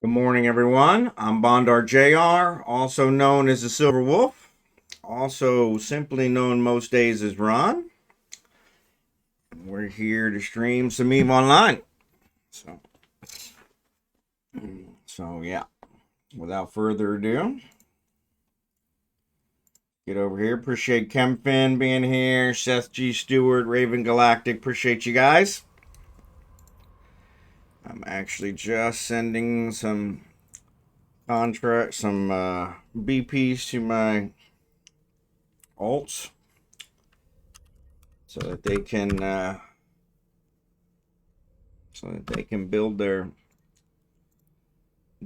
Good morning, everyone. I'm Bondar JR, also known as the Silver Wolf, also simply known most days as Ron. We're here to stream some EVE Online. So yeah, without further ado, get over here. Appreciate Kempfin being here, Seth G. Stewart, Raven Galactic. Appreciate you guys. I'm actually just sending some BPs to my alts so that they can build their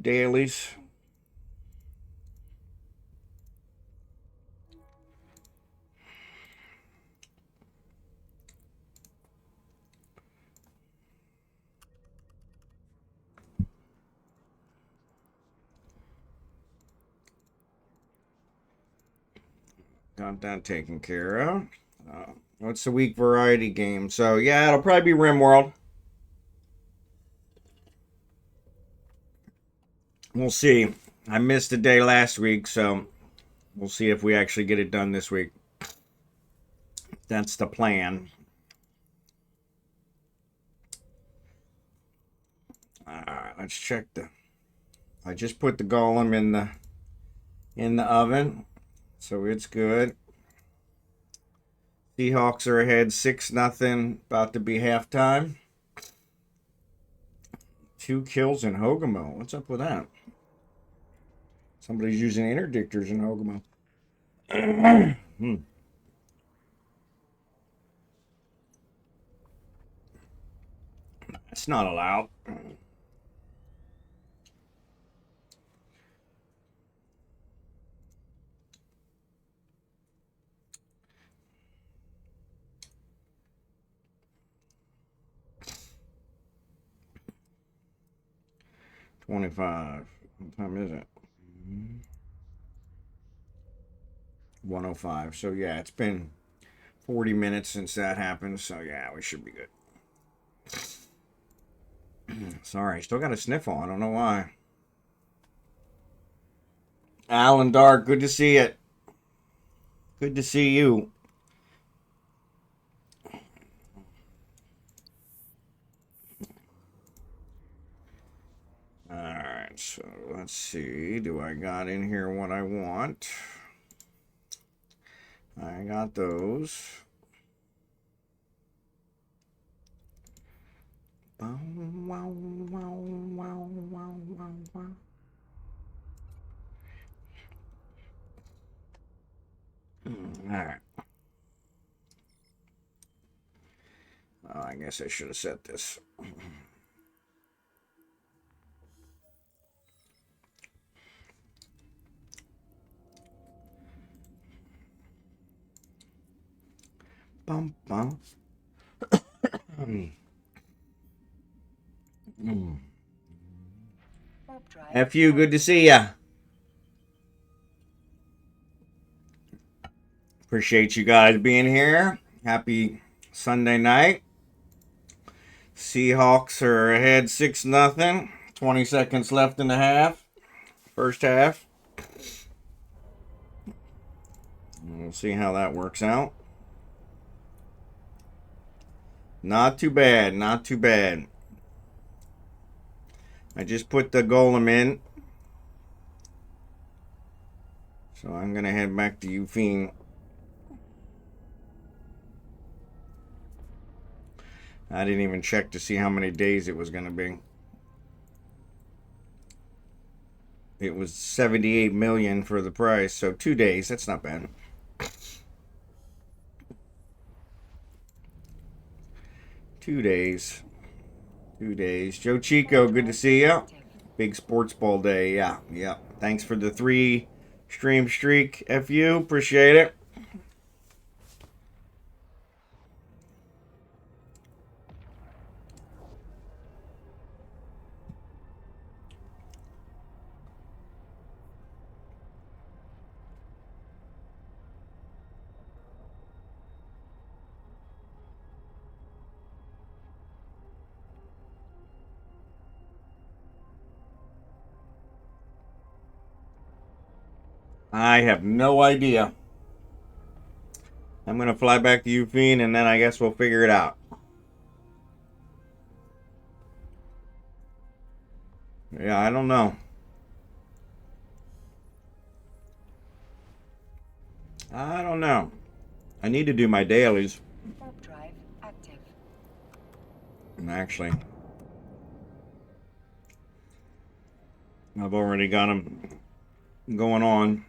dailies. Got that taken care of. What's the week variety game? So yeah, it'll probably be RimWorld. We'll see. I missed a day last week, so we'll see if we actually get it done this week. That's the plan. Alright, let's check I just put the golem in the oven, so it's good. Seahawks are ahead 6-0, about to be halftime. 2 kills in Hogamo. What's up with that? Somebody's using interdictors in Hogamo. That's not allowed. $25. What time is it? 105. So yeah, it's been 40 minutes since that happened. So yeah, we should be good. Sorry, still got a sniffle. I don't know why. Alan Dark, good to see it. Good to see you. Alright, so let's see. Do I got in here what I want? I got those. Wow, wow, wow, wow, wow, wow, wow. Alright. Oh, I guess I should have set this. Bum, bum. FU, good to see ya. Appreciate you guys being here. Happy Sunday night. Seahawks are ahead 6-0. 20 seconds left in the half. First half. We'll see how that works out. Not too bad. Not too bad. I just put the golem in. So I'm going to head back to Eugene. I didn't even check to see how many days it was going to be. It was 78 million for the price, so 2 days. That's not bad. 2 days. 2 days. Joe Chico, good to see you. Big sports ball day. Yeah. Thanks for the 3 stream streak, FU. Appreciate it. I have no idea. I'm going to fly back to Eugene, and then I guess we'll figure it out. Yeah, I don't know. I don't know. I need to do my dailies. Warp drive active. Actually, I've already got them going on.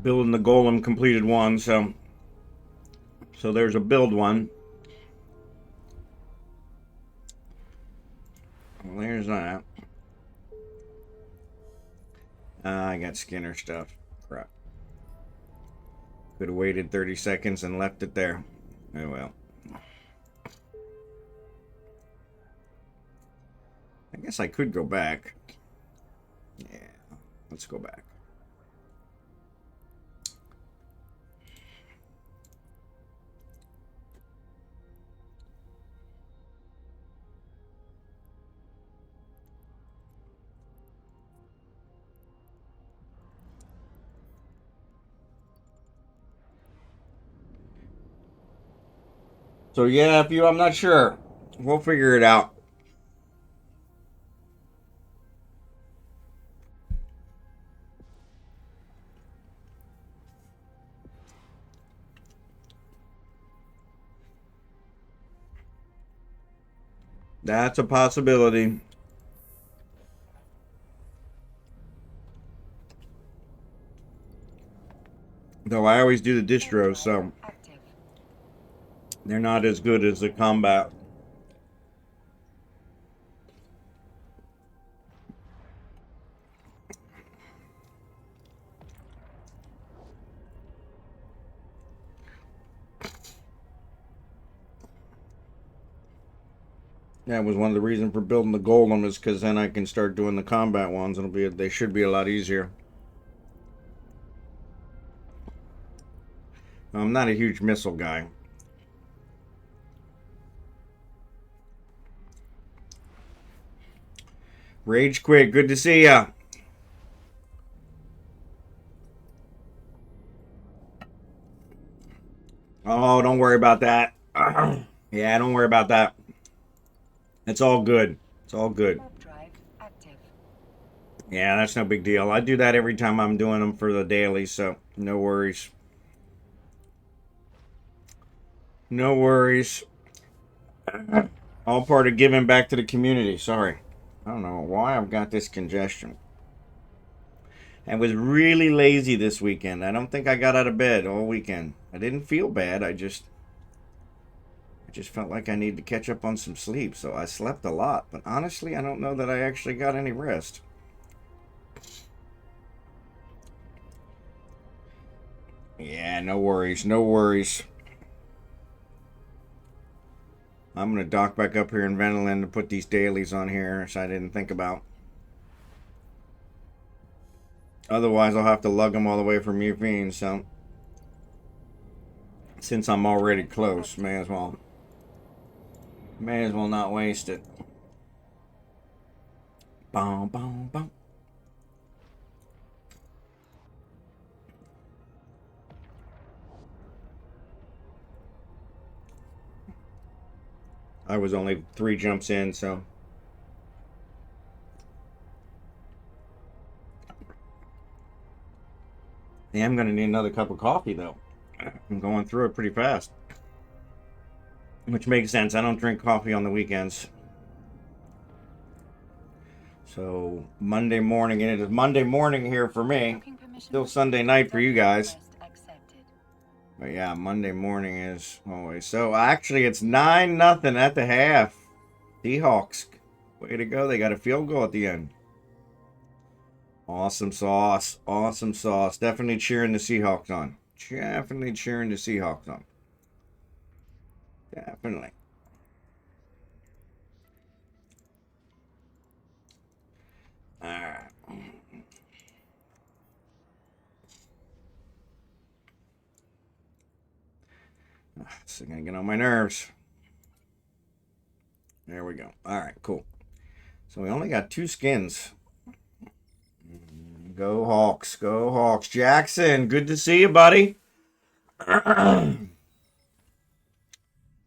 Building the golem completed one, so there's a build one. Well, there's that. I got Skinner stuff. Crap. Could have waited 30 seconds and left it there. Oh well. I guess I could go back. Yeah, let's go back. So yeah, I'm not sure. We'll figure it out. That's a possibility. Though I always do the distros, so they're not as good as the combat. That was one of the reasons for building the golem, is because then I can start doing the combat ones. They should be a lot easier. I'm not a huge missile guy. Rage Quit, good to see ya. Oh, don't worry about that. Yeah, don't worry about that. It's all good. It's all good. Yeah, that's no big deal. I do that every time I'm doing them for the daily, so no worries. No worries. All part of giving back to the community. Sorry. I don't know why I've got this congestion. I was really lazy this weekend. I don't think I got out of bed all weekend. I didn't feel bad. I just felt like I needed to catch up on some sleep, so I slept a lot. But honestly, I don't know that I actually got any rest. Yeah, no worries. No worries. I'm going to dock back up here in Ventolin to put these dailies on here, so I didn't think about. Otherwise, I'll have to lug them all the way from Eugene, so since I'm already close, may as well not waste it. Boom, boom, boom. I was only 3 jumps in, so yeah, I'm gonna need another cup of coffee though. I'm going through it pretty fast, which makes sense. I don't drink coffee on the weekends. So Monday morning, and it is Monday morning here for me. Still Sunday night for you guys. But yeah, Monday morning is always. So actually, it's 9-0 at the half. Seahawks, way to go! They got a field goal at the end. Awesome sauce. Awesome sauce. Definitely cheering the Seahawks on. Definitely cheering the Seahawks on. Definitely. Alright. They're gonna get on my nerves. There we go. All right, cool. So we only got 2 skins. Go Hawks, go Hawks. Jackson, good to see you, buddy. Good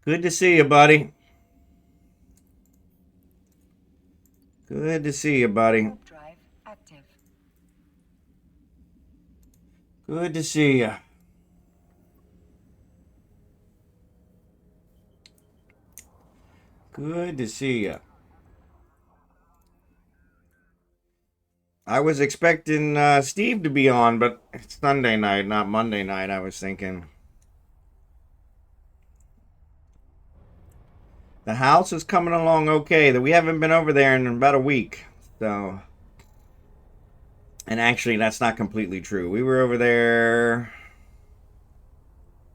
to see you, buddy. Good to see you, buddy. Warp drive active. Good to see you. Good to see you. I was expecting Steve to be on, but it's Sunday night, not Monday night, I was thinking. The house is coming along okay. We haven't been over there in about a week. So, and actually, that's not completely true. We were over there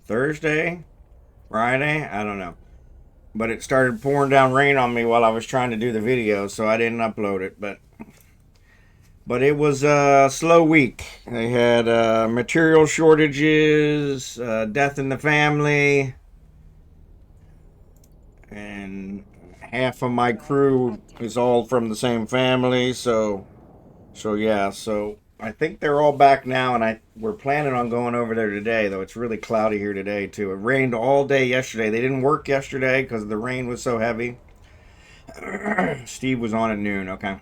Thursday, Friday, I don't know. But it started pouring down rain on me while I was trying to do the video, so I didn't upload it. But it was a slow week. They had material shortages, death in the family, and half of my crew is all from the same family. So yeah. So I think they're all back now, and we're planning on going over there today. Though it's really cloudy here today too. It rained all day yesterday. They didn't work yesterday because the rain was so heavy. Steve was on at noon. Okay.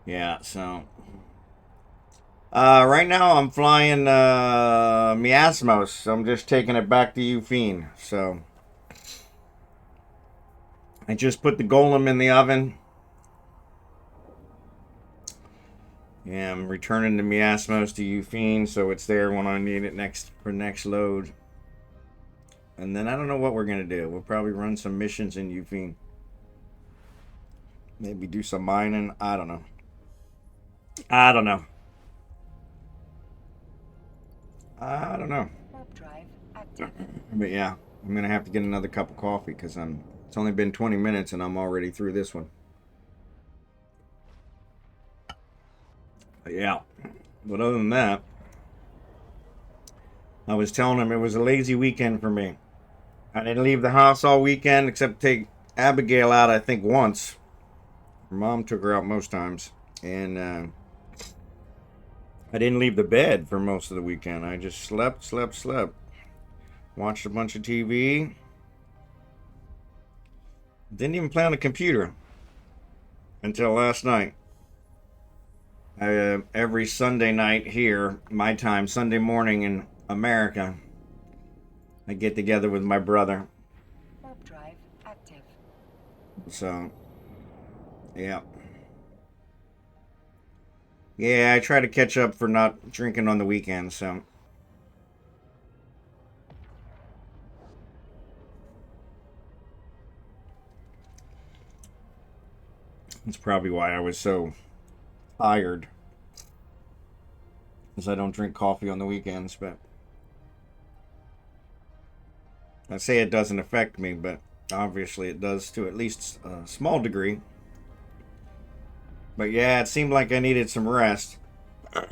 Yeah, so right now I'm flying Miasmos. I'm just taking it back to Eufene. So I just put the golem in the oven. Yeah, I'm returning the Miasmos to Eufene, so it's there when I need it for next load. And then I don't know what we're gonna do. We'll probably run some missions in Eufene. Maybe do some mining. I don't know. I don't know. Warp drive active. But yeah, I'm gonna have to get another cup of coffee because it's only been 20 minutes and I'm already through this one. But yeah. But other than that, I was telling him it was a lazy weekend for me. I didn't leave the house all weekend except take Abigail out, I think, once. Her mom took her out most times. And I didn't leave the bed for most of the weekend. I just slept. Watched a bunch of TV. Didn't even play on the computer until last night. Every Sunday night here, my time, Sunday morning in America, I get together with my brother. Warp drive active. So, yeah. Yeah, I try to catch up for not drinking on the weekends, so. That's probably why I was so tired. Because I don't drink coffee on the weekends, but. I say it doesn't affect me, but obviously it does to at least a small degree. But yeah, it seemed like I needed some rest.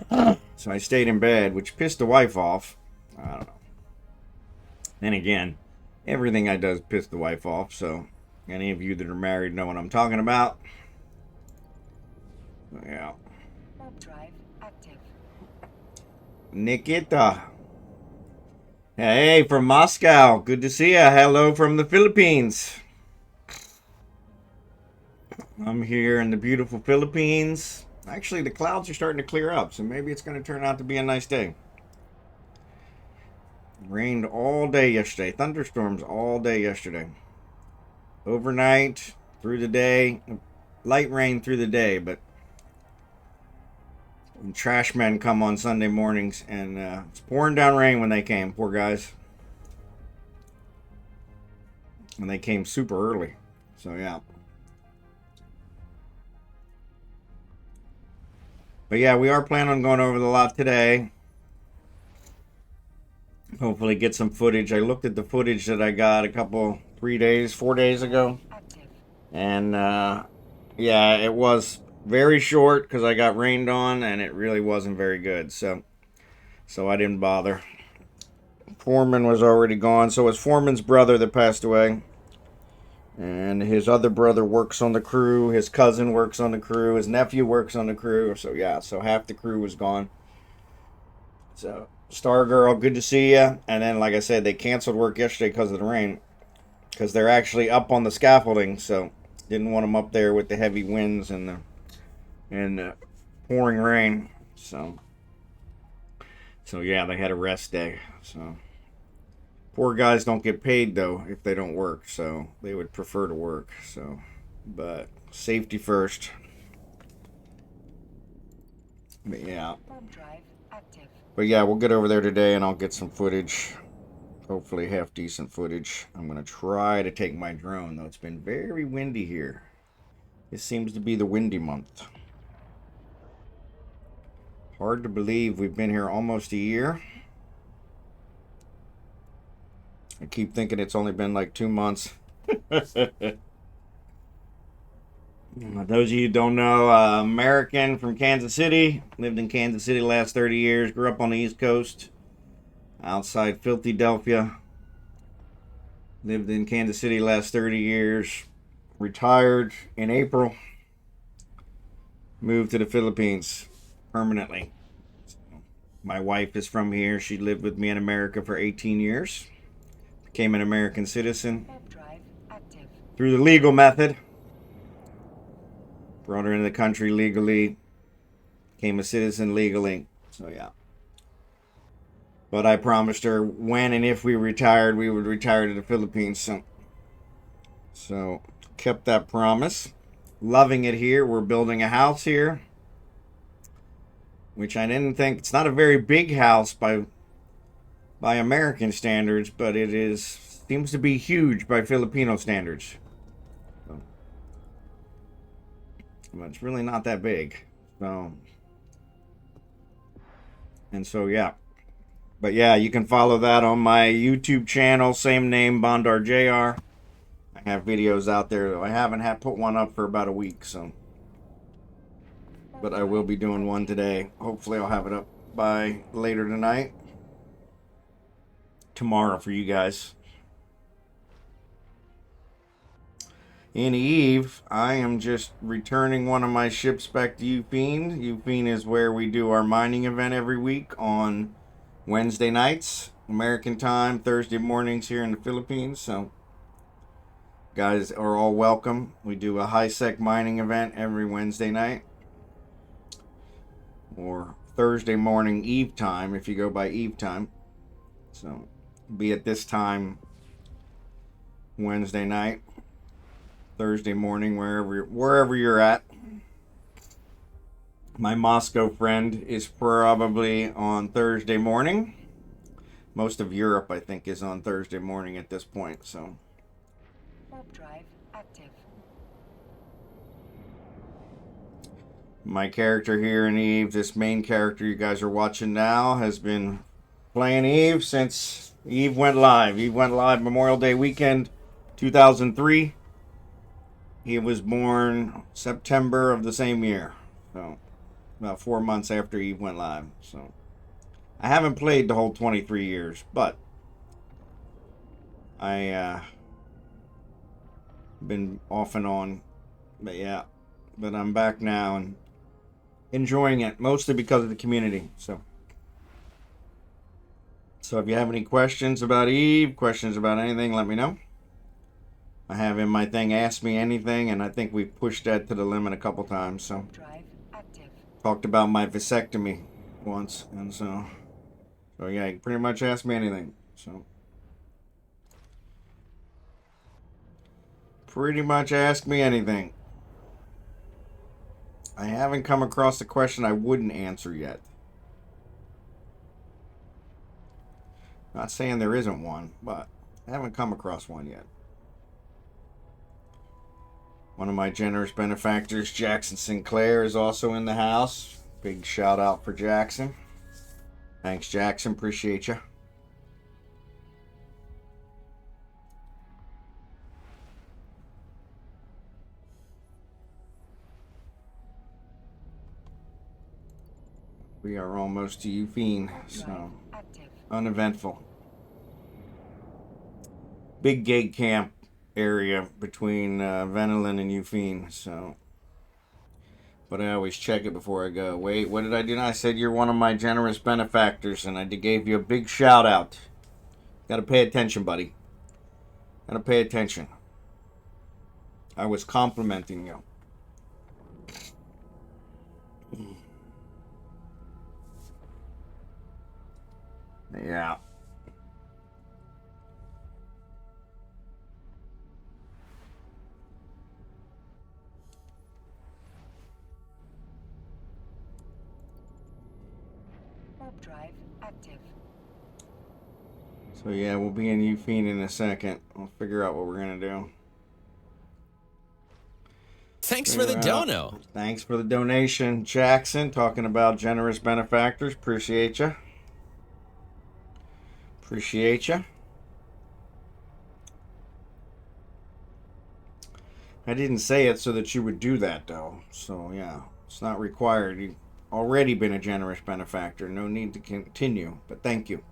So I stayed in bed, which pissed the wife off. I don't know. Then again, everything I do piss the wife off. So any of you that are married know what I'm talking about. Yeah. Warp drive active. Nikita. Hey, from Moscow. Good to see you. Hello from the Philippines. I'm here in the beautiful Philippines. Actually, the clouds are starting to clear up, so maybe it's going to turn out to be a nice day. Rained all day yesterday. Thunderstorms all day yesterday. Overnight, through the day. Light rain through the day, but trash men come on Sunday mornings, and it's pouring down rain when they came. Poor guys. And they came super early. So, yeah. But yeah, we are planning on going over the lot today. Hopefully get some footage. I looked at the footage that I got 4 days ago. Active. And yeah, it was very short because I got rained on and it really wasn't very good. So I didn't bother. Foreman was already gone, so it's Foreman's brother that passed away. And his other brother works on the crew. His cousin works on the crew. His nephew works on the crew. So yeah, so half the crew was gone. So Stargirl, good to see you. And then, like I said, they canceled work yesterday because of the rain. Because they're actually up on the scaffolding, so didn't want them up there with the heavy winds and the pouring rain. So yeah, they had a rest day. So poor guys don't get paid though if they don't work, so they would prefer to work. So, but safety first. But yeah. Warp drive active. But yeah, we'll get over there today and I'll get some footage. Hopefully half decent footage. I'm going to try to take my drone, though it's been very windy here. It seems to be the windy month. Hard to believe we've been here almost a year. I keep thinking it's only been like 2 months. Those of you who don't know, American from Kansas City. Lived in Kansas City the last 30 years. Grew up on the East Coast. Outside Philadelphia. Lived in Kansas City the last 30 years. Retired in April. Moved to the Philippines permanently. So, my wife is from here. She lived with me in America for 18 years. Became an American citizen Warp drive active. through the legal method. Brought her into the country legally. Became a citizen legally. So yeah. But I promised her when and if we retired, we would retire to the Philippines. So kept that promise. Loving it here. We're building a house here, which I didn't think, it's not a very big house by American standards, but it seems to be huge by Filipino standards. So, but it's really not that big. So, and so yeah. But yeah, you can follow that on my YouTube channel, same name, Bondar JR. I have videos out there, though I haven't put one up for about a week, so. But I will be doing one today. Hopefully I'll have it up by later tonight. Tomorrow for you guys. In Eve, I am just returning one of my ships back to UFIN. UFIN is where we do our mining event every week on Wednesday nights, American time, Thursday mornings here in the Philippines. So, guys are all welcome. We do a high-sec mining event every Wednesday night. Or Thursday morning Eve time, if you go by Eve time. So, be at this time Wednesday night, Thursday morning, wherever you're at. My Moscow friend is probably on Thursday morning. Most of Europe, I think, is on Thursday morning at this point. So, Warp drive active. my character here in Eve, this main character you guys are watching now, has been playing Eve since Eve went live. Eve went live Memorial Day weekend, 2003. He was born September of the same year. So, about 4 months after Eve went live. So, I haven't played the whole 23 years, but I been off and on. But yeah, but I'm back now and enjoying it, mostly because of the community. So if you have any questions about Eve, questions about anything, let me know. I have in my thing, ask me anything, and I think we've pushed that to the limit a couple times. So, Drive active. talked about my vasectomy once, and so yeah, you can pretty much ask me anything. So, pretty much ask me anything. I haven't come across a question I wouldn't answer yet. Not saying there isn't one, but I haven't come across one yet. One of my generous benefactors, Jackson Sinclair, is also in the house. Big shout out for Jackson. Thanks, Jackson. Appreciate you. We are almost to UFIN, so Active. uneventful. big gate camp area between Venelin and Eufine. So, but I always check it before I go. Wait, what did I do? I said you're one of my generous benefactors, and I gave you a big shout out. Got to pay attention, buddy. Got to pay attention. I was complimenting you. Yeah. Warp drive active. So yeah, we'll be in Eufine in a second. We'll figure out what we're gonna do. Thanks for the dono. Thanks for the donation, Jackson. Talking about generous benefactors. Appreciate you. Appreciate you. I didn't say it so that you would do that, though. So yeah, it's not required. You've already been a generous benefactor. No need to continue. But thank you.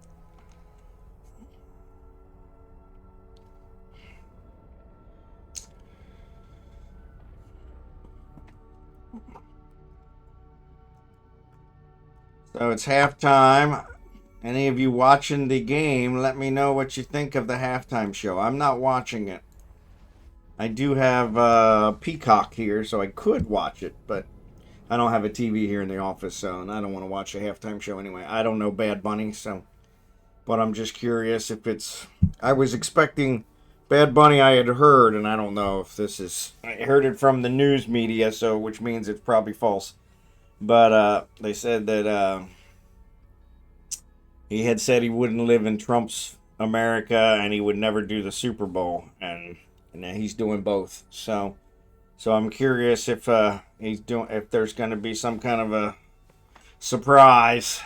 So it's halftime. Any of you watching the game, let me know what you think of the halftime show. I'm not watching it. I do have FUitCK here, so I could watch it, but I don't have a TV here in the office, so and I don't want to watch a halftime show anyway. I don't know Bad Bunny, so, but I'm just curious if it's. I was expecting Bad Bunny. I had heard, and I don't know if this is. I heard it from the news media, so which means it's probably false. But they said that he had said he wouldn't live in Trump's America and he would never do the Super Bowl, and he's doing both. So I'm curious if if there's going to be some kind of a surprise,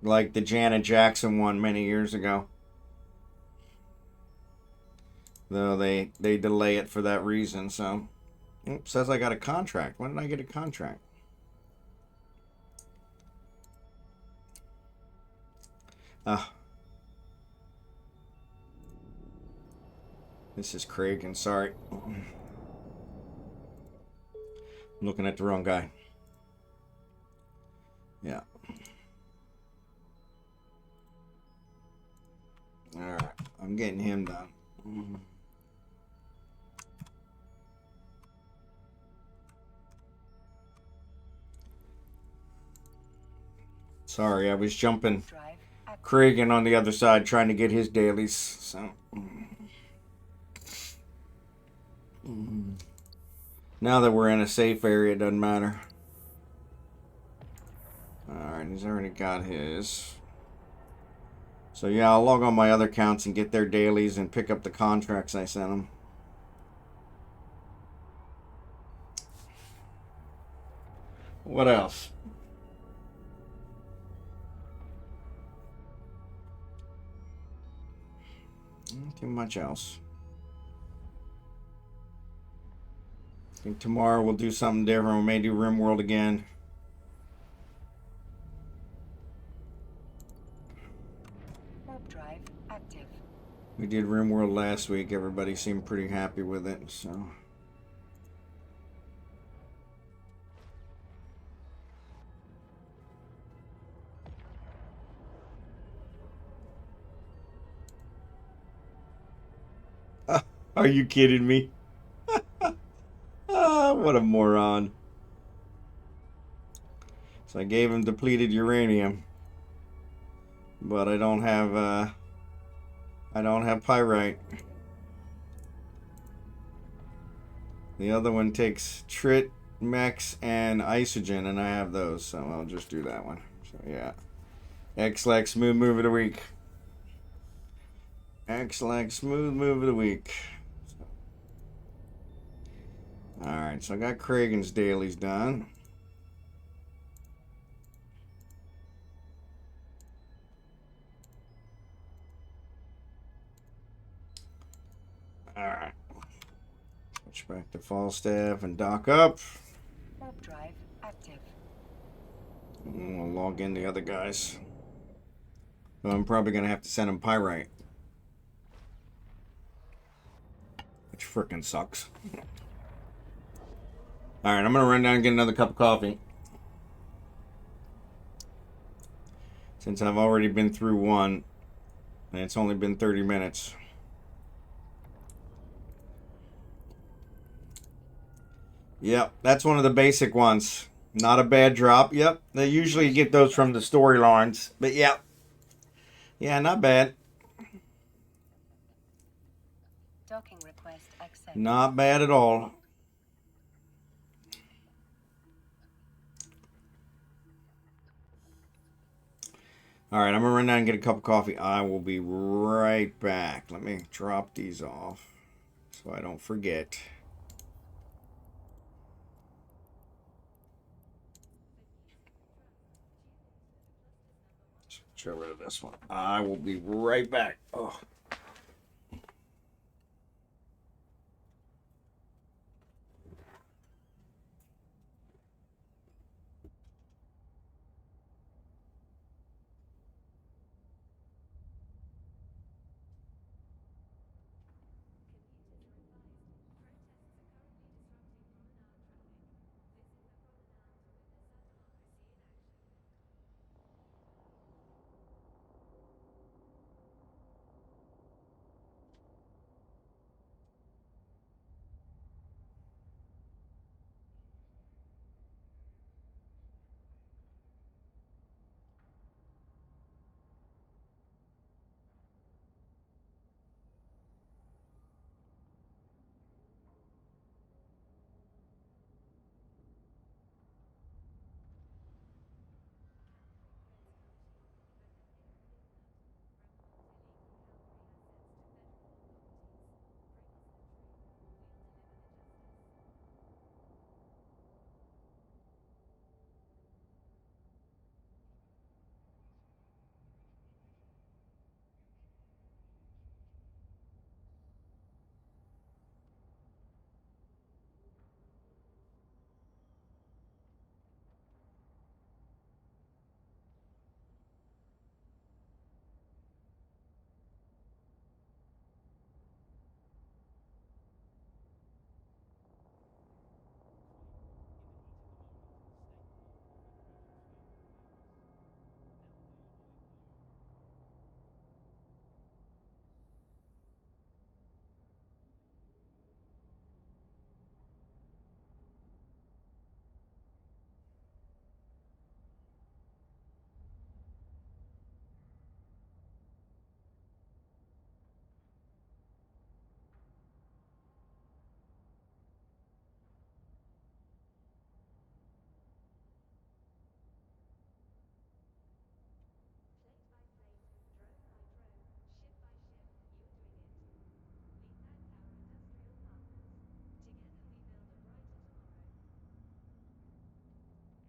like the Janet Jackson one many years ago. Though they delay it for that reason. So. Oops, says I got a contract. When did I get a contract? This is Craig, and sorry. I'm looking at the wrong guy. Yeah. Alright, I'm getting him done. Sorry, I was jumping Craig in on the other side trying to get his dailies. So now that we're in a safe area, it doesn't matter. Alright, he's already got his. So yeah, I'll log on my other accounts and get their dailies and pick up the contracts I sent them. What else? Not too much else. I think tomorrow we'll do something different. We may do RimWorld again. Warp drive active. We did RimWorld last week. Everybody seemed pretty happy with it, so. Are you kidding me? What a moron. So I gave him depleted uranium. But I don't have pyrite. The other one takes trit, mex, and isogen, and I have those, so I'll just do that one. So yeah. X-Lax smooth move of the week. X-Lax smooth move of the week. Alright, so I got Kragan's dailies done. Alright. Switch back to Falstaff and dock up. Warp drive active. And we'll log in the other guys. So I'm probably going to have to send him pyrite. Which frickin' sucks. Alright, I'm going to run down and get another cup of coffee. Since I've already been through one. And it's only been 30 minutes. Yep, that's one of the basic ones. Not a bad drop. Yep, they usually get those from the storylines. But yeah. Yeah, not bad. Docking request accepted. Not bad at all. Alright, I'm going to run down and get a cup of coffee. I will be right back. Let me drop these off so I don't forget. Get rid of this one. I will be right back. Oh.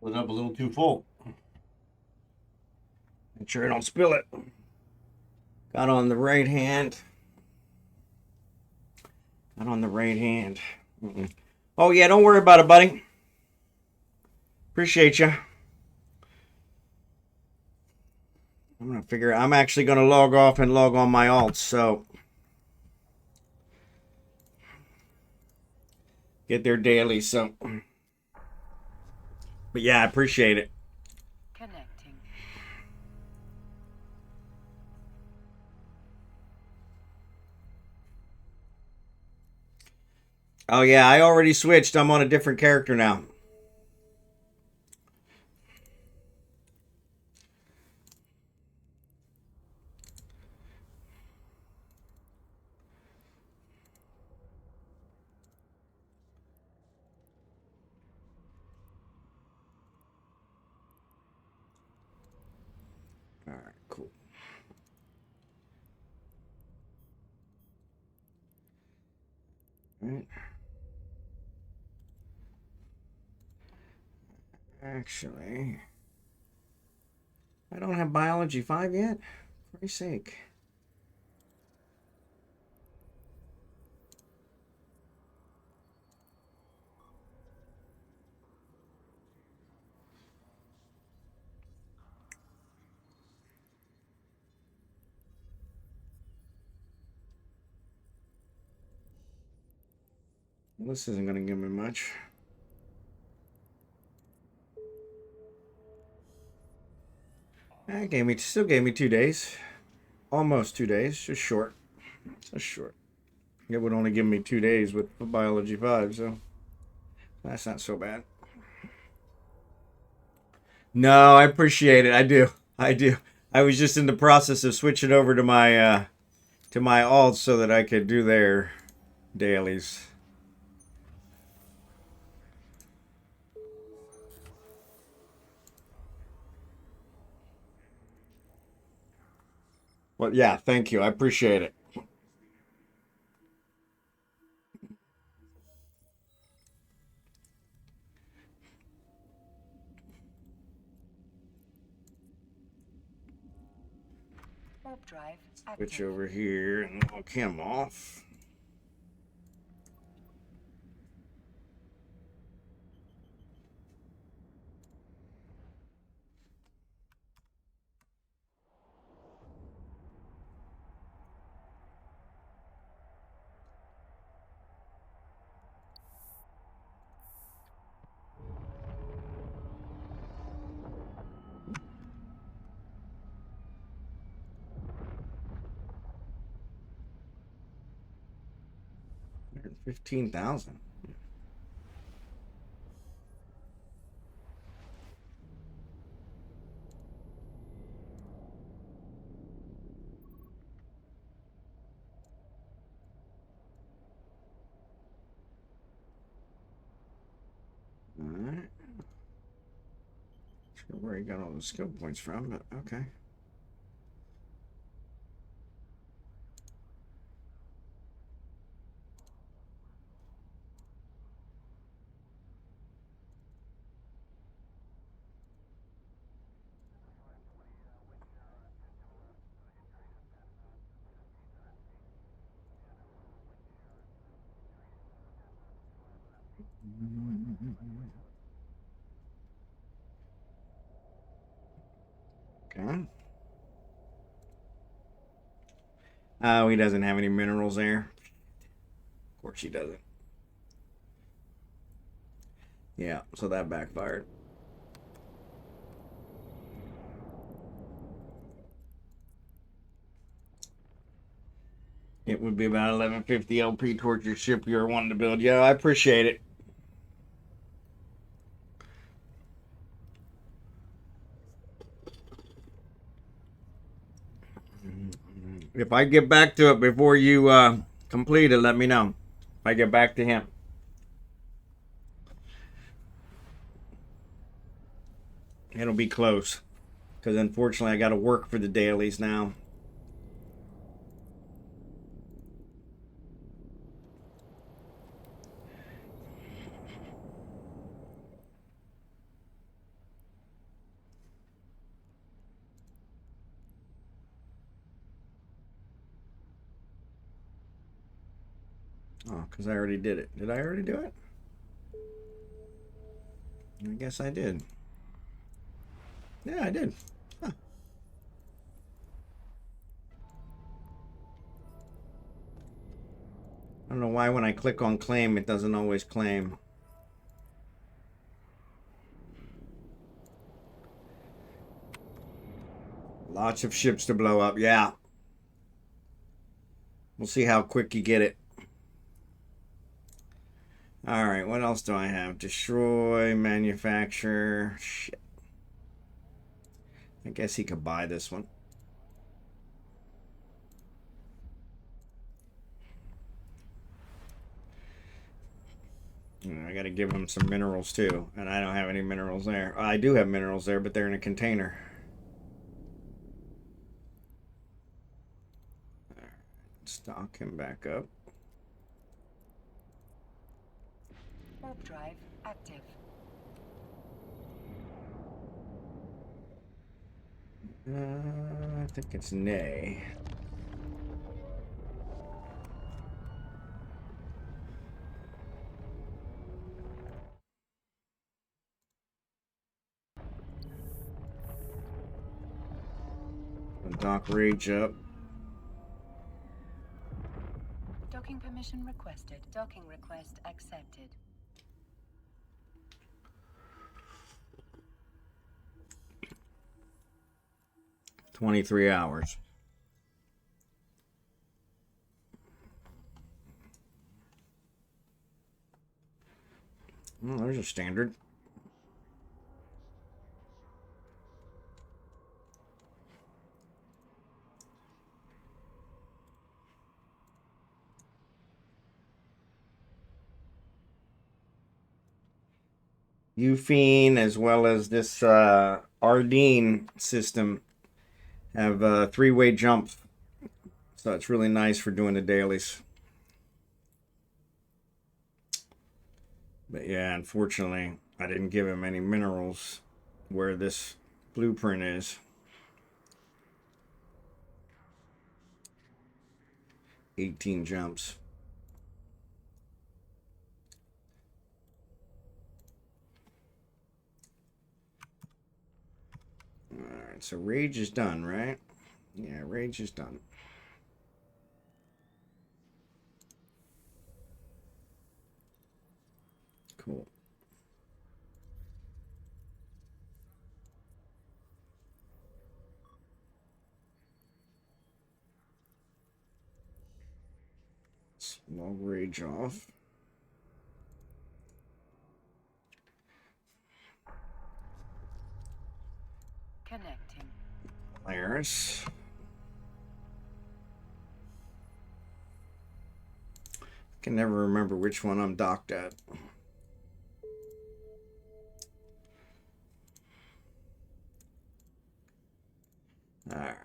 Was up a little too full. Make sure I don't spill it. Got on the right hand. Got on the right hand. Oh, yeah, don't worry about it, buddy. Appreciate you. I'm going to figure I'm actually going to log off and log on my alts, so get their daily, so. But yeah, I appreciate it. Connecting. Oh, yeah, I already switched. I'm on a different character now. All right, cool. All right. Actually, I don't have Biology 5 yet. For Christ's sake. This isn't going to give me much. Still gave me 2 days. Almost 2 days. Just short. Just short. It would only give me 2 days with Biology 5, so that's not so bad. No, I appreciate it. I do. I do. I was just in the process of switching over to my alts so that I could do their dailies. Well, yeah, thank you. I appreciate it. Warp drive Switch active. over here and lock him off. $15,000. All right. Sure where he got all the skill points from, but okay. Okay. Oh, he doesn't have any minerals there. Of course he doesn't. Yeah, so that backfired. It would be about 1150 LP towards your ship you're wanting to build. Yeah, I appreciate it. If I get back to it before you complete it, let me know. If I get back to him. It'll be close. Because unfortunately I got to work for the dailies now. Oh, because I already did it. Did I already do it? I guess I did. Yeah, I did. Huh. I don't know why when I click on claim, it doesn't always claim. Lots of ships to blow up. Yeah. We'll see how quick you get it. All right, what else do I have? Destroy, manufacture. Shit. I guess he could buy this one. I got to give him some minerals too, and I don't have any minerals there. I do have minerals there, but they're in a container. All right, stock him back up. Warp drive active. I think it's nay. Dock rage up. Docking permission requested. Docking request accepted. 23 hours. Well, there's a standard. Ufine as well as this Ardeen system have three-way jumps, so it's really nice for doing the dailies. But yeah, unfortunately, I didn't give him any minerals where this blueprint is. 18 jumps. Alright, so Rage is done, right? Yeah, Rage is done. Cool. Let's log Rage off. Connecting. Polaris. Can never remember which one I'm docked at. Alright.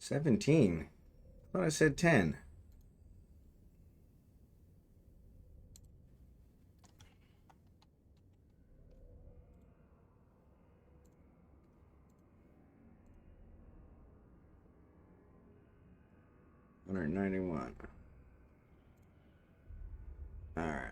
$17. I thought I said 10. $191. All right.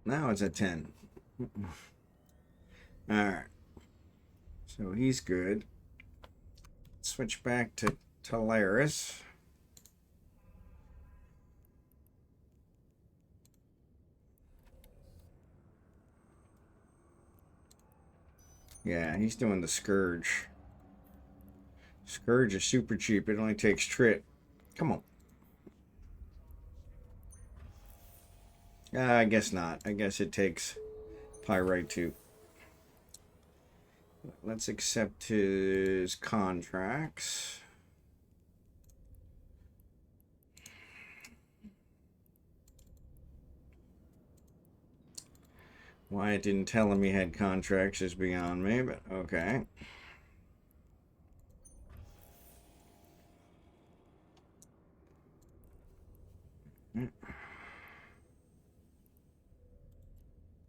Now it's at 10. All right. So he's good. Switch back to Polaris. Yeah, he's doing the Scourge. Scourge is super cheap. It only takes Trit. Come on. I guess not. I guess it takes Pyrite too. Let's accept his contracts. Why it didn't tell him he had contracts is beyond me, but okay.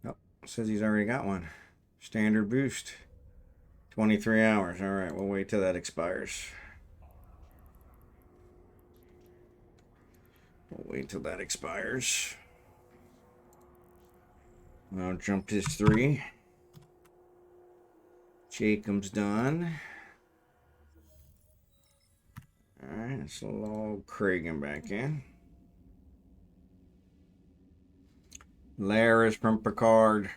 Oh, says he's already got one. Standard boost. 23 hours. All right, we'll wait till that expires. We'll wait till that expires. I'll jump his 3. Jacob's done. Alright, let's log Kragan back in. Laris from Picard.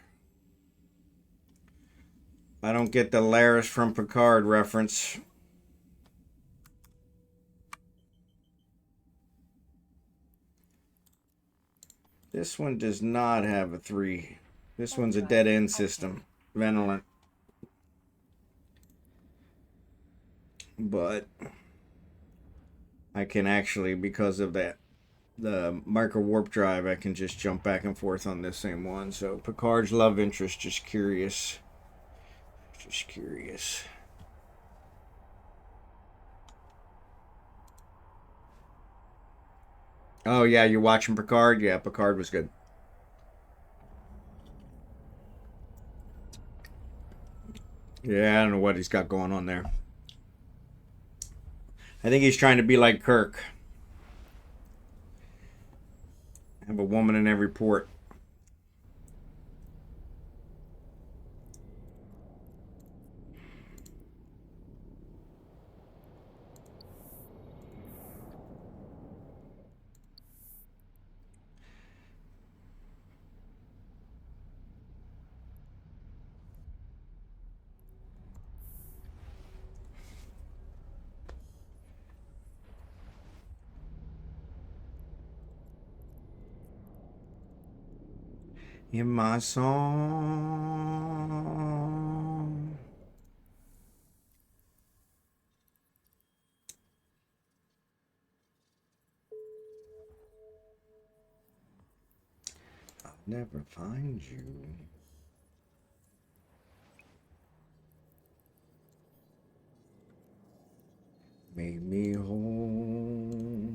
I don't get the Laris from Picard reference. This one does not have a 3. This one's a dead end system. Venolent. But I can actually, because of that the micro warp drive, I can just jump back and forth on this same one. So Picard's love interest, just curious. Just curious. Oh yeah, you're watching Picard? Yeah, Picard was good. Yeah, I don't know what he's got going on there. I think he's trying to be like Kirk. Have a woman in every port. In my song. I'll never find you. Made me whole.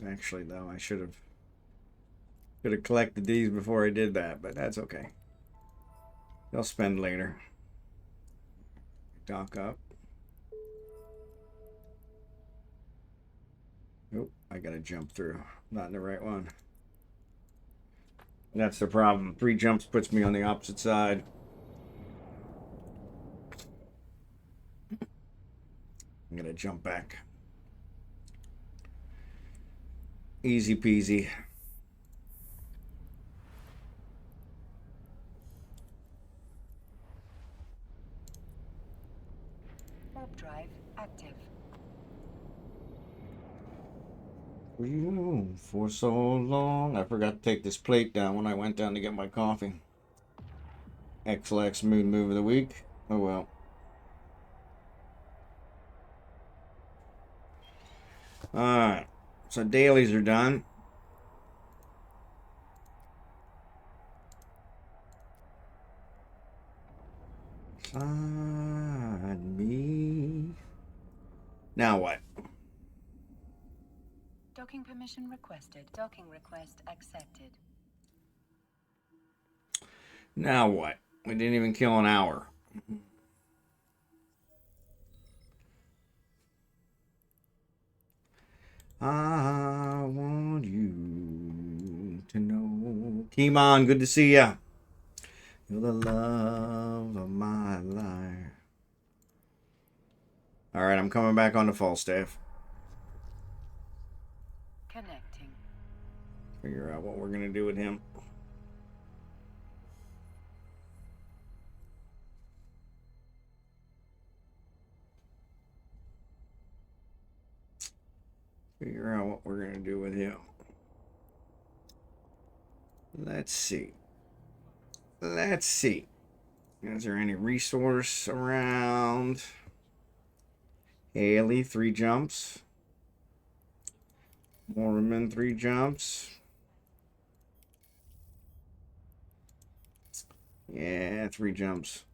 Actually, though, I should have collected these before I did that, but that's okay. They'll spend later. Dock up. Nope, I gotta jump through. Not in the right one. That's the problem. 3 jumps puts me on the opposite side. I'm gonna jump back. Easy peasy. Warp drive active. Ooh, for so long. I forgot to take this plate down when I went down to get my coffee. XLX mood move of the week. Oh well. Alright. So dailies are done. Slide me. Now what? Docking permission requested. Docking request accepted. Now what? We didn't even kill an hour. I want you to know. Kimon, good to see ya. You're the love of my life. Alright, I'm coming back on the Falstaff. Connecting. Figure out what we're going to do with him. Figure out what we're going to do with him. Let's see. Let's see. Is there any resource around? Haley, 3 jumps. Mormon, 3 jumps. Yeah, 3 jumps.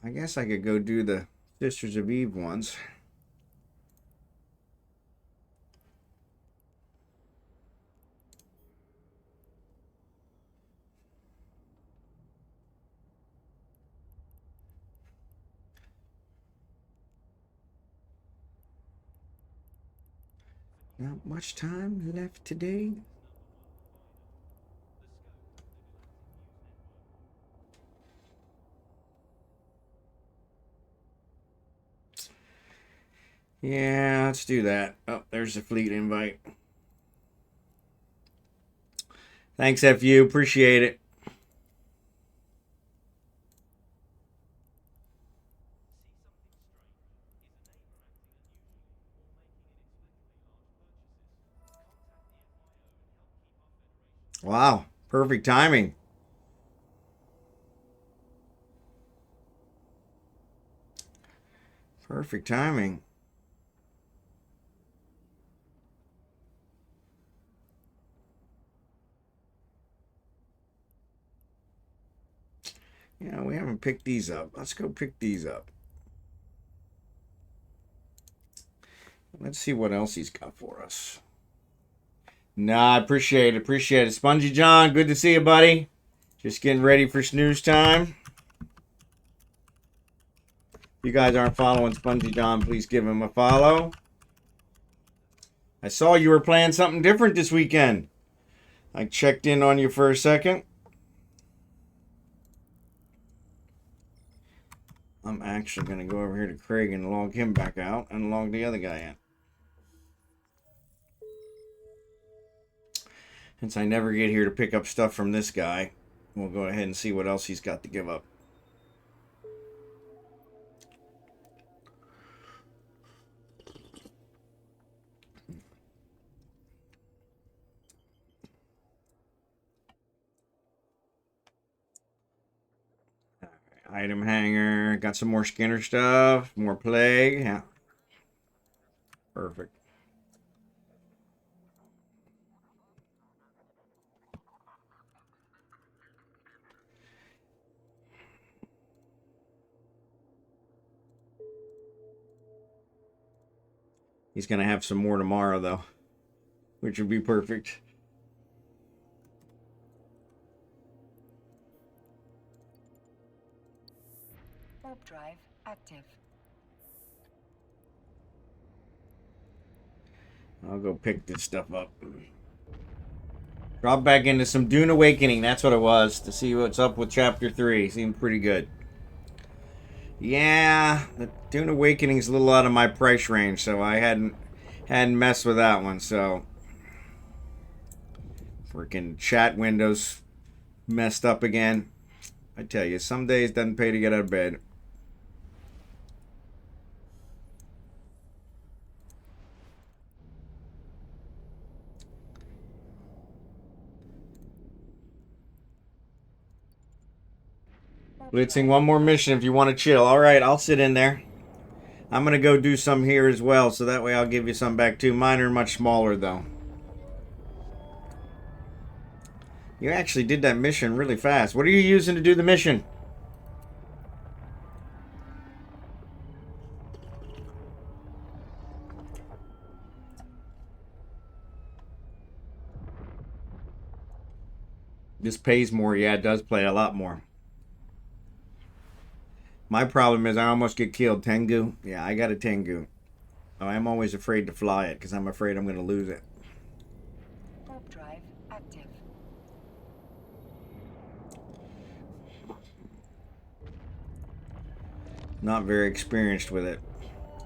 I guess I could go do the Sisters of Eve ones. Not much time left today. Yeah, let's do that. Oh, there's the fleet invite. Thanks, FU. Appreciate it. Wow, perfect timing. Perfect timing. Yeah, we haven't picked these up. Let's go pick these up. Let's see what else he's got for us. Nah, I appreciate it. Appreciate it. Spongy John, good to see you, buddy. Just getting ready for snooze time. If you guys aren't following Spongy John, please give him a follow. I saw you were playing something different this weekend. I checked in on you for a second. I'm actually going to go over here to Craig and log him back out and log the other guy in. Since I never get here to pick up stuff from this guy, we'll go ahead and see what else he's got to give up. Item hanger. Got some more Skinner stuff. More plague. Yeah. Perfect. He's going to have some more tomorrow, though, which would be perfect. Warp drive active. I'll go pick this stuff up. Drop back into some Dune Awakening. That's what it was. To see what's up with Chapter 3. Seemed pretty good. Yeah, the Dune Awakening's a little out of my price range, so I hadn't messed with that one. So, freaking chat windows messed up again. I tell you, some days it doesn't pay to get out of bed. Blitzing one more mission if you want to chill. All right, I'll sit in there. I'm going to go do some here as well, so that way I'll give you some back too. Mine are much smaller, though. You actually did that mission really fast. What are you using to do the mission? This pays more. Yeah, it does play a lot more. My problem is I almost get killed. Tengu. Yeah, I got a Tengu. Oh, I'm always afraid to fly it because I'm afraid I'm going to lose it. Warp drive active. Not very experienced with it.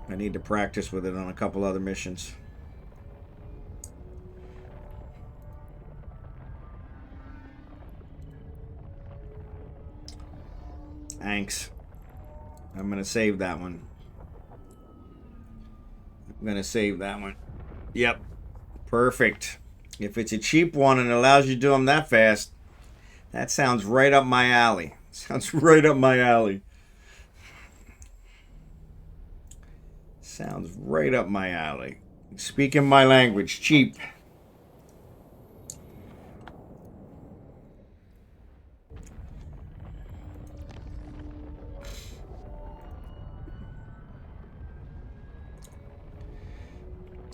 I need to practice with it on a couple other missions. Thanks. I'm going to save that one. I'm going to save that one. Yep. Perfect. If it's a cheap one and allows you to do them that fast, that sounds right up my alley. Sounds right up my alley. Sounds right up my alley. Speaking my language, cheap.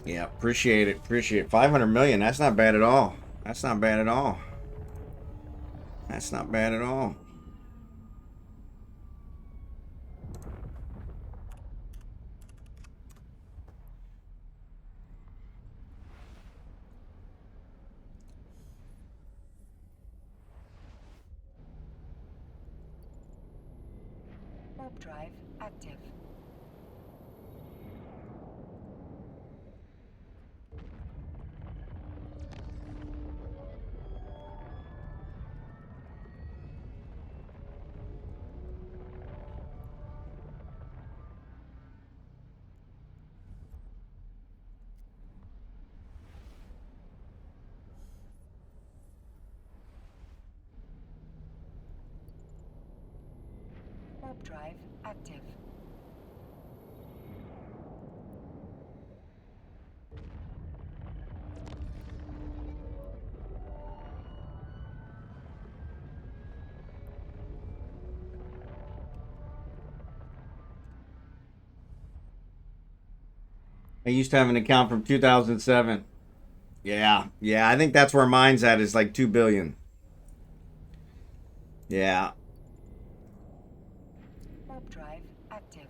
Yeah, appreciate it. Appreciate it. 500 million. That's not bad at all. That's not bad at all. That's not bad at all. Warp drive active. Warp drive active. I used to have an account from 2007. Yeah, yeah, I think that's where mine's at, is like 2 billion. Yeah. Warp drive active.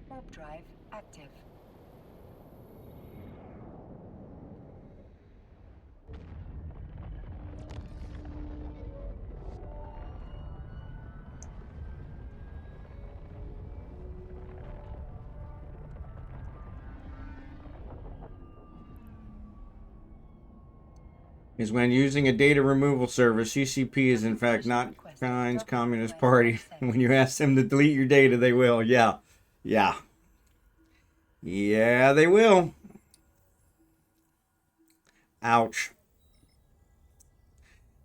Warp drive active. Is when using a data removal service, CCP is in fact not China's Communist Party. When you ask them to delete your data, they will. Yeah. Yeah. Yeah, they will. Ouch.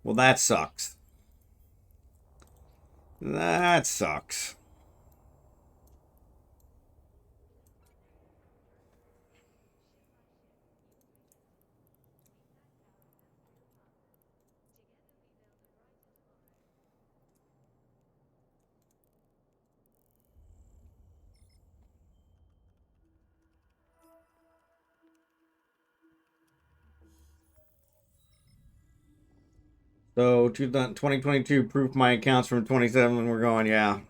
Well, that sucks. That sucks. So 2022 proof my accounts from 27. We're going, yeah.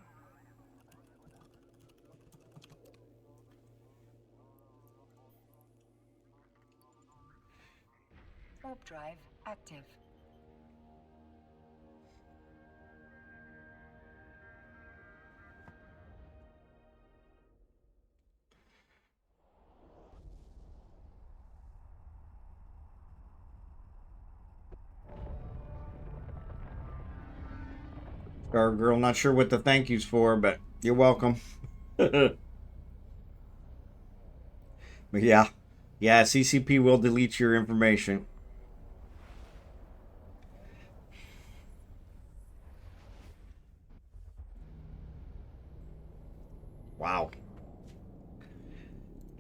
Warp drive active. Star Girl, not sure what the thank yous for, but you're welcome. But yeah. Yeah, CCP will delete your information. Wow.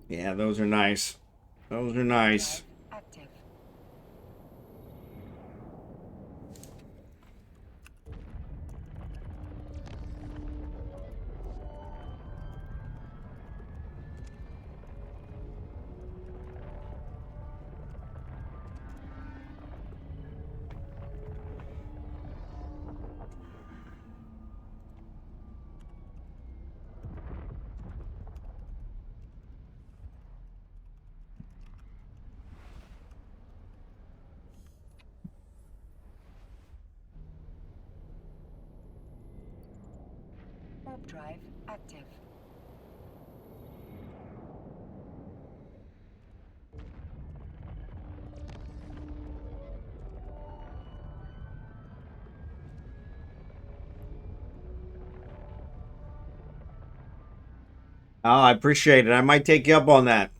Yeah, those are nice. Those are nice. Active. Warp drive active. Oh, I appreciate it. I might take you up on that.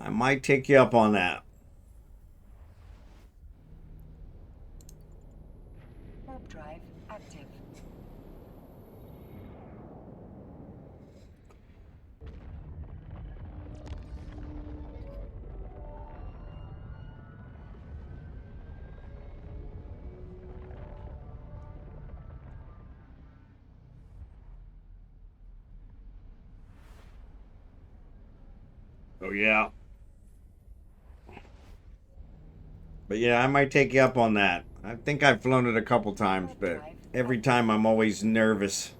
I might take you up on that. Warp drive active. Oh, yeah. But yeah, I might take you up on that. I think I've flown it a couple times, but every time I'm always nervous.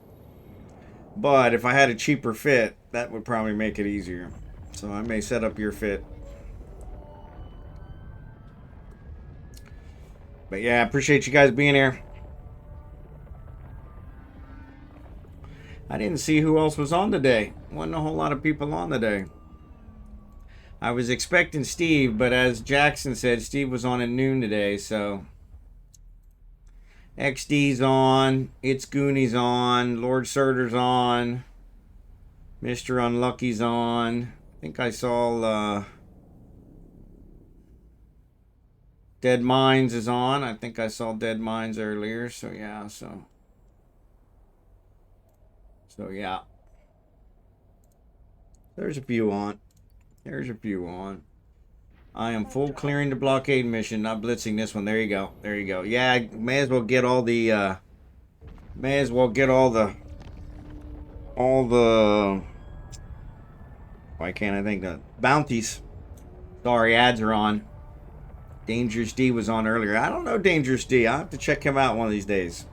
But if I had a cheaper fit, that would probably make it easier. So I may set up your fit. But yeah, I appreciate you guys being here. I didn't see who else was on today. Wasn't a whole lot of people on today. I was expecting Steve, but as Jackson said, Steve was on at noon today, so XD's on, It's Goonie's on, Lord Surter's on, Mr. Unlucky's on. I think I saw Dead Minds is on. I think I saw Dead Minds earlier, so yeah, so yeah. There's a few on. There's a few on. I am full clearing the blockade mission, not blitzing this one. There you go. There you go. Yeah, may as well get all the why can't I think the bounties. Sorry, ads are on. Dangerous D was on earlier. I don't know Dangerous D. I'll have to check him out one of these days.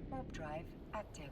Warp drive active.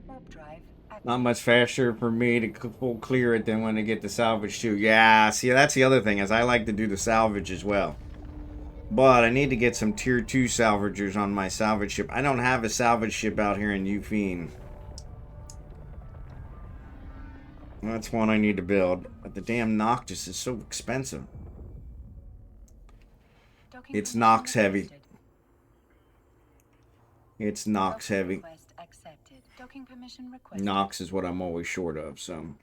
Warp drive active. Not much faster for me to full clear it than when I get the salvage too. Yeah, see, that's the other thing is I like to do the salvage as well. But I need to get some tier 2 salvagers on my salvage ship. I don't have a salvage ship out here in Ufine. That's one I need to build. But the damn Noctis is so expensive. Docking It's permission Nox heavy. requested. It's Nox Docking heavy. request accepted. Docking permission requested. Nox is what I'm always short of, so.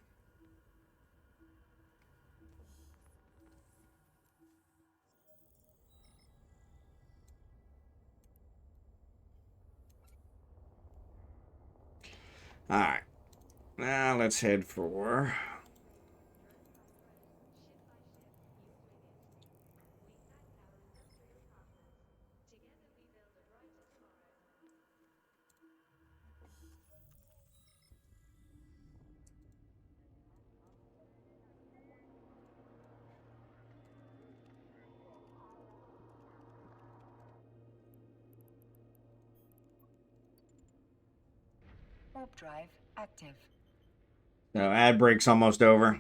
Alright. Now let's head for... Warp drive active. So ad break's almost over.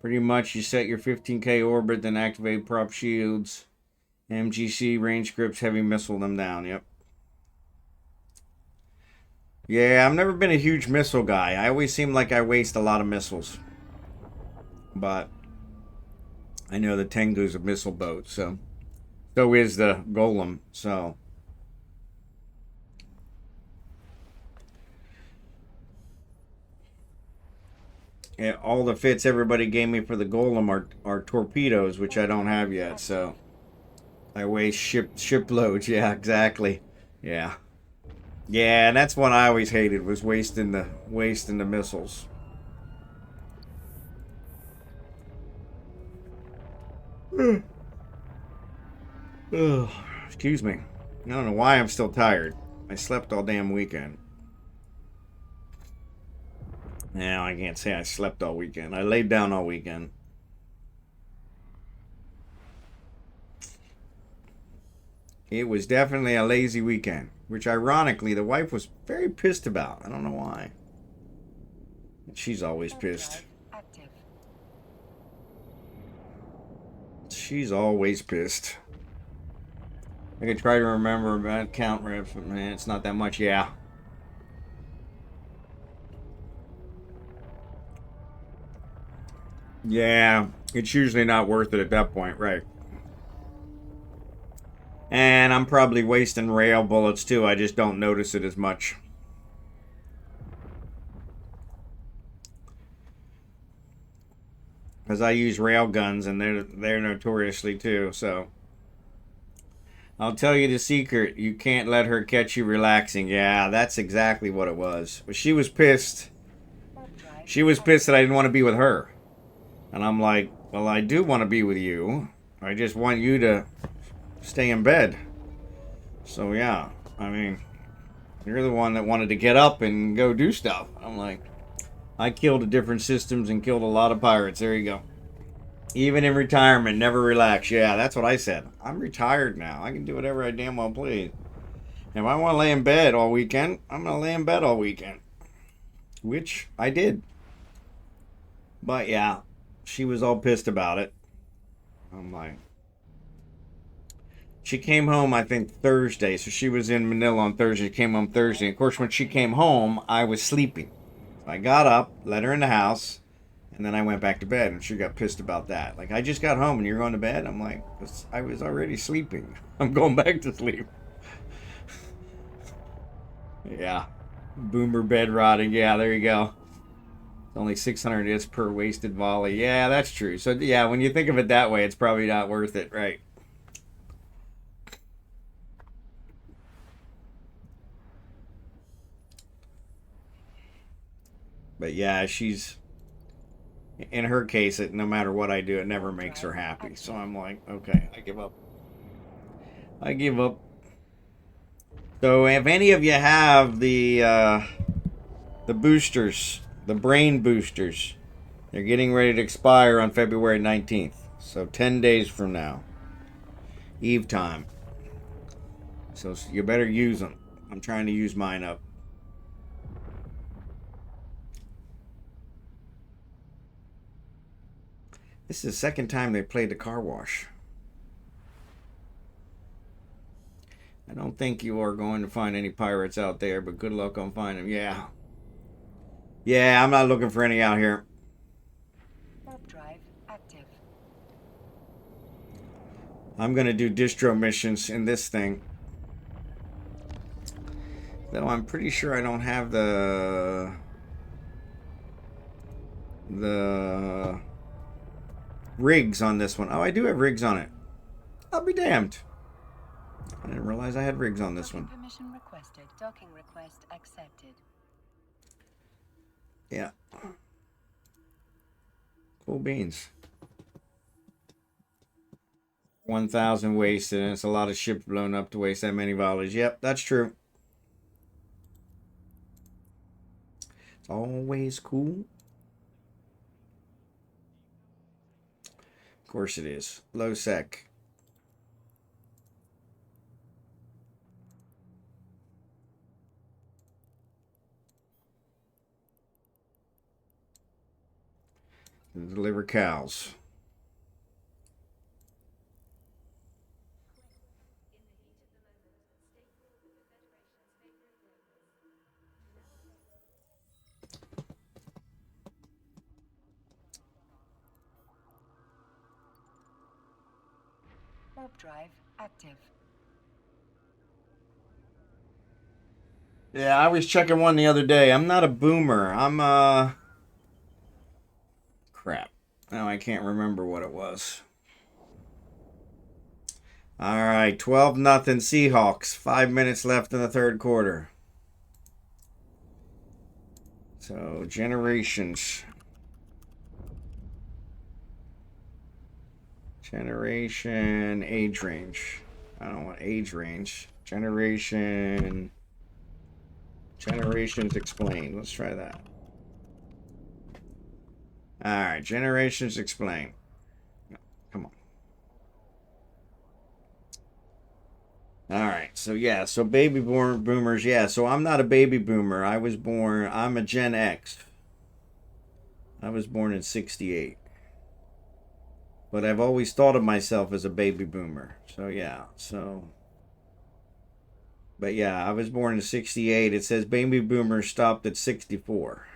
Pretty much you set your 15k orbit, then activate prop shields. MGC range grips, heavy missile them down, yep. Yeah, I've never been a huge missile guy. I always seem like I waste a lot of missiles. But I know the Tengu's a missile boat, so is the Golem, so. Yeah, all the fits everybody gave me for the Golem are torpedoes, which I don't have yet, so I waste ship loads. Yeah, exactly. Yeah. Yeah, and that's what I always hated, was wasting the missiles. Ugh, excuse me. I don't know why I'm still tired. I slept all damn weekend. Now I can't say I slept all weekend. I laid down all weekend. It was definitely a lazy weekend, which ironically the wife was very pissed about. I don't know why. She's always pissed. Active. She's always pissed. I could try to remember about count reps, but man, it's not that much. Yeah. Yeah, it's usually not worth it at that point, right? And I'm probably wasting rail bullets too. I just don't notice it as much. because I use rail guns, and they're notoriously too. So I'll tell you the secret: you can't let her catch you relaxing. Yeah, that's exactly what it was. But she was pissed. She was pissed that I didn't want to be with her, and I'm like, well, I do want to be with you. I just want you to stay in bed. So yeah, I mean, you're the one that wanted to get up and go do stuff. I'm like, I killed different systems and killed a lot of pirates. There you go. Even in retirement, never relax. Yeah, that's what I said. I'm retired now. I can do whatever I damn well please. If I want to lay in bed all weekend, I'm going to lay in bed all weekend. Which I did. But yeah, she was all pissed about it. I'm like, she came home, I think, Thursday. So she was in Manila on Thursday. She came home Thursday. Of course, when she came home, I was sleeping. So I got up, let her in the house, and then I went back to bed. And she got pissed about that. Like, I just got home and you're going to bed? I'm like, I was already sleeping. I'm going back to sleep. Yeah. Boomer bed rotting. Yeah, there you go. Only 600 hits per wasted volley. Yeah, that's true. So, yeah, when you think of it that way, it's probably not worth it, right? But, yeah, she's... In her case, no matter what I do, it never makes her happy. So I'm like, okay, I give up. I give up. So if any of you have the boosters, the brain boosters, they're getting ready to expire on February 19th. So 10 days from now. Eve time. So you better use them. I'm trying to use mine up. This is the second time they played the car wash. I don't think you are going to find any pirates out there, but good luck on finding them. Yeah. Yeah, I'm not looking for any out here. Warp drive active. I'm going to do distro missions in this thing. Though I'm pretty sure I don't have the rigs on this one. Oh, I do have rigs on it. I'll be damned. I didn't realize I had rigs on this one. Permission requested. Docking request accepted. Yeah. Cool beans. 1,000 wasted, and it's a lot of ships blown up to waste that many volleys. Yep, that's true. It's always cool. Of course it is. Low sec. Deliver cows. Warp drive active. Yeah, I was checking one the other day. I'm not a boomer. I'm crap. Now I can't remember what it was. All right, 12-0 Seahawks. 5 minutes left in the third quarter. So, generations. Generation age range. I don't want age range. Generations explained. Let's try that. All right, generations explained. Come on. All right, so yeah, so baby boomers, yeah. So I'm not a baby boomer. I'm a Gen X. I was born in '68. But I've always thought of myself as a baby boomer. So yeah, But yeah, I was born in '68. It says baby boomers stopped at 64.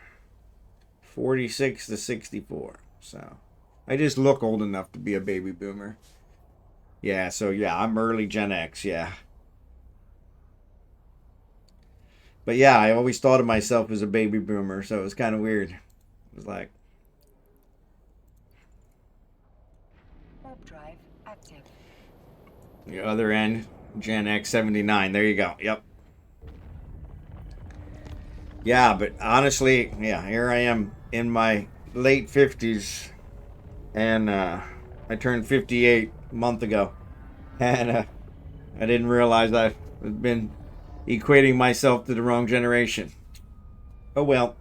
46 to 64. So I just look old enough to be a baby boomer. Yeah, so yeah, I'm early Gen X, yeah. But yeah, I always thought of myself as a baby boomer, so it was kind of weird. It was like, Warp drive active. The other end, Gen X79. There you go. Yep. Yeah, but honestly, yeah, here I am in my late 50s, and I turned 58 a month ago, and I didn't realize I've been equating myself to the wrong generation. Oh well.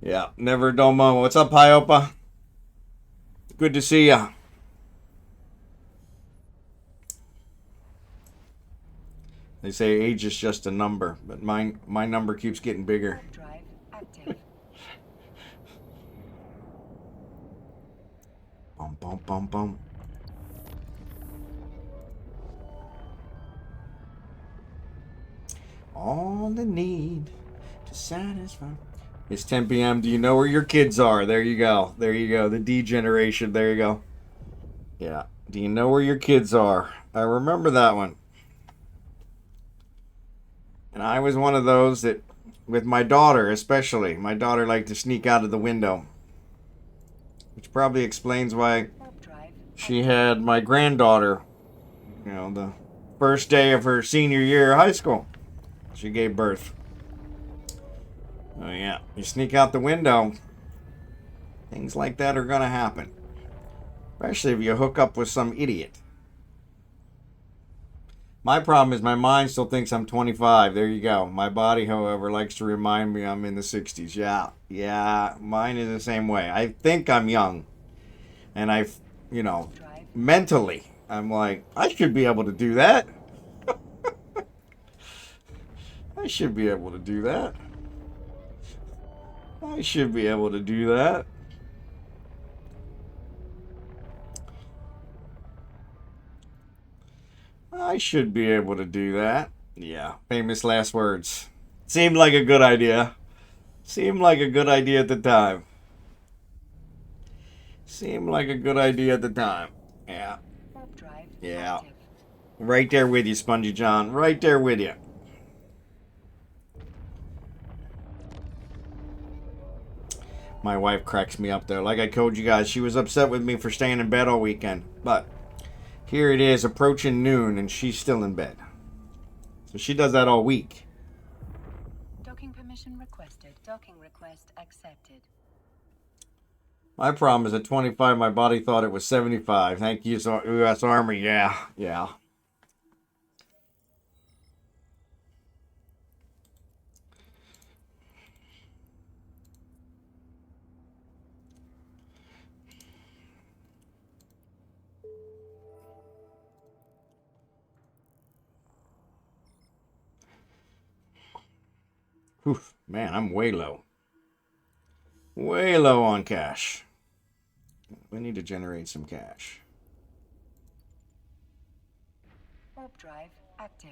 Yeah, never a dull moment. What's up, Hiopa? Good to see ya. They say age is just a number, but my number keeps getting bigger. Warp drive active. Bum bum bum bum. All the need to satisfy. It's 10 p.m. Do you know where your kids are? There you go. There you go. The D generation. There you go. Yeah. Do you know where your kids are? I remember that one. And I was one of those that, with my daughter especially, my daughter liked to sneak out of the window. Which probably explains why she had my granddaughter, you know, the first day of her senior year of high school. She gave birth. Oh yeah, you sneak out the window, things like that are gonna happen. Especially if you hook up with some idiot. My problem is my mind still thinks I'm 25. There you go. My body, however, likes to remind me I'm in the 60s. Yeah, mine is the same way. I think I'm young. And you know, mentally, I'm like, I should be able to do that. I should be able to do that. I should be able to do that. I should be able to do that. Yeah, famous last words. Seemed like a good idea. Seemed like a good idea at the time. Seemed like a good idea at the time. Yeah. Yeah. Right there with you, Spongy John. Right there with you. My wife cracks me up there. Like I told you guys, she was upset with me for staying in bed all weekend. But here it is approaching noon and she's still in bed. So she does that all week. Docking permission requested. Docking request accepted. My problem is at 25, my body thought it was 75. Thank you, U.S. Army. Yeah. Oof, man, I'm way low. Way low on cash. We need to generate some cash. Warp drive active.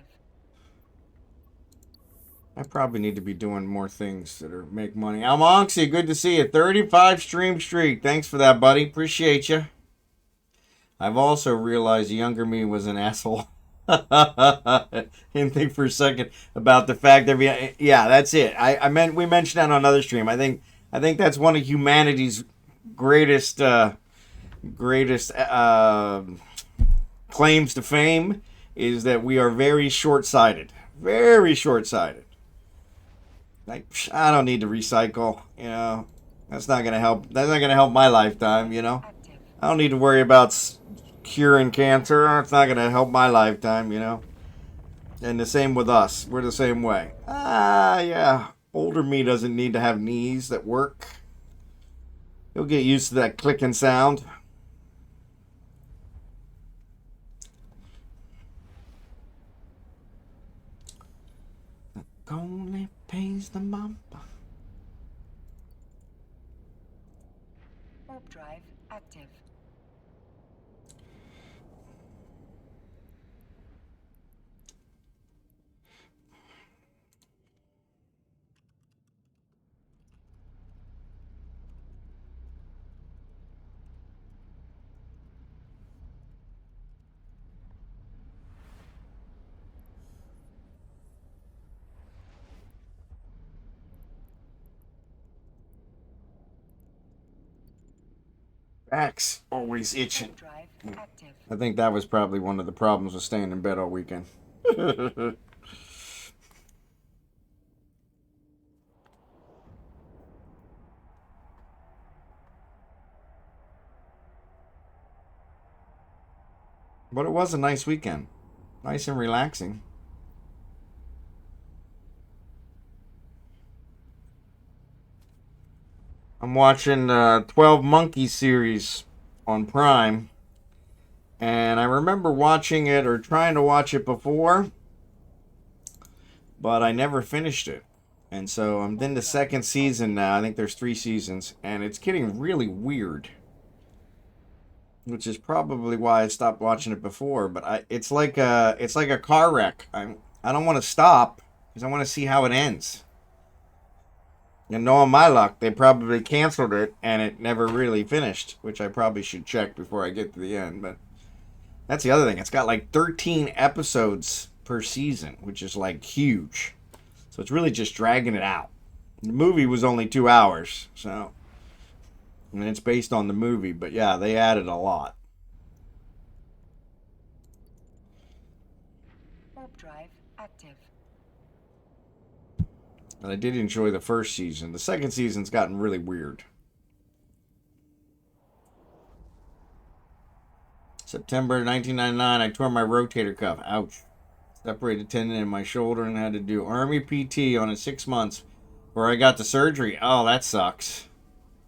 I probably need to be doing more things that are make money. Almonxy, good to see you. 35 stream streak. Thanks for that, buddy. Appreciate you. I've also realized younger me was an asshole. Didn't think for a second about the fact that yeah, that's it. We mentioned that on another stream. I think that's one of humanity's greatest claims to fame is that we are very short-sighted. Very short-sighted. Like, I don't need to recycle, you know. That's not gonna help. That's not gonna help my lifetime, you know. I don't need to worry about curing cancer. It's not gonna help my lifetime, you know. And the same with us. We're the same way. Yeah. Older me doesn't need to have knees that work. He'll get used to that clicking sound. Only pays the mamba. Warp drive active. Back's always itching. Drive active. I think that was probably one of the problems with staying in bed all weekend. But it was a nice weekend. Nice and relaxing. I'm watching the 12 Monkeys series on Prime. And I remember watching it or trying to watch it before, but I never finished it. And so I'm in the second season now. I think there's 3 seasons, and it's getting really weird. Which is probably why I stopped watching it before. But it's like a car wreck. I don't want to stop because I want to see how it ends. And knowing my luck, they probably canceled it and it never really finished, which I probably should check before I get to the end. But that's the other thing. It's got like 13 episodes per season, which is like huge. So it's really just dragging it out. The movie was only 2 hours, so and it's based on the movie, but yeah, they added a lot. Warp drive active. And I did enjoy the first season. The second season's gotten really weird. September 1999, I tore my rotator cuff. Ouch. Separated tendon in my shoulder and had to do Army PT on it 6 months where I got the surgery. Oh, that sucks.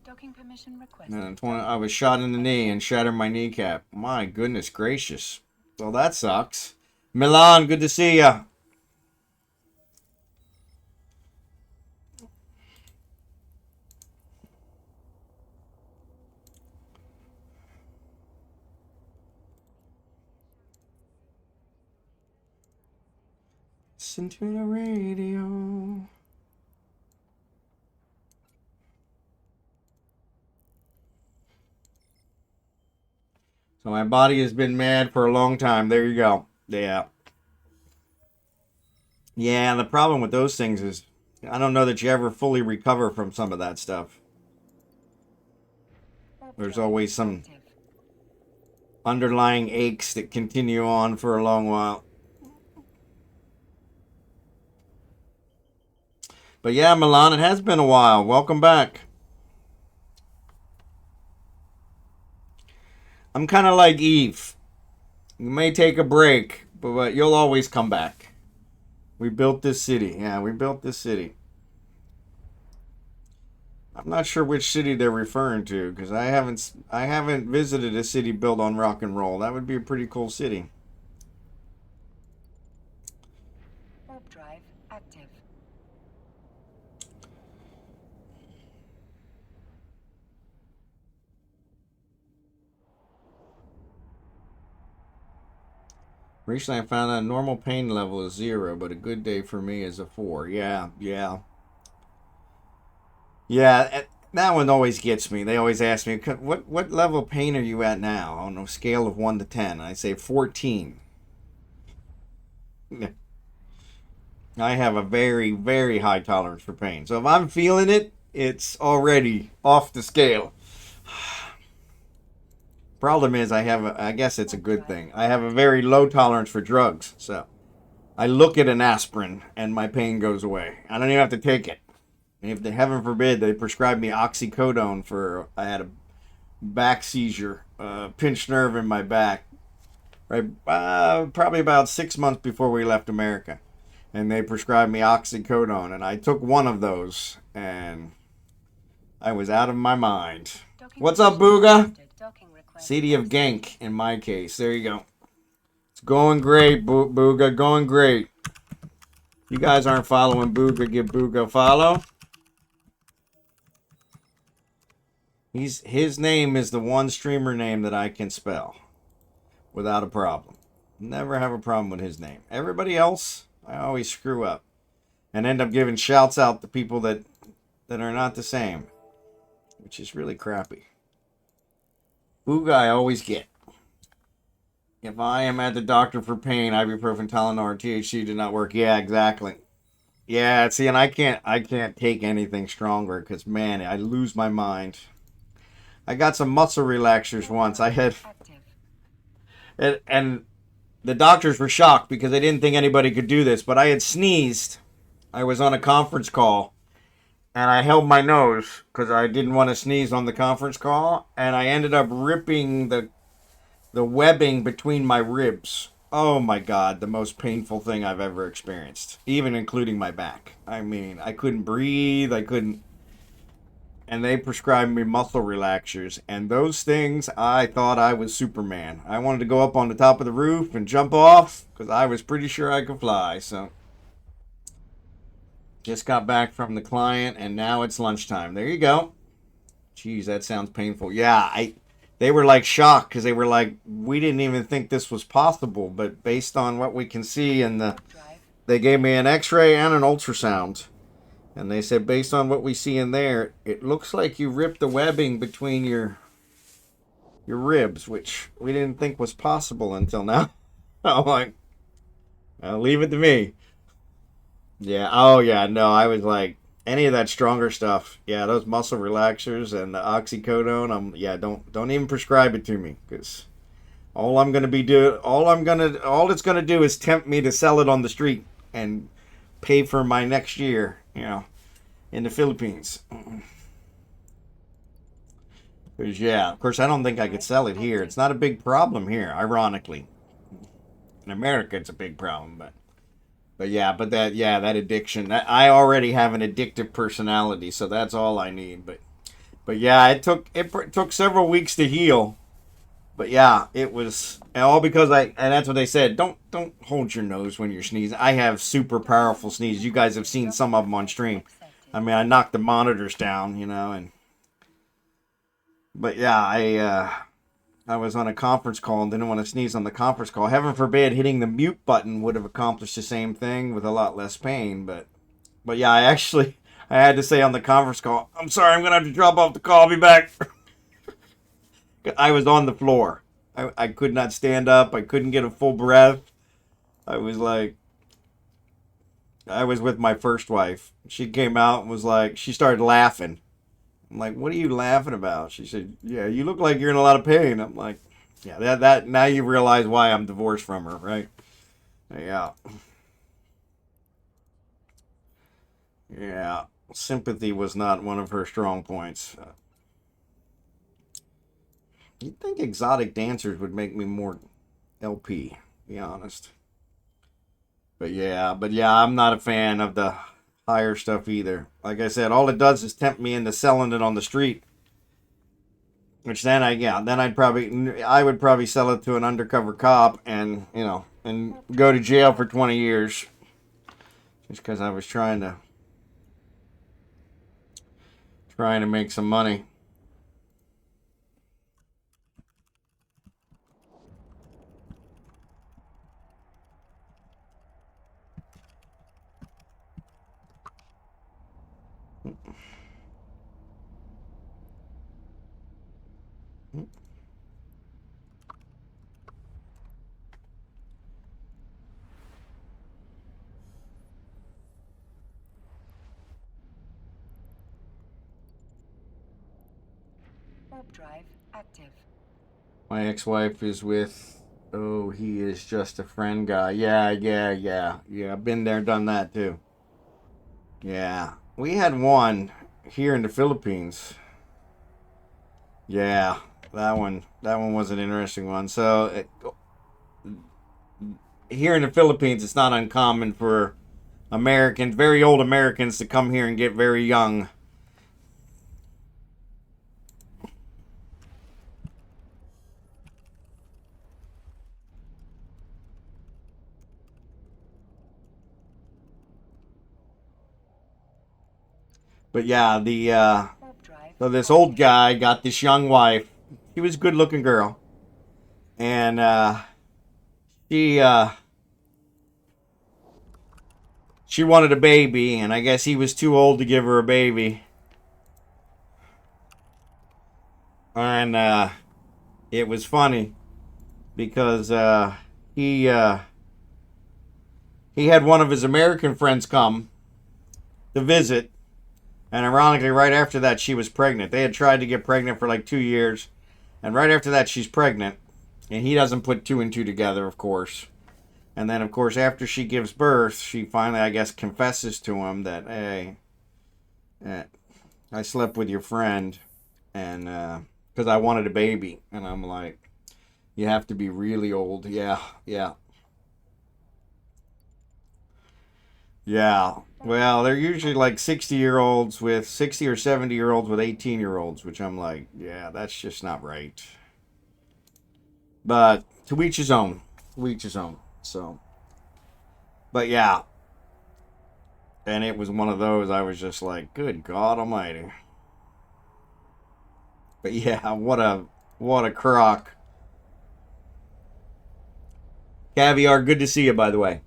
Docking permission requested. And I was shot in the knee and shattered my kneecap. My goodness gracious. Well, that sucks. Milan, good to see ya. Listen to the radio. So my body has been mad for a long time. There you go. Yeah. Yeah, and the problem with those things is I don't know that you ever fully recover from some of that stuff. There's always some underlying aches that continue on for a long while. But yeah, Milan, it has been a while. Welcome back. I'm kind of like Eve. You may take a break, but you'll always come back. We built this city. Yeah, we built this city. I'm not sure which city they're referring to because I haven't visited a city built on rock and roll. That would be a pretty cool city. Warp drive active. Recently, I found out normal pain level is 0, but a good day for me is a 4. Yeah. That one always gets me. They always ask me, what level of pain are you at now on a scale of 1 to 10? I say 14. I have a very, very high tolerance for pain. So if I'm feeling it, it's already off the scale. Problem is, I guess it's a good thing. I have a very low tolerance for drugs. So I look at an aspirin and my pain goes away. I don't even have to take it. If they, heaven forbid, they prescribe me oxycodone for, I had a back seizure, pinched nerve in my back, right? Probably about 6 months before we left America. And they prescribed me oxycodone, and I took one of those, and I was out of my mind. What's up, Booga? City of Genk, in my case. There you go. It's going great, Booga. Going great. You guys aren't following Booga. Give Booga a follow. His name is the one streamer name that I can spell without a problem. Never have a problem with his name. Everybody else, I always screw up and end up giving shouts out to people that are not the same, which is really crappy. Booga I always get. If I am at the doctor for pain, ibuprofen, Tylenol, or THC did not work. Yeah, exactly. Yeah, see, and I can't take anything stronger because, man, I lose my mind. I got some muscle relaxers once. I had, Active. and the doctors were shocked because they didn't think anybody could do this, but I had sneezed. I was on a conference call, and I held my nose because I didn't want to sneeze on the conference call, and I ended up ripping the webbing between my ribs. Oh my God, the most painful thing I've ever experienced, even including my back. I mean, I couldn't breathe, I couldn't, and they prescribed me muscle relaxers, and those things, I thought I was Superman. I wanted to go up on the top of the roof and jump off because I was pretty sure I could fly. So just got back from the client, and now it's lunchtime. There you go. Jeez, that sounds painful. Yeah, they were like shocked because they were like, we didn't even think this was possible, but based on what we can see, and they gave me an X-ray and an ultrasound. And they said, based on what we see in there, it looks like you ripped the webbing between your ribs, which we didn't think was possible until now. I'm like, I'll leave it to me. Yeah. Oh, yeah. No, I was like, any of that stronger stuff. Yeah, those muscle relaxers and the oxycodone. Don't even prescribe it to me, because all it's gonna do is tempt me to sell it on the street and pay for my next year, in the Philippines. Because, yeah, of course, I don't think I could sell it here. It's not a big problem here, ironically. In America, it's a big problem, but that addiction. I already have an addictive personality, so that's all I need. But yeah, it took several weeks to heal. But yeah, it was all because and that's what they said. Don't hold your nose when you're sneezing. I have super powerful sneezes. You guys have seen some of them on stream. I mean, I knocked the monitors down, but yeah, I was on a conference call and didn't want to sneeze on the conference call. Heaven forbid, hitting the mute button would have accomplished the same thing with a lot less pain. But yeah, I had to say on the conference call, I'm sorry, I'm going to have to drop off the call. I'll be back. I was on the floor. I could not stand up. I couldn't get a full breath. I was with my first wife. She came out and was like, she started laughing. I'm like, what are you laughing about? She said, yeah, you look like you're in a lot of pain. I'm like, yeah, that now you realize why I'm divorced from her, right? Yeah. Yeah. Sympathy was not one of her strong points. You'd think exotic dancers would make me more LP, to be honest. But yeah, I'm not a fan of the higher stuff either. Like I said, all it does is tempt me into selling it on the street. Which then I would probably sell it to an undercover cop and go to jail for 20 years. Just because I was trying to make some money. Warp drive active. My ex-wife is with, he is just a friend guy. Yeah. I've been there, done that too. Yeah. We had one here in the Philippines. Yeah, that one was an interesting one. So here in the Philippines, it's not uncommon for Americans, very old Americans, to come here and get very young. But yeah, so this old guy got this young wife. She was a good-looking girl, and she wanted a baby, and I guess he was too old to give her a baby. And it was funny because he had one of his American friends come to visit. And ironically, right after that, she was pregnant. They had tried to get pregnant for like 2 years. And right after that, she's pregnant. And he doesn't put two and two together, of course. And then, of course, after she gives birth, she finally, I guess, confesses to him that, hey, I slept with your friend. And, because I wanted a baby. And I'm like, you have to be really old. Yeah. Well, they're usually like 60-year-olds with 60 or 70-year-olds with 18-year-olds, which I'm like, yeah, that's just not right. But to each his own. To each his own. So, but yeah. And it was one of those I was just like, good God Almighty. But yeah, what a crock. Caviar, good to see you, by the way.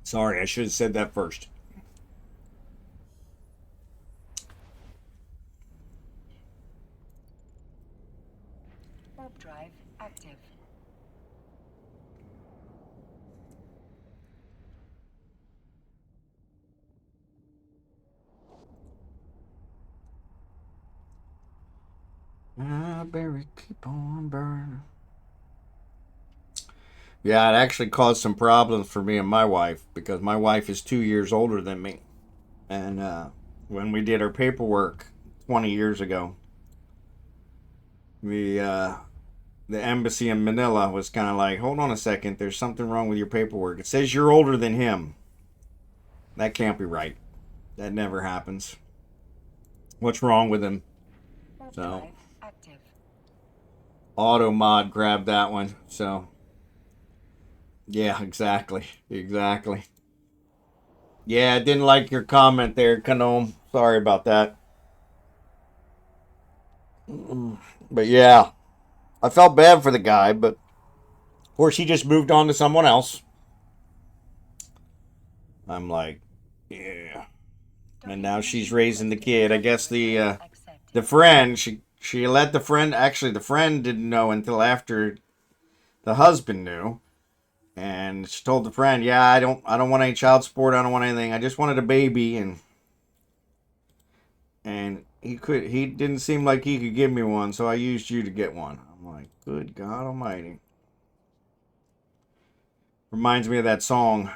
Sorry, I should have said that first. Warp drive active. Berry, keep on burning. Yeah, it actually caused some problems for me and my wife because my wife is 2 years older than me. And when we did our paperwork 20 years ago, the embassy in Manila was kind of like, hold on a second, there's something wrong with your paperwork. It says you're older than him. That can't be right. That never happens. What's wrong with him? Warp So, drive active. Auto Mod grabbed that one. So, yeah, exactly. Yeah, I didn't like your comment there, Kanome. Sorry about that. But yeah, I felt bad for the guy, but of course he just moved on to someone else. I'm like, yeah. And now she's raising the kid. I guess the friend, she let the friend, actually the friend didn't know until after the husband knew. And she told the friend, yeah, I don't want any child support, I don't want anything. I just wanted a baby. And he didn't seem like he could give me one, so I used you to get one. I'm like, good God Almighty. Reminds me of that song.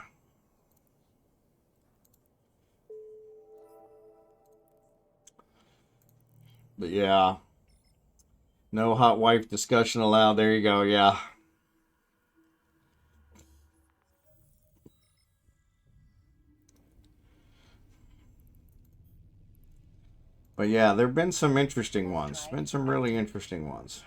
But yeah. No hot wife discussion allowed. There you go, yeah. But yeah, there have been some interesting ones. Been some really interesting ones.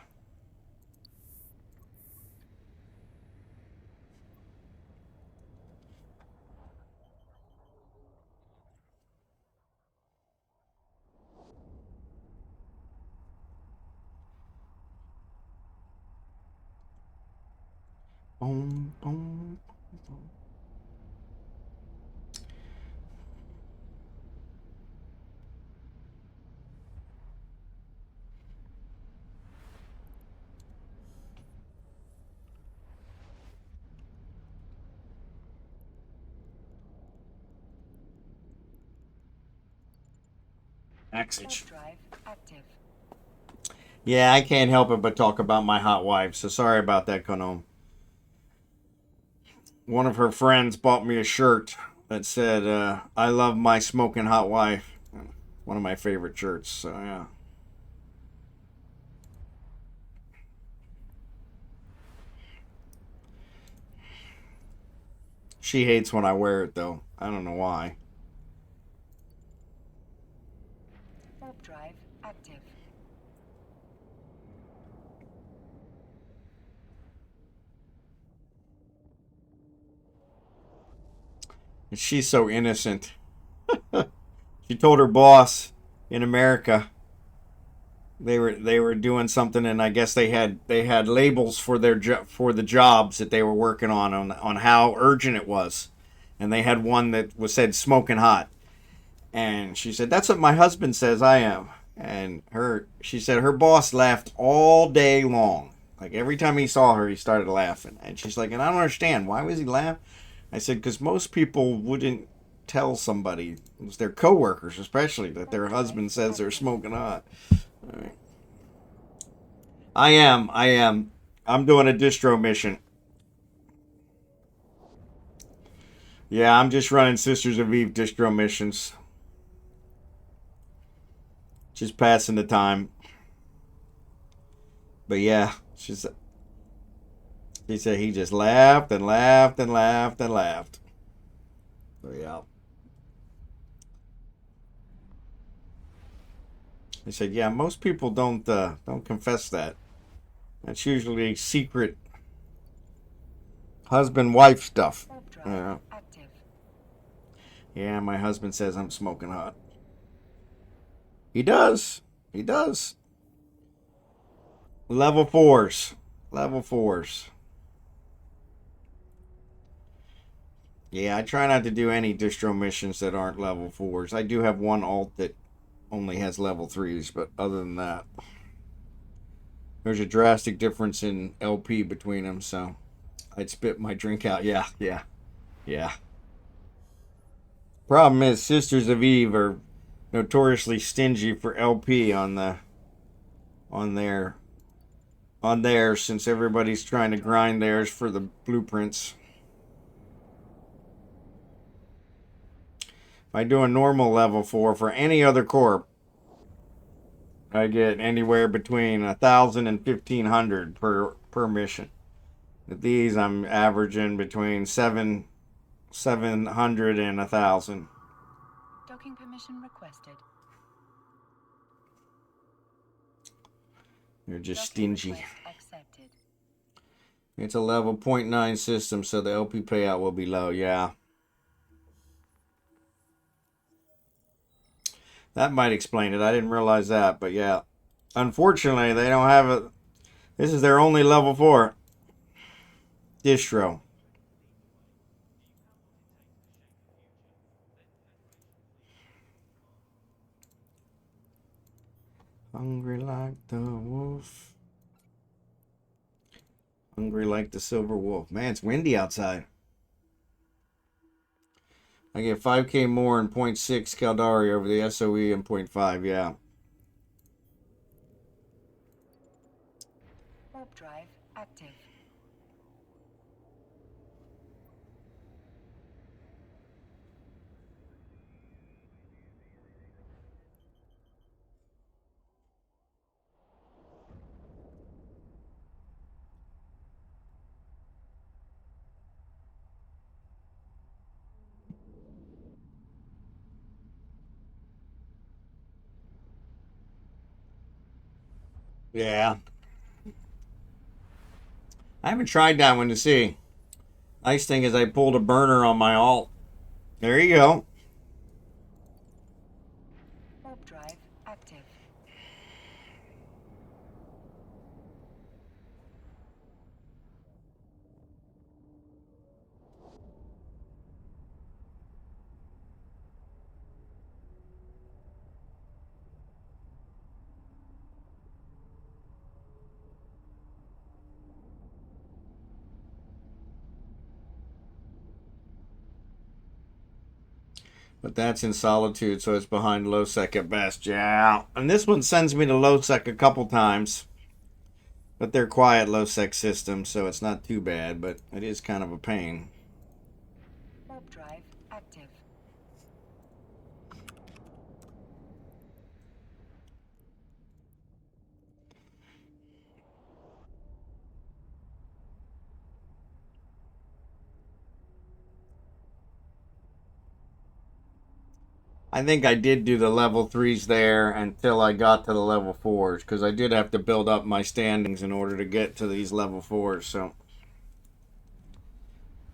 Boom, boom, boom. Axage. Drive active. Yeah, I can't help it but talk about my hot wife, so sorry about that, Konome. One of her friends bought me a shirt that said, I love my smoking hot wife. One of my favorite shirts, so yeah. She hates when I wear it, though. I don't know why. Warp drive active. And she's so innocent. She told her boss in America they were doing something, and I guess they had labels for for the jobs that they were working on how urgent it was, and they had one that said smoking hot, and she said that's what my husband says I am, and she said her boss laughed all day long, like every time he saw her he started laughing, and she's like, and I don't understand why was he laughing. I said, because most people wouldn't tell somebody, it's their coworkers especially, that their husband says they're smoking hot. All right. I am. I'm doing a distro mission. Yeah, I'm just running Sisters of Eve distro missions. Just passing the time. But yeah, he said he just laughed and laughed and laughed and laughed. So yeah. He said, yeah, most people don't confess that. That's usually secret husband-wife stuff. Yeah. Yeah, my husband says I'm smoking hot. He does. He does. Level 4s. Level 4s. Yeah, I try not to do any distro missions that aren't level 4s. I do have one alt that only has level 3s, but other than that, there's a drastic difference in LP between them, so I'd spit my drink out. Yeah. Problem is, Sisters of Eve are notoriously stingy for LP on theirs, since everybody's trying to grind theirs for the blueprints. If I do a normal level 4 for any other corp, I get anywhere between 1,000 and 1,500 per mission. With these, I'm averaging between 700 and 1,000. Docking permission requested. They're just Docking stingy. request accepted. It's a level 0.9 system, so the LP payout will be low. Yeah. That might explain it. I didn't realize that, but yeah. Unfortunately, they don't have it. This is their only level 4 distro. Hungry like the wolf. Hungry like the silver wolf. Man, it's windy outside. I get 5k more in 0.6 Caldari over the SOE in 0.5, yeah. Warp drive active. Yeah. I haven't tried that one to see. Nice thing is I pulled a burner on my alt. There you go. Warp drive active. But that's in solitude, so it's behind low sec at best. Yeah. And this one sends me to low sec a couple times. But they're quiet low sec systems, so it's not too bad, but it is kind of a pain. Warp drive active. I think I did do the level 3s there until I got to the level 4s, because I did have to build up my standings in order to get to these level 4s, so.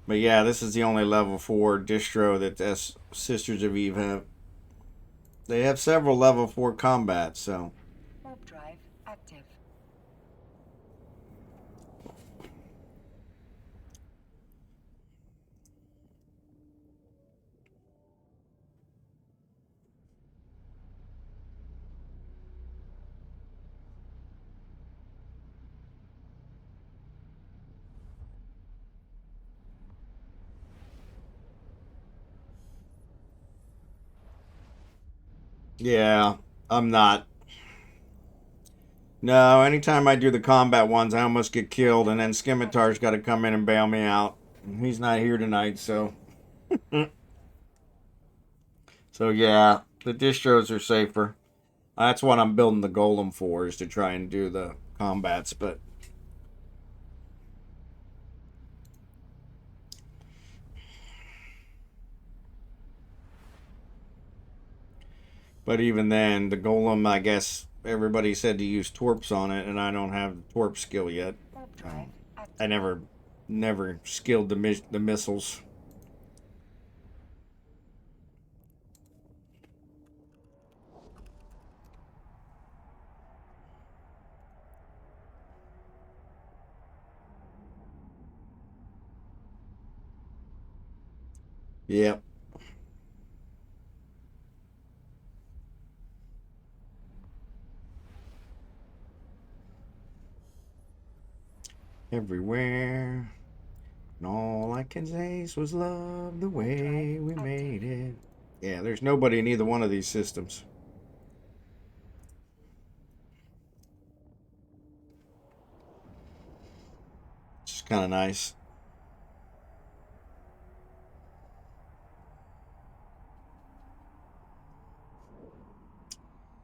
But yeah, this is the only level 4 distro that Sisters of Eve have. They have several level 4 combats, so. Warp drive active. Yeah, I'm not. No, anytime I do the combat ones, I almost get killed, and then Scimitar's got to come in and bail me out. He's not here tonight, so. So yeah, the distros are safer. That's what I'm building the golem for, is to try and do the combats, but even then, the golem, I guess everybody said to use torps on it, and I don't have the torp skill yet. I never skilled the missiles. Yep. Everywhere. And all I can say was love the way we made it. Yeah, there's nobody in either one of these systems. It's kind of nice.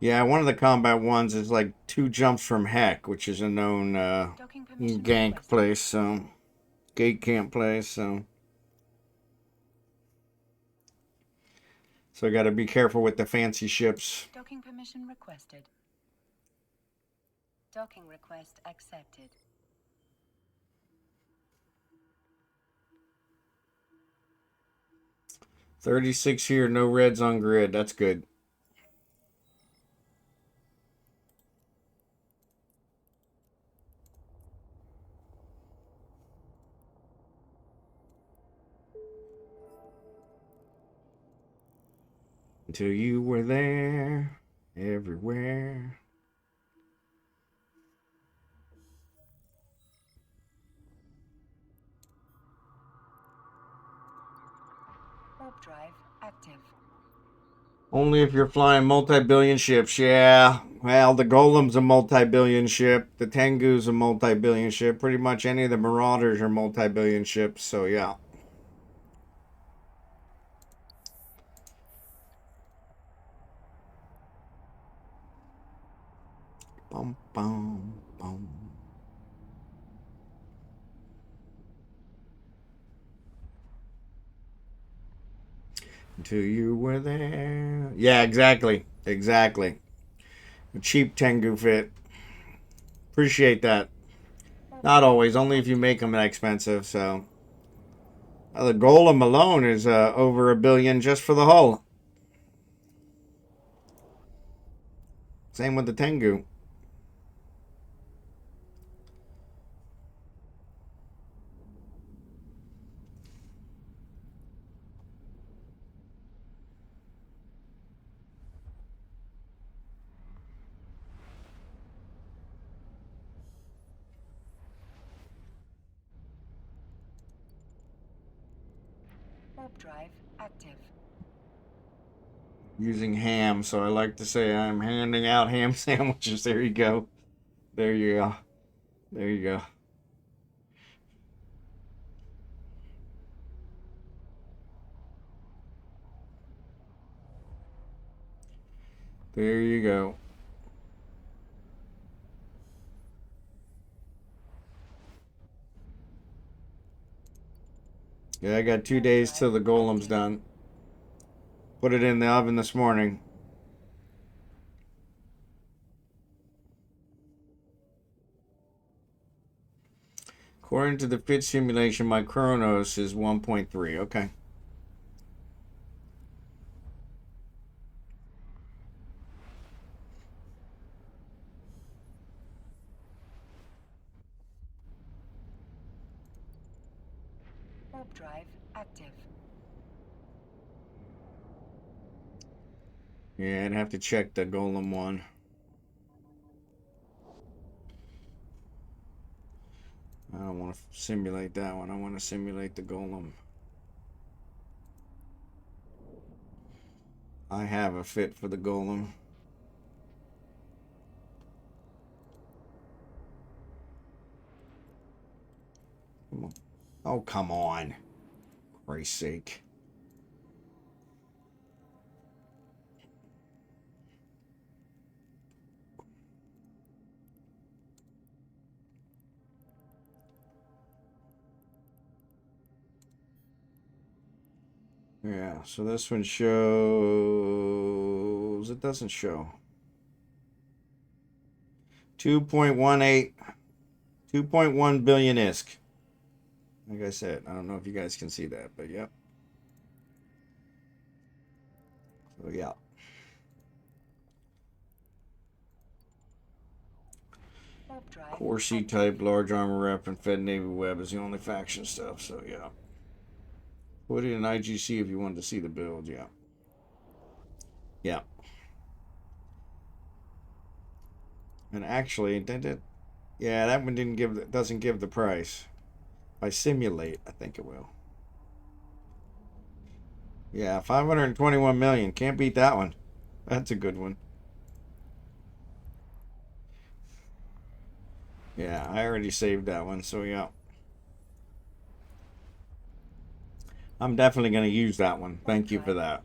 Yeah, one of the combat ones is like 2 jumps from Heck, which is a known gank place, so gate camp place, so I got to be careful with the fancy ships. Docking permission requested. Docking request accepted. $36 here, no reds on grid. That's good. Until you were there, everywhere. Warp drive active. Only if you're flying multi-billion ships. Yeah, well, the Golem's a multi-billion ship. The Tengu's a multi-billion ship. Pretty much any of the Marauders are multi-billion ships, so yeah. Bum, bum, bum. Until you were there. Yeah, exactly. Exactly. A cheap Tengu fit. Appreciate that. Not always, only if you make them that expensive, so. The Golem alone is over $1 billion just for the hull. Same with the Tengu. Warp drive active. Using ham, so I like to say I'm handing out ham sandwiches. There you go. There you go. There you go. There you go. Yeah, I got 2 days till the Golem's done. Put it in the oven this morning. According to the fit simulation, my Chronos is 1.3. Okay. Warp drive active. Yeah, I'd have to check the Golem one. I don't want to simulate that one. I want to simulate the Golem. I have a fit for the golem. Come on. Oh, come on. For Christ's sake. Yeah, so this one shows... It doesn't show. 2.18... 2.1 billion ISK. Like I said, I don't know if you guys can see that, but yep. So yeah. Core C type, large armor rep, and Fed Navy web is the only faction stuff, so yeah. Put it in IGC if you wanted to see the build, yeah. Yeah. And actually, yeah, that one doesn't give the price. If I simulate, I think it will. Yeah, 521 million. Can't beat that one. That's a good one. Yeah, I already saved that one, so yeah. I'm definitely going to use that one. Thank you for that.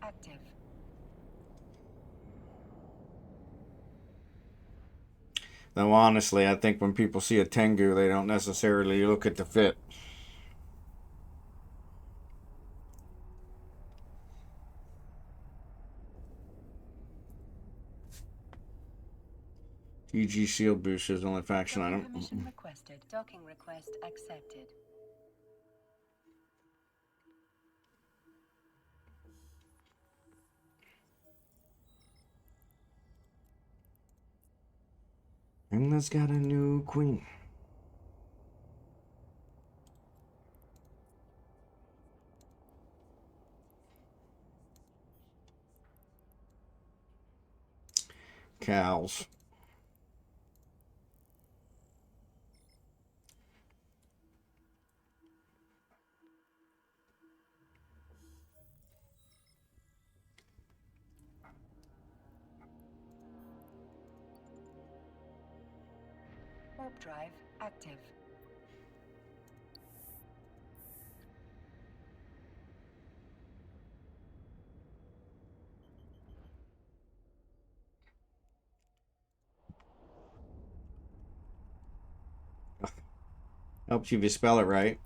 Though honestly, I think when people see a Tengu, they don't necessarily look at the fit. GG Shield Boost is the only faction item. Permission requested. Docking request accepted. England's got a new queen. Cows. Warp drive active. Helps you if you spell it right.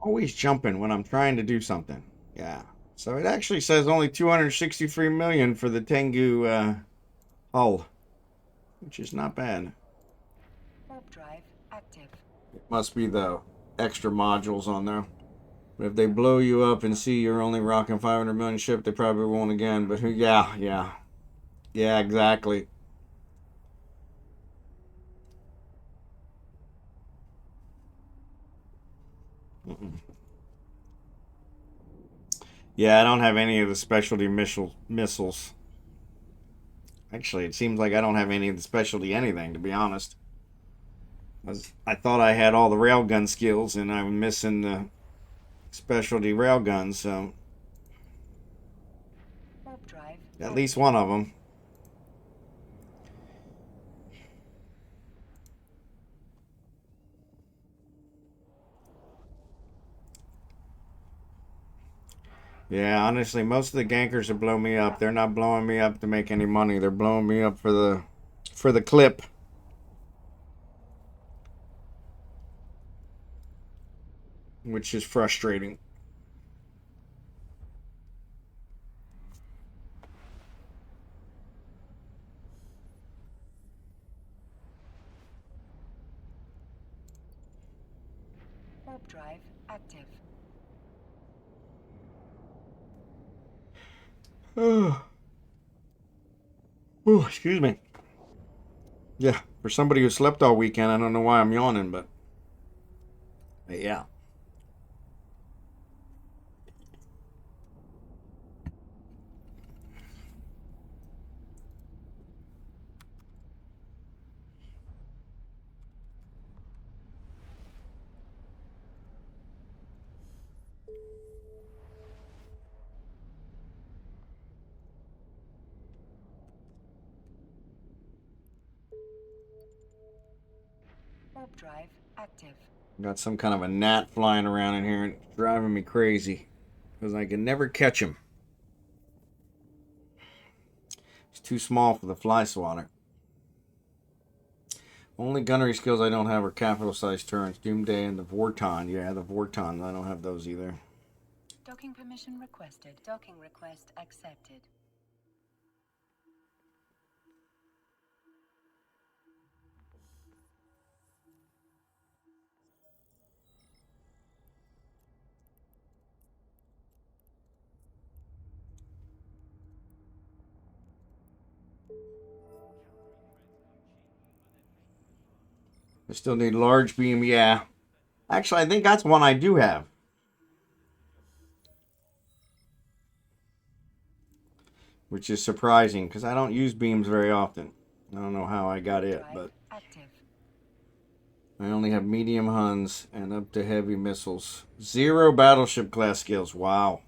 Always jumping when I'm trying to do something. Yeah. So it actually says only 263 million for the Tengu hull, which is not bad. Warp drive active. It must be the extra modules on there. But if they blow you up and see you're only rocking 500 million ship, they probably won't again. But yeah, exactly. Yeah, I don't have any of the specialty missiles. Actually, it seems like I don't have any of the specialty anything, to be honest. I thought I had all the railgun skills, and I'm missing the specialty railguns, so... Warp drive. At least one of them. Yeah, honestly, most of the gankers that blow me up, they're not blowing me up to make any money. They're blowing me up for the clip. Which is frustrating. Warp drive active. Oh, excuse me. Yeah, for somebody who slept all weekend, I don't know why I'm yawning, but yeah. Warp drive active. Got some kind of a gnat flying around in here and it's driving me crazy because I can never catch him. It's too small for the fly swatter. Only gunnery skills I don't have are capital size turrets, Doomday, and the Vorton. Yeah, the Vorton. I don't have those either. Docking permission requested. Docking request accepted. I still need large beam. Yeah. Actually, I think that's one I do have. Which is surprising because I don't use beams very often. I don't know how I got it, but active. I only have medium Huns and up to heavy missiles. 0 battleship class skills. Wow.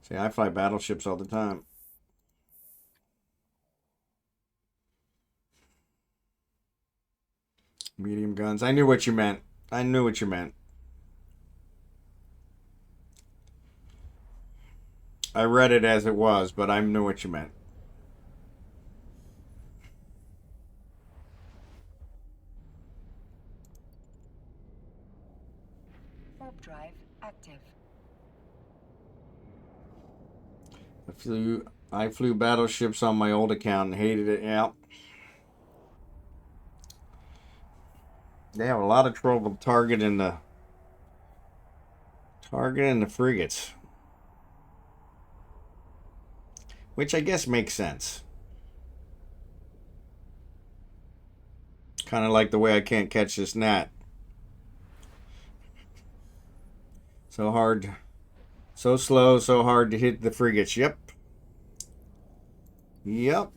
See, I fly battleships all the time. Medium guns. I knew what you meant. I knew what you meant. I read it as it was, but I knew what you meant. Warp drive active. I flew battleships on my old account and hated it. Yeah. They have a lot of trouble targeting the frigates. Which I guess makes sense. Kind of like the way I can't catch this gnat. So hard. So slow, so hard to hit the frigates. Yep. Yep.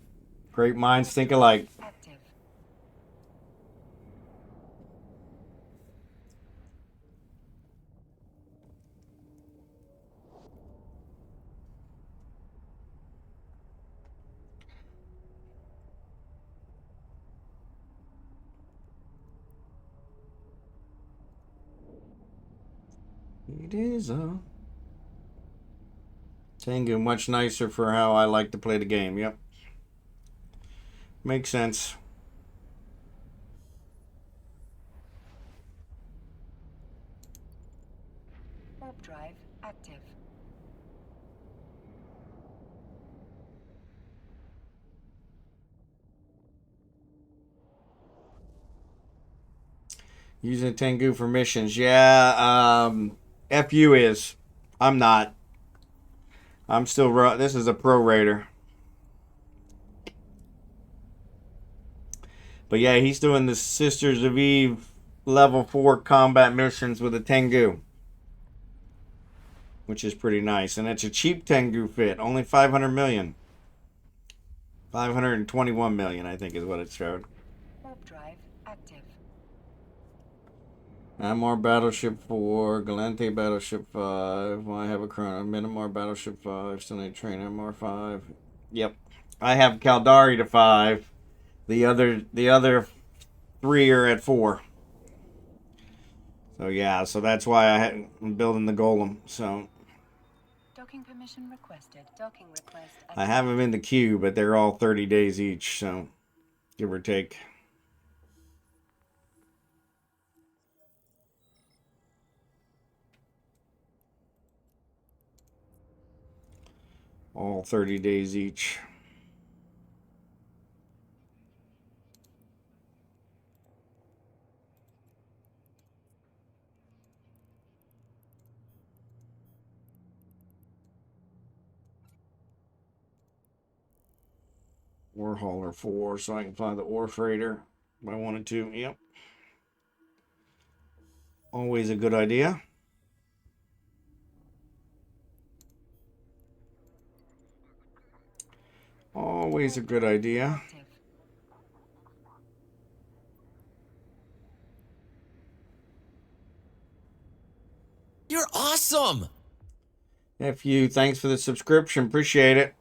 Great minds think alike. Active. It is a Tengu, much nicer for how I like to play the game. Yep. Makes sense. Warp drive active. Using Tengu for missions. Yeah, FU is. I'm not. I'm still. This is a pro raider. But yeah, he's doing the Sisters of Eve level 4 combat missions with a Tengu. Which is pretty nice. And it's a cheap Tengu fit. Only 500 million. 521 million, I think is what it showed. Warp drive active. Amar Battleship 4, Galante Battleship 5. Well, I have a Chrono. Minimar Battleship 5. Still need to train Amar 5. Yep. I have Caldari to 5. The other 3 are at 4. So yeah, so that's why I'm building the Golem. So Docking permission requested. Docking request accepted. I have them in the queue, but they're all 30 days each, so give or take. All 30 days each. Ore hauler 4, so I can fly the ore freighter if I wanted to. Yep. Always a good idea. Always a good idea. Active. You're awesome! FU, thanks for the subscription. Appreciate it.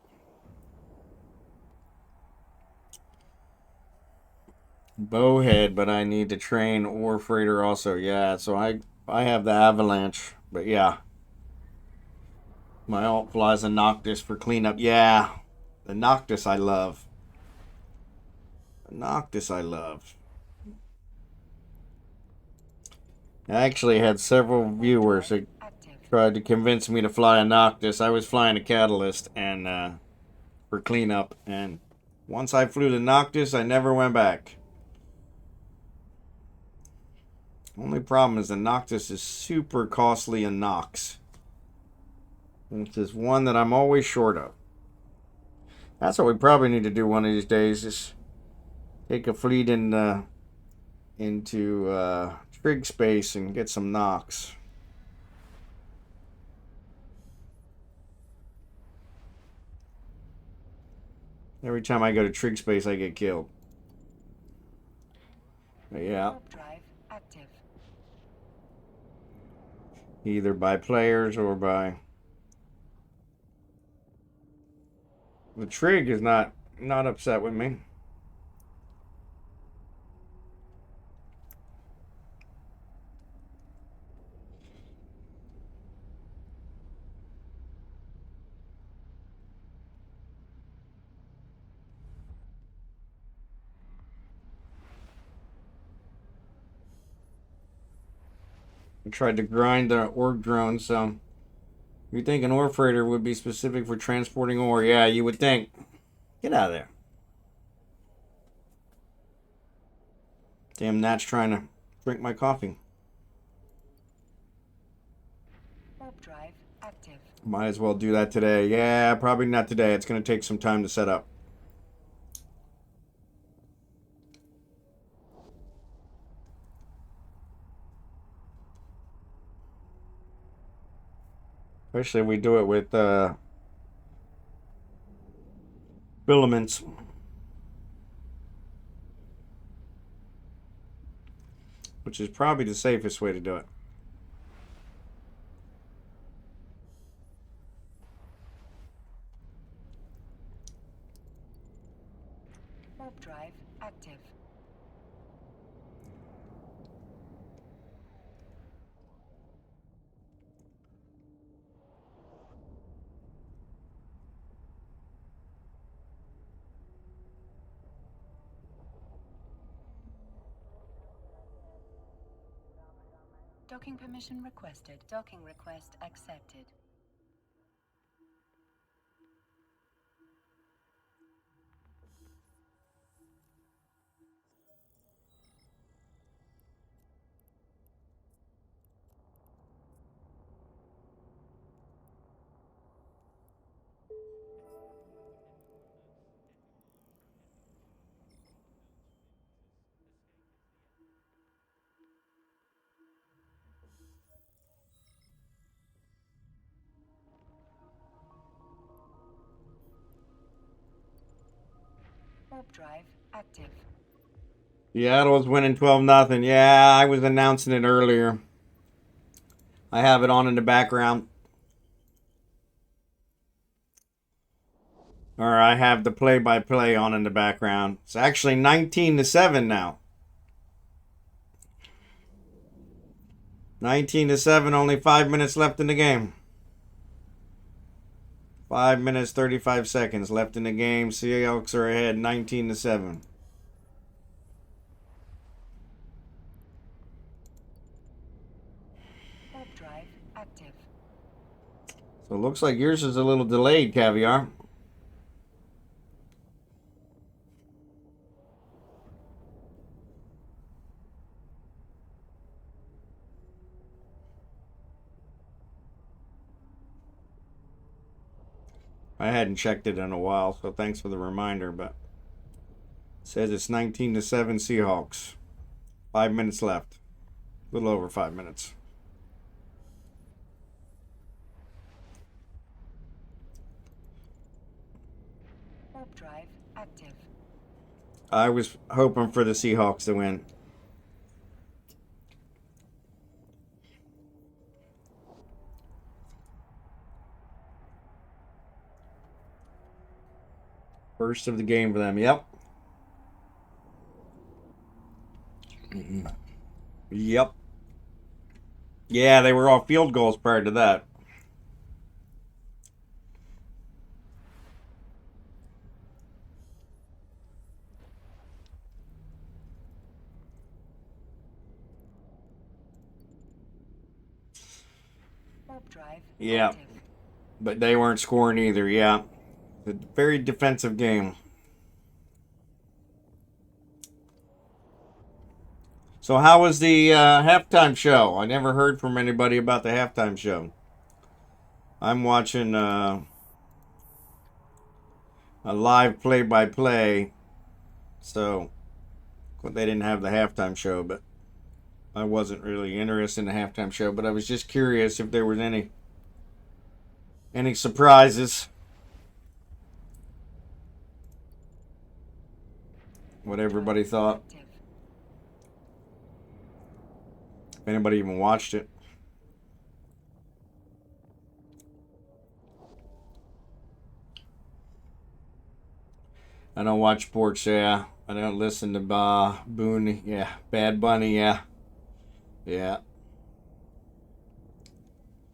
Bowhead, but I need to train Ore Freighter also. Yeah, so I have the Avalanche, but yeah. My alt flies a Noctis for cleanup. Yeah, the Noctis I love. The Noctis I love. I actually had several viewers that tried to convince me to fly a Noctis. I was flying a Catalyst and for cleanup, and once I flew the Noctis, I never went back. Only problem is the Noctis is super costly in Nox. It's just one that I'm always short of. That's what we probably need to do one of these days, is take a fleet into trig space and get some Nox. Every time I go to trig space, I get killed. But yeah. Drive active. Either by players or by... The trig is not upset with me. I tried to grind the org drone, so you think an ore freighter would be specific for transporting ore? Yeah, you would think. Get out of there. Damn gnat's trying to drink my coffee. Warp drive active. Might as well do that today. Yeah, probably not today. It's going to take some time to set up. Especially if we do it with filaments. Which is probably the safest way to do it. Warp drive active. Docking permission requested. Docking request accepted. Warp drive active. Seattle's winning 12-0. Yeah, I was announcing it earlier. I have it on in the background. Or I have the play-by-play on in the background. It's actually 19-7 now. 19-7, only 5 minutes left in the game. 5 minutes, 35 seconds left in the game. Seahawks are ahead 19-7. Warp drive active. So it looks like yours is a little delayed, Caviar. I hadn't checked it in a while, so thanks for the reminder, but it says it's 19-7 Seahawks. 5 minutes left. A little over 5 minutes. Warp drive active. I was hoping for the Seahawks to win. First of the game for them, yep. Yep. Yeah, they were all field goals prior to that. Warp drive Yeah, active. but they weren't scoring either. Yeah, a very defensive game. So how was the halftime show? I never heard from anybody about the halftime show. I'm watching a live play-by-play, so they didn't have the halftime show, but I wasn't really interested in the halftime show. But I was just curious if there was any surprises. What everybody thought. Active. If anybody even watched it. I don't watch sports, yeah. I don't listen to Boone, yeah. Bad Bunny, yeah. Yeah.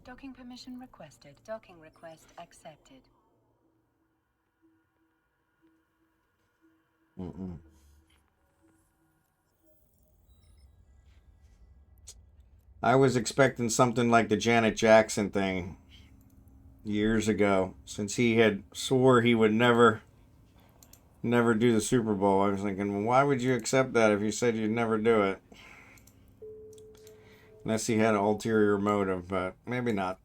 Docking permission requested. Docking request accepted. I was expecting something like the Janet Jackson thing years ago, since he had swore he would never do the Super Bowl. I was thinking, well, why would you accept that if you said you'd never do it? Unless he had an ulterior motive, but maybe not.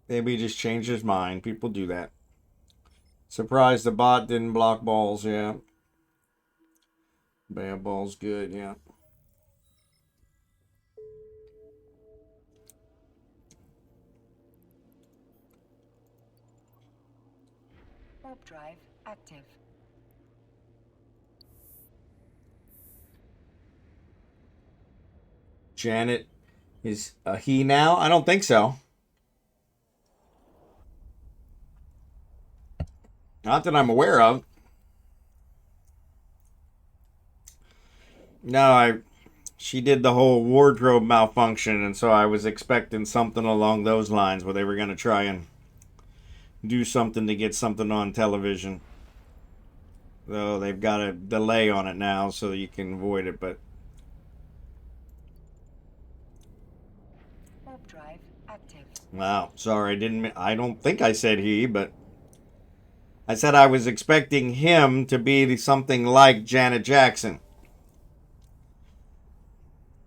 Maybe he just changed his mind. People do that. Surprised the bot didn't block balls, yeah. Bad balls, good, yeah. Warp drive active. Janet is a he now? I don't think so. Not that I'm aware of. No, she did the whole wardrobe malfunction, and so I was expecting something along those lines where they were going to try and do something to get something on television. Though they've got a delay on it now, so you can avoid it, but Warp drive active. wow, sorry, I don't think I said he, but I said I was expecting him to be something like Janet Jackson.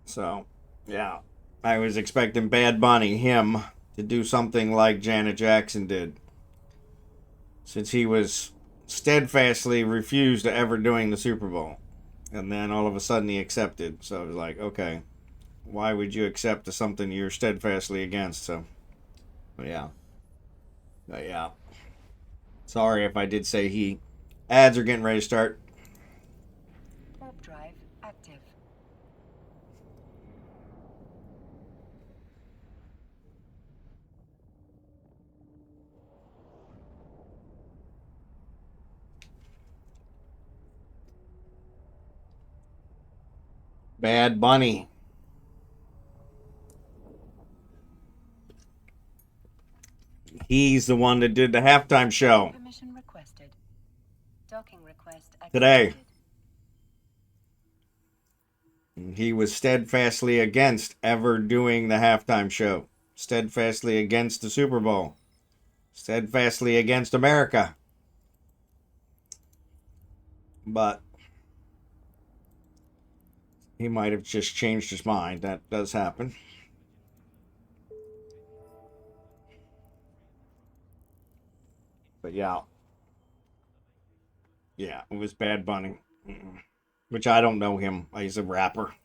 So, yeah, I was expecting Bad Bunny, him, to do something like Janet Jackson did, since he was steadfastly refused to ever doing the Super Bowl, and then all of a sudden he accepted. So I was like, okay, why would you accept something you're steadfastly against? So, yeah. But yeah. Sorry if I did say he. Ads are getting ready to start. Warp drive active. Bad Bunny. He's the one that did the halftime show Permission requested. Docking request accepted. today. He was steadfastly against ever doing the halftime show. Steadfastly against the Super Bowl. Steadfastly against America. But he might have just changed his mind. That does happen. But yeah. Yeah, it was Bad Bunny. Which I don't know him. He's a rapper.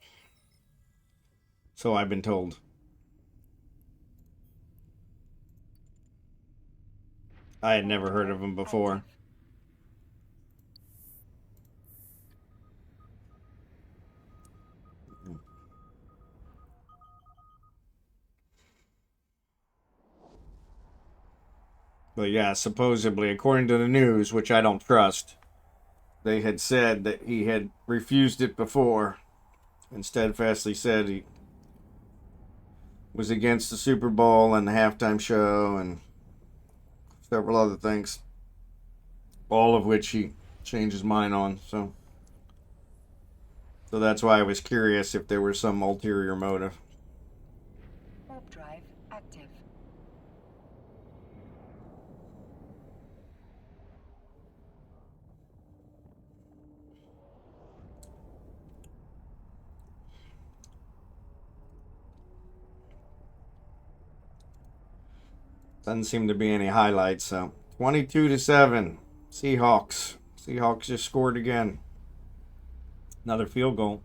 So I've been told. I had never heard of him before. But yeah, supposedly, according to the news, which I don't trust, they had said that he had refused it before. and steadfastly said he was against the Super Bowl and the halftime show and several other things, all of which he changed his mind on. So that's why I was curious if there was some ulterior motive. Warp drive active. Doesn't seem to be any highlights. So 22-7, Seahawks. Seahawks just scored again. Another field goal.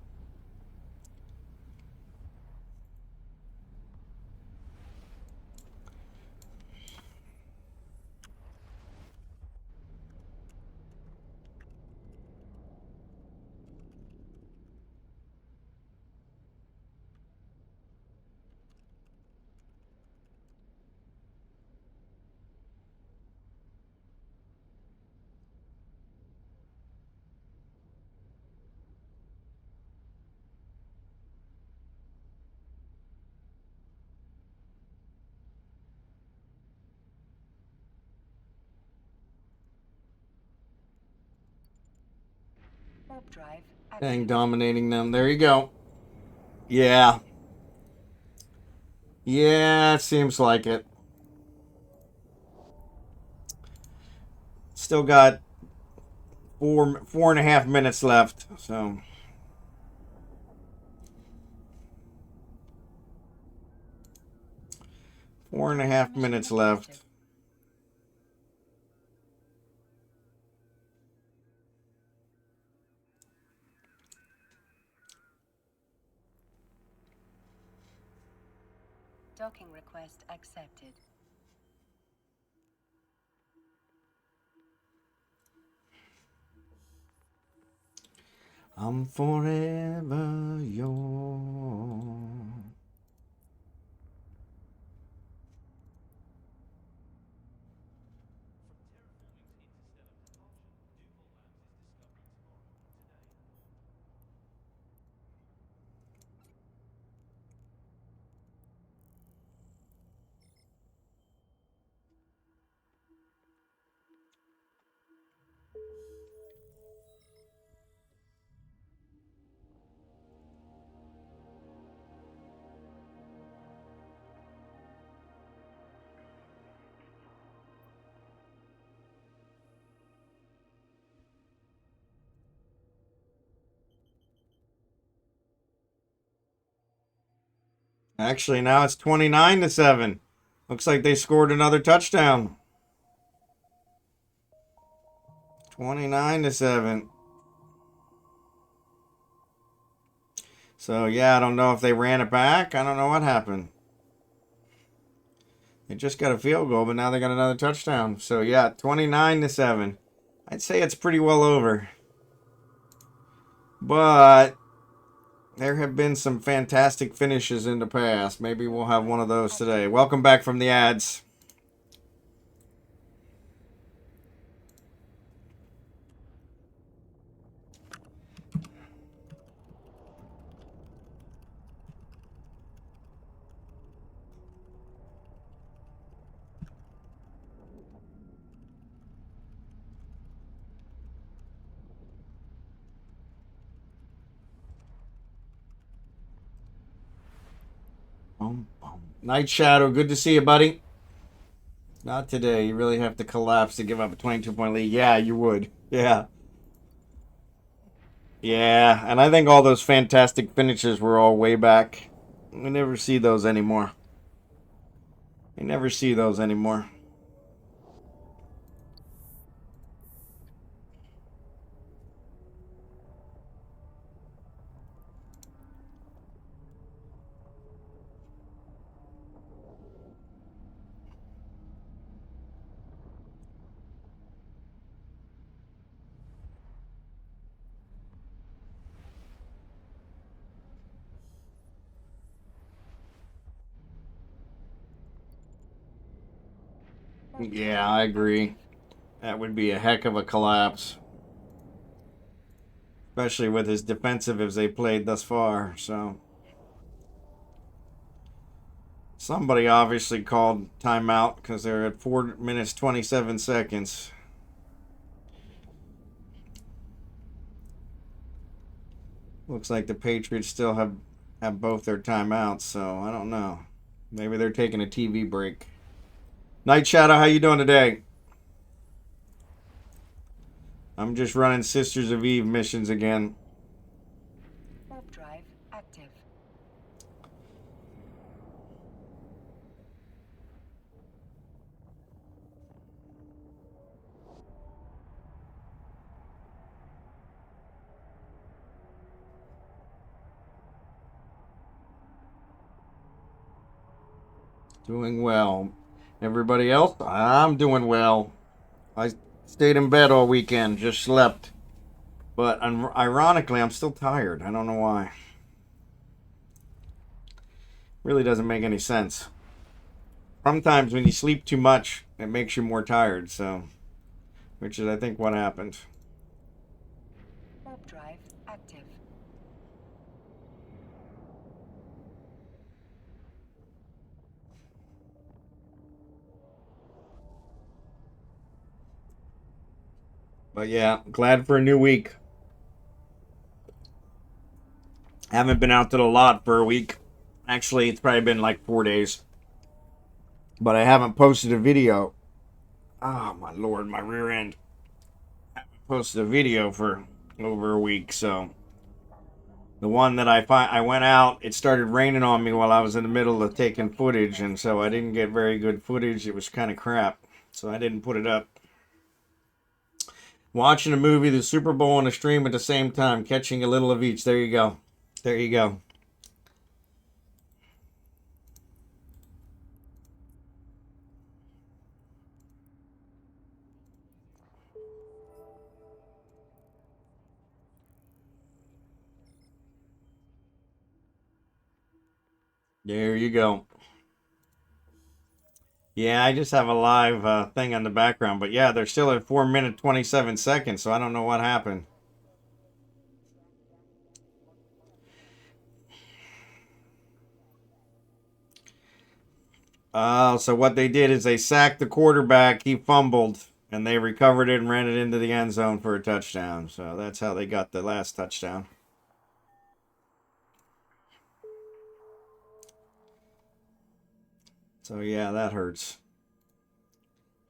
Warp drive active. Dang, dominating them. There you go. Yeah. Yeah, it seems like it. Still got 4.5 minutes left. So 4.5 minutes left. Docking request accepted. I'm forever yours. Actually, now it's 29-7. Looks like they scored another touchdown. 29-7. So, yeah, I don't know if they ran it back. I don't know what happened. They just got a field goal, but now they got another touchdown. So, yeah, 29-7. I'd say it's pretty well over. But there have been some fantastic finishes in the past. Maybe we'll have one of those today. Welcome back from the ads. Night Shadow, good to see you, buddy. Not today. You really have to collapse to give up a 22-point lead. Yeah, you would. Yeah. Yeah, and I think all those fantastic finishes were all way back. We never see those anymore. You never see those anymore. Yeah, I agree. That would be a heck of a collapse. especially with as defensive as they played thus far. So somebody obviously called timeout because they're at 4 minutes 27 seconds. Looks like the Patriots still have both their timeouts, so I don't know. Maybe they're taking a TV break. Night Shadow, how you doing today? I'm just running Sisters of Eve missions again. Warp drive active. Doing well. Everybody else? I'm doing well. I stayed in bed all weekend, just slept. But ironically, I'm still tired. I don't know why. Really doesn't make any sense. Sometimes when you sleep too much, it makes you more tired, so which is I think what happened. Warp drive active. But yeah, glad for a new week. Haven't been out to the lot for a week. Actually, it's probably been like 4 days. But I haven't posted a video. Oh, my lord, my rear end. I haven't posted a video for over a week, so the one that I went out, it started raining on me while I was in the middle of taking footage, and so I didn't get very good footage. It was kind of crap, so I didn't put it up. Watching a movie, the Super Bowl, and a stream at the same time, catching a little of each. There you go. There you go. There you go. Yeah, I just have a live thing on the background, but yeah, they're still at 4 minutes 27 seconds, so I don't know what happened. So what they did is they sacked the quarterback, he fumbled, and they recovered it and ran it into the end zone for a touchdown. So that's how they got the last touchdown. So yeah, that hurts.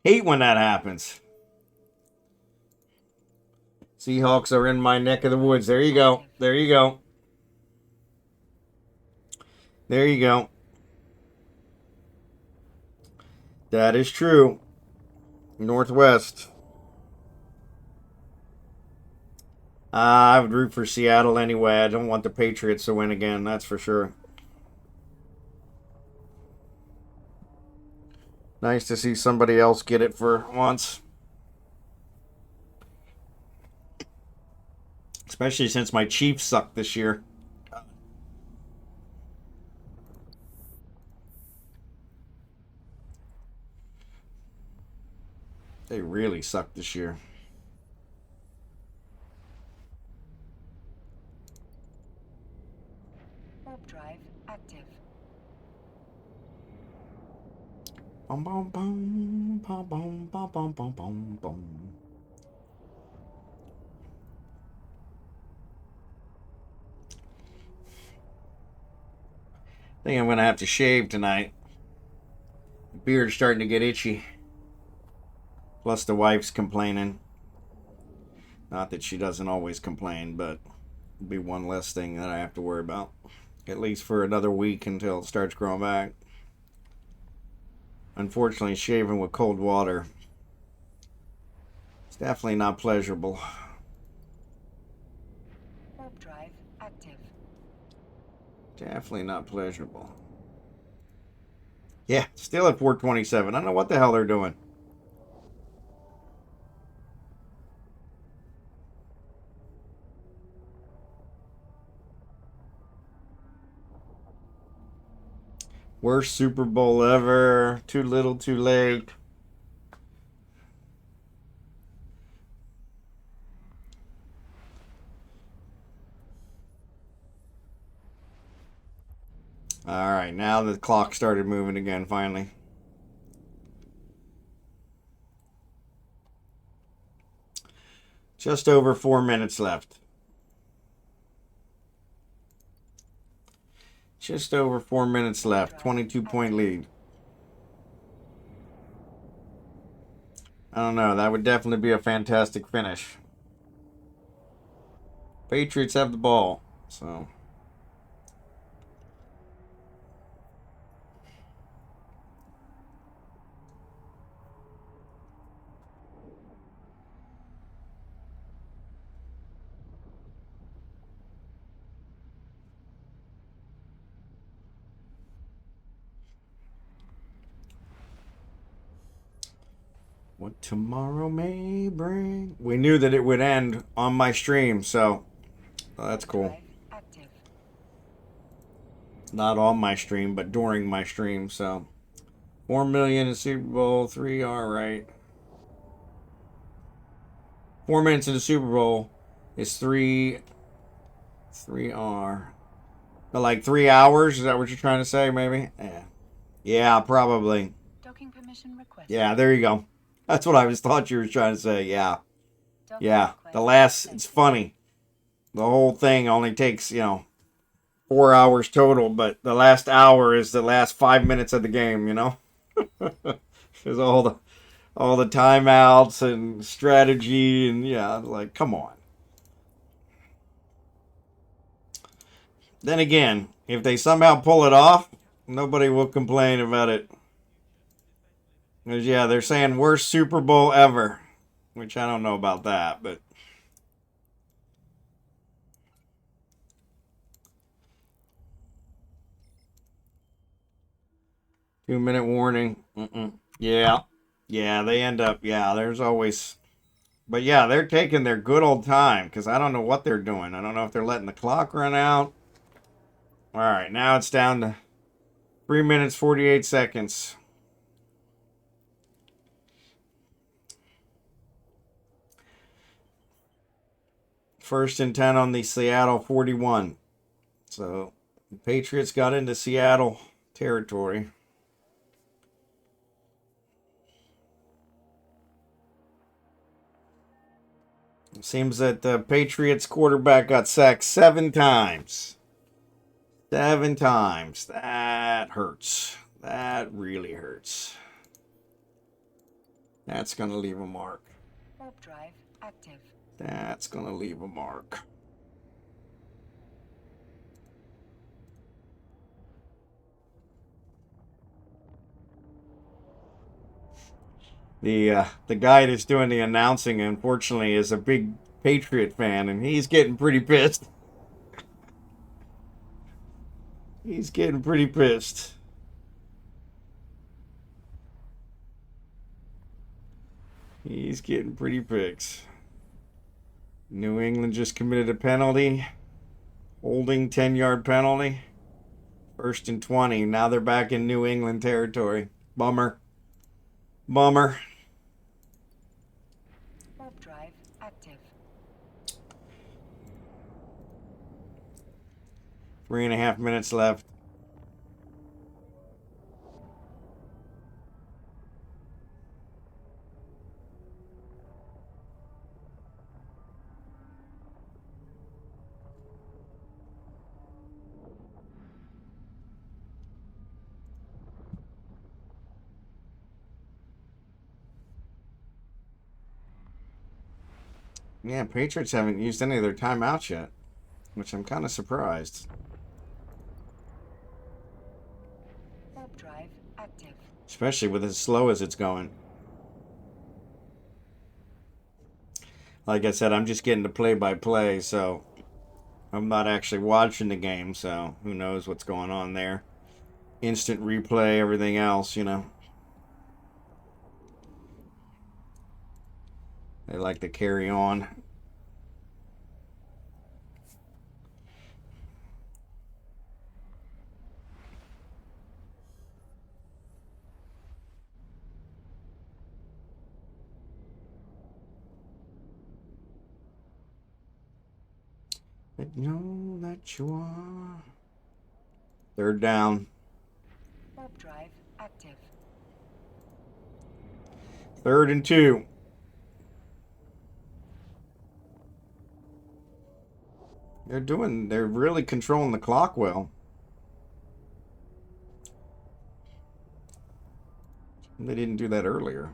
Hate when that happens. Seahawks are in my neck of the woods. There you go. There you go. There you go. That is true. Northwest. I would root for Seattle anyway. I don't want the Patriots to win again, that's for sure. Nice to see somebody else get it for once. Especially since my Chiefs suck this year. They really suck this year. Warp drive active. Bum bum bum bum bum bum bum bum bum bum. I think I'm gonna have to shave tonight. The beard's starting to get itchy. Plus the wife's complaining. Not that she doesn't always complain, but it'll be one less thing that I have to worry about. At least for another week until it starts growing back. Unfortunately, shaving with cold water, it's definitely not pleasurable. Warp drive active. Definitely not pleasurable. Yeah, still at 427. I don't know what the hell they're doing. Worst Super Bowl ever. Too little, too late. All right, now the clock started moving again, finally. Just over 4 minutes left. Just over 4 minutes left. 22-point lead. I don't know. That would definitely be a fantastic finish. Patriots have the ball, so... What tomorrow may bring. We knew that it would end on my stream, so that's cool. Not on my stream, but during my stream, so 4 million in Super Bowl, 3 all right. 4 minutes in the Super Bowl is 3R. Like 3 hours, is that what you're trying to say, maybe? Yeah. Yeah, probably. Docking permission requested. Yeah, there you go. That's what I thought you were trying to say. Yeah. Docking Yeah. request The last, accepted. it's funny. The whole thing only takes, 4 hours total, but the last hour is the last 5 minutes of the game, There's all the timeouts and strategy and yeah, like come on. Then again, if they somehow pull it off, nobody will complain about it. Because yeah, they're saying worst Super Bowl ever, which I don't know about that, but 2-minute warning. Yeah. Yeah, they end up, yeah, there's always, but yeah, they're taking their good old time because I don't know what they're doing. I don't know if they're letting the clock run out. All right, now it's down to 3 minutes, 48 seconds. First and 10 on the Seattle 41. So the Patriots got into Seattle territory. It seems that the Patriots quarterback got sacked 7 times. 7 times. That hurts. That really hurts. That's going to leave a mark. Warp drive active. That's going to leave a mark. The guy that's doing the announcing, unfortunately, is a big Patriot fan, and he's getting pretty pissed. He's getting pretty pissed. He's getting pretty pissed. New England just committed a penalty. Holding 10-yard penalty. First and 20. Now they're back in New England territory. Bummer. Bummer. Warp drive active. 3.5 minutes left. Yeah, Patriots haven't used any of their timeouts yet, which I'm kind of surprised. Warp drive active. Especially with as slow as it's going. Like I said, I'm just getting the play-by-play, so I'm not actually watching the game, so who knows what's going on there. Instant replay, everything else, They like to carry on. But know that you are. Third down. Warp drive active. 3rd and 2. They're really controlling the clock well. They didn't do that earlier.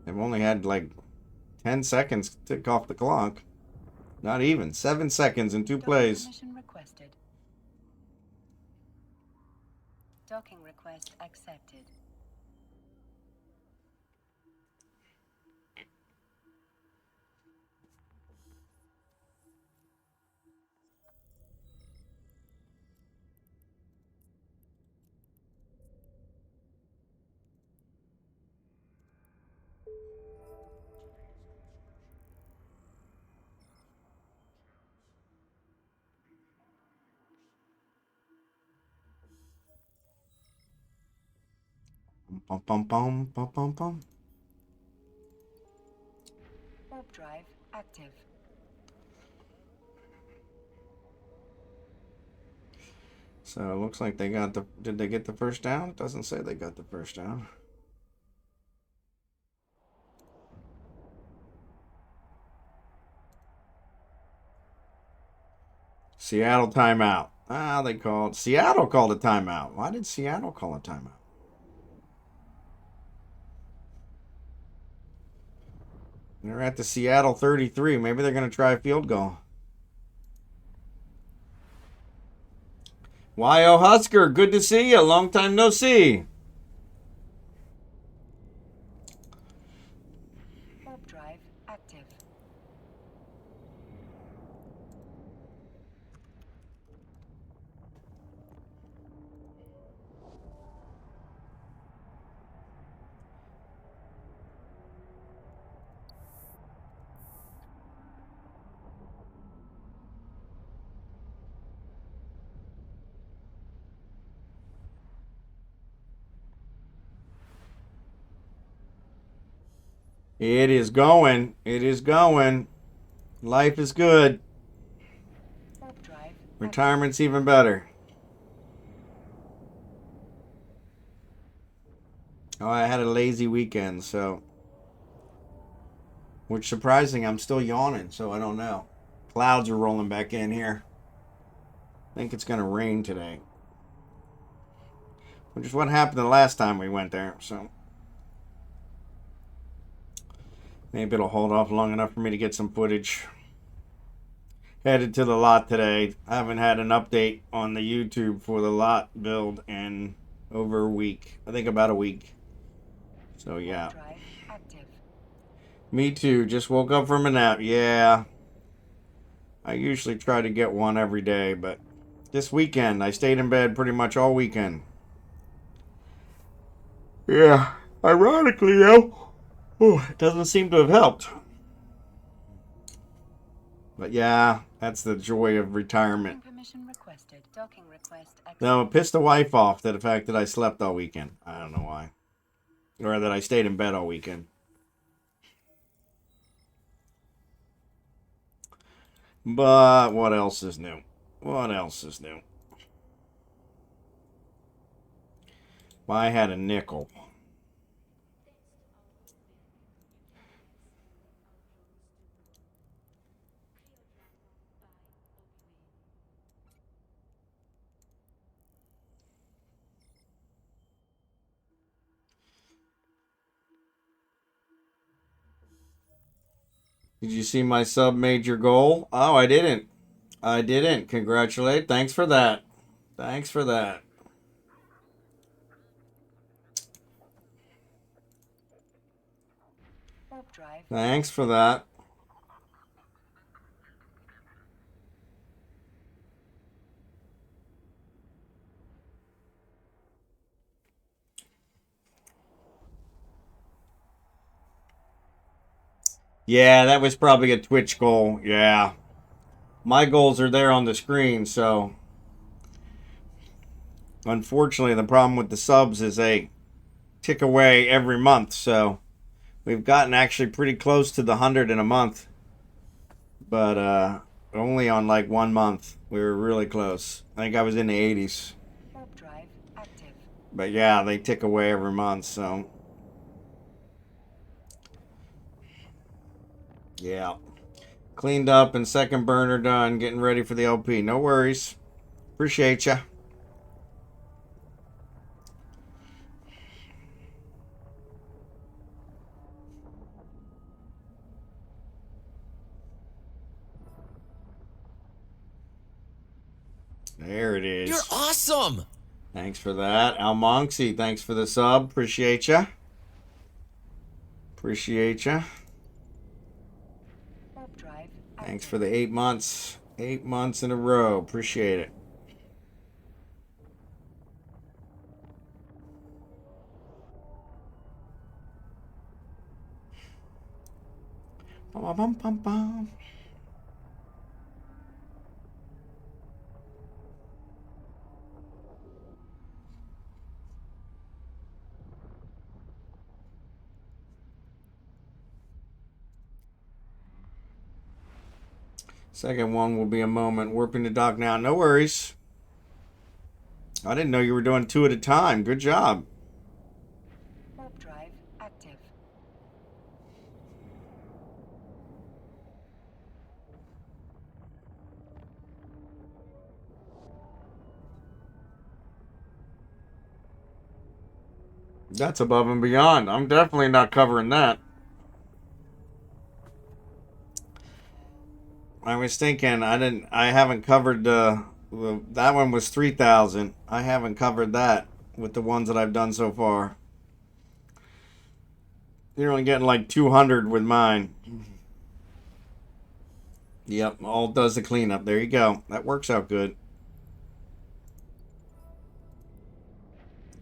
They've only had like 10 seconds to tick off the clock. Not even. 7 seconds in 2 plays. Permission requested. Docking request accepted. Bum, bum, bum, bum, bum, bum. Warp drive active. So it looks like they got the... Did they get the first down? It doesn't say they got the first down. Seattle timeout. Seattle called a timeout. Why did Seattle call a timeout? They're at the Seattle 33. Maybe they're going to try a field goal. Y.O. Husker, good to see you. Long time no see. Warp drive active. It is going. It is going. Life is good. Warp drive. Retirement's even better. Oh, I had a lazy weekend, so... Which surprising, I'm still yawning, so I don't know. Clouds are rolling back in here. I think it's going to rain today. Which is what happened the last time we went there, so... Maybe it'll hold off long enough for me to get some footage. Headed to the lot today. I haven't had an update on the YouTube for the lot build in over a week. I think about a week. So yeah. Drive active. Me too. Just woke up from a nap. Yeah. I usually try to get one every day, but this weekend I stayed in bed pretty much all weekend. Yeah. Ironically though. Oh, it doesn't seem to have helped. But yeah, that's the joy of retirement. Permission requested. Docking request accepted. No, it pissed the wife off the fact that I slept all weekend. I don't know why. Or that I stayed in bed all weekend. But what else is new? What else is new? I had a nickel. Did you see my sub major goal? Oh, I didn't. I didn't. Congratulate. Thanks for that. Thanks for that. Warp drive. Thanks for that. Yeah, that was probably a Twitch goal. Yeah. My goals are there on the screen, so... Unfortunately, the problem with the subs is they tick away every month, so... We've gotten actually pretty close to the 100 in a month. But, only on like 1 month. We were really close. I think I was in the 80s. Warp drive active. But yeah, they tick away every month, so. Yeah. Cleaned up and second burner done. Getting ready for the LP. No worries. Appreciate ya. There it is. You're awesome! Thanks for that. Almonxy, thanks for the sub. Appreciate ya. Appreciate ya. Warp drive active. Thanks for the 8 months. 8 months in a row. Appreciate it. Bum, bum, bum, bum. Second one will be a moment. Warping the dock now. No worries. I didn't know you were doing 2 at a time. Good job. Warp drive active. That's above and beyond. I'm definitely not covering that. I was thinking I haven't covered that one was 3,000. I haven't covered that with the ones that I've done so far. You're only getting like 200 with mine. Yep, all does the cleanup. There you go. That works out good.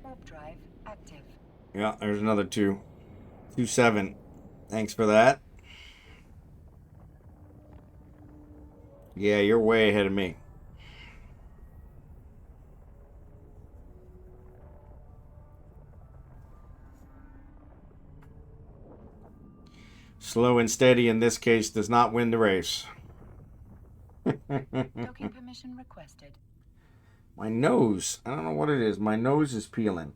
Warp drive active. Yeah, there's another 2. 2.7. Thanks for that. Yeah, you're way ahead of me. Slow and steady in this case does not win the race. Docking permission requested. My nose. I don't know what it is. My nose is peeling.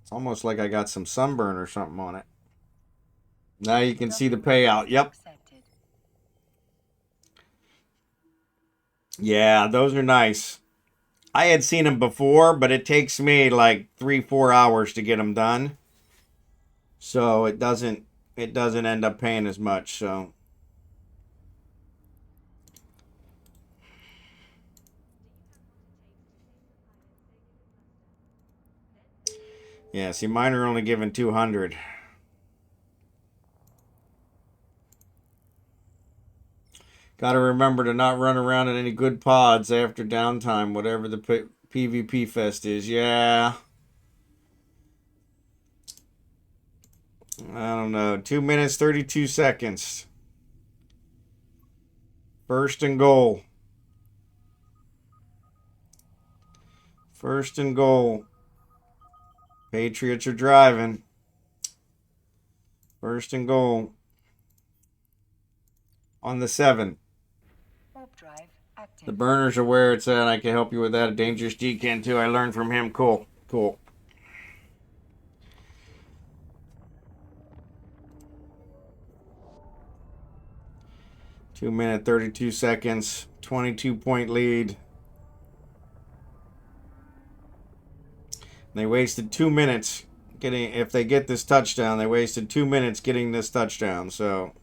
It's almost like I got some sunburn or something on it. Now you can see the payout. Yep. Accepted. Yeah, those are nice. I had seen them before, but it takes me like 3-4 hours to get them done. So it doesn't end up paying as much, so. Yeah, see, mine are only given 200. Got to remember to not run around in any good pods after downtime, whatever the PvP fest is. Yeah. I don't know. 2 minutes, 32 seconds. First and goal. First and goal. Patriots are driving. First and goal. On the 7. Warp drive active. The burners are where it's at. I can help you with that. Dangerous D can too. I learned from him. Cool. Cool. Two minute, 32 seconds. 22-point lead. They wasted 2 minutes getting. If they get this touchdown, they wasted 2 minutes getting this touchdown. So.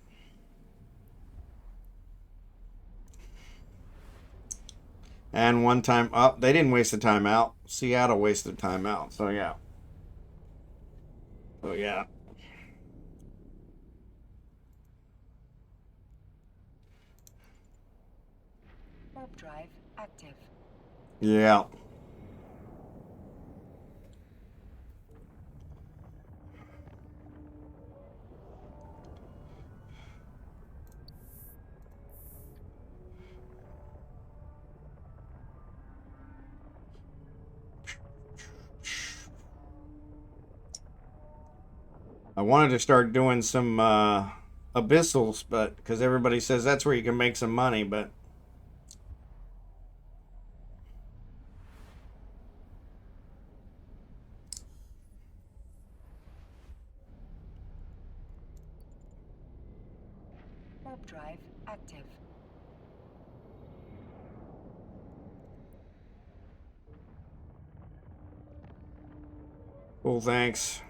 And one time up, they didn't waste a timeout. Seattle wasted a timeout. So yeah. So yeah. Warp drive active. Yeah. I wanted to start doing some abyssals, but because everybody says that's where you can make some money, but active. Cool, thanks.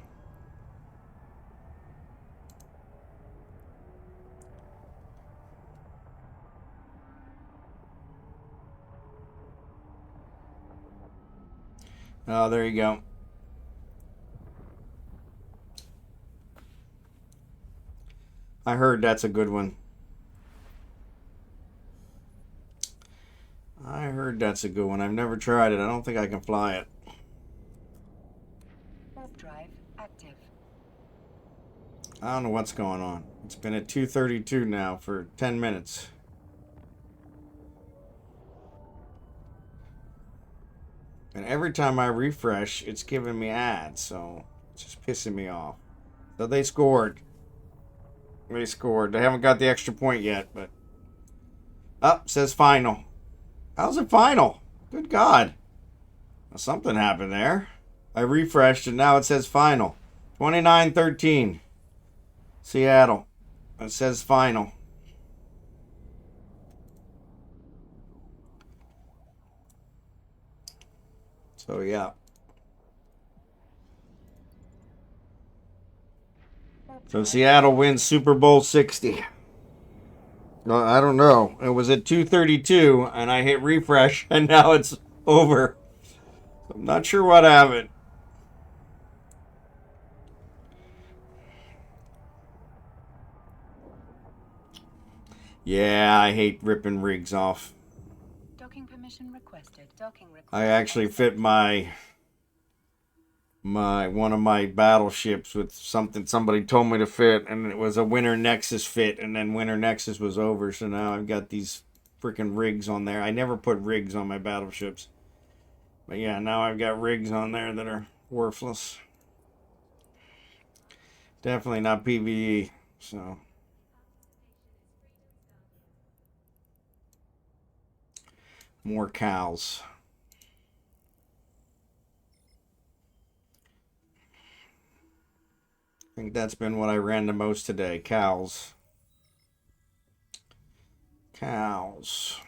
Oh, there you go. I heard that's a good one. I heard that's a good one. I've never tried it. I don't think I can fly it. Warp drive active. I don't know what's going on. It's been at 2:32 now for 10 minutes. And every time I refresh, it's giving me ads, so it's just pissing me off. So they scored. They scored. They haven't got the extra point yet, but... Oh, says final. How's it final? Good God. Well, something happened there. I refreshed and now it says final. 29-13. Seattle. It says final. So, yeah. So, Seattle wins Super Bowl 60. No, I don't know. It was at 2:32 and I hit refresh and now it's over. I'm not sure what happened. Yeah, I hate ripping rigs off. Docking permission requested. Docking requested. I actually fit my one of my battleships with something somebody told me to fit, and it was a Winter Nexus fit, and then Winter Nexus was over, so now I've got these freaking rigs on there. I never put rigs on my battleships. But yeah, now I've got rigs on there that are worthless. Definitely not PvE, so... More cows. I think that's been what I ran the most today. Cows. Cows.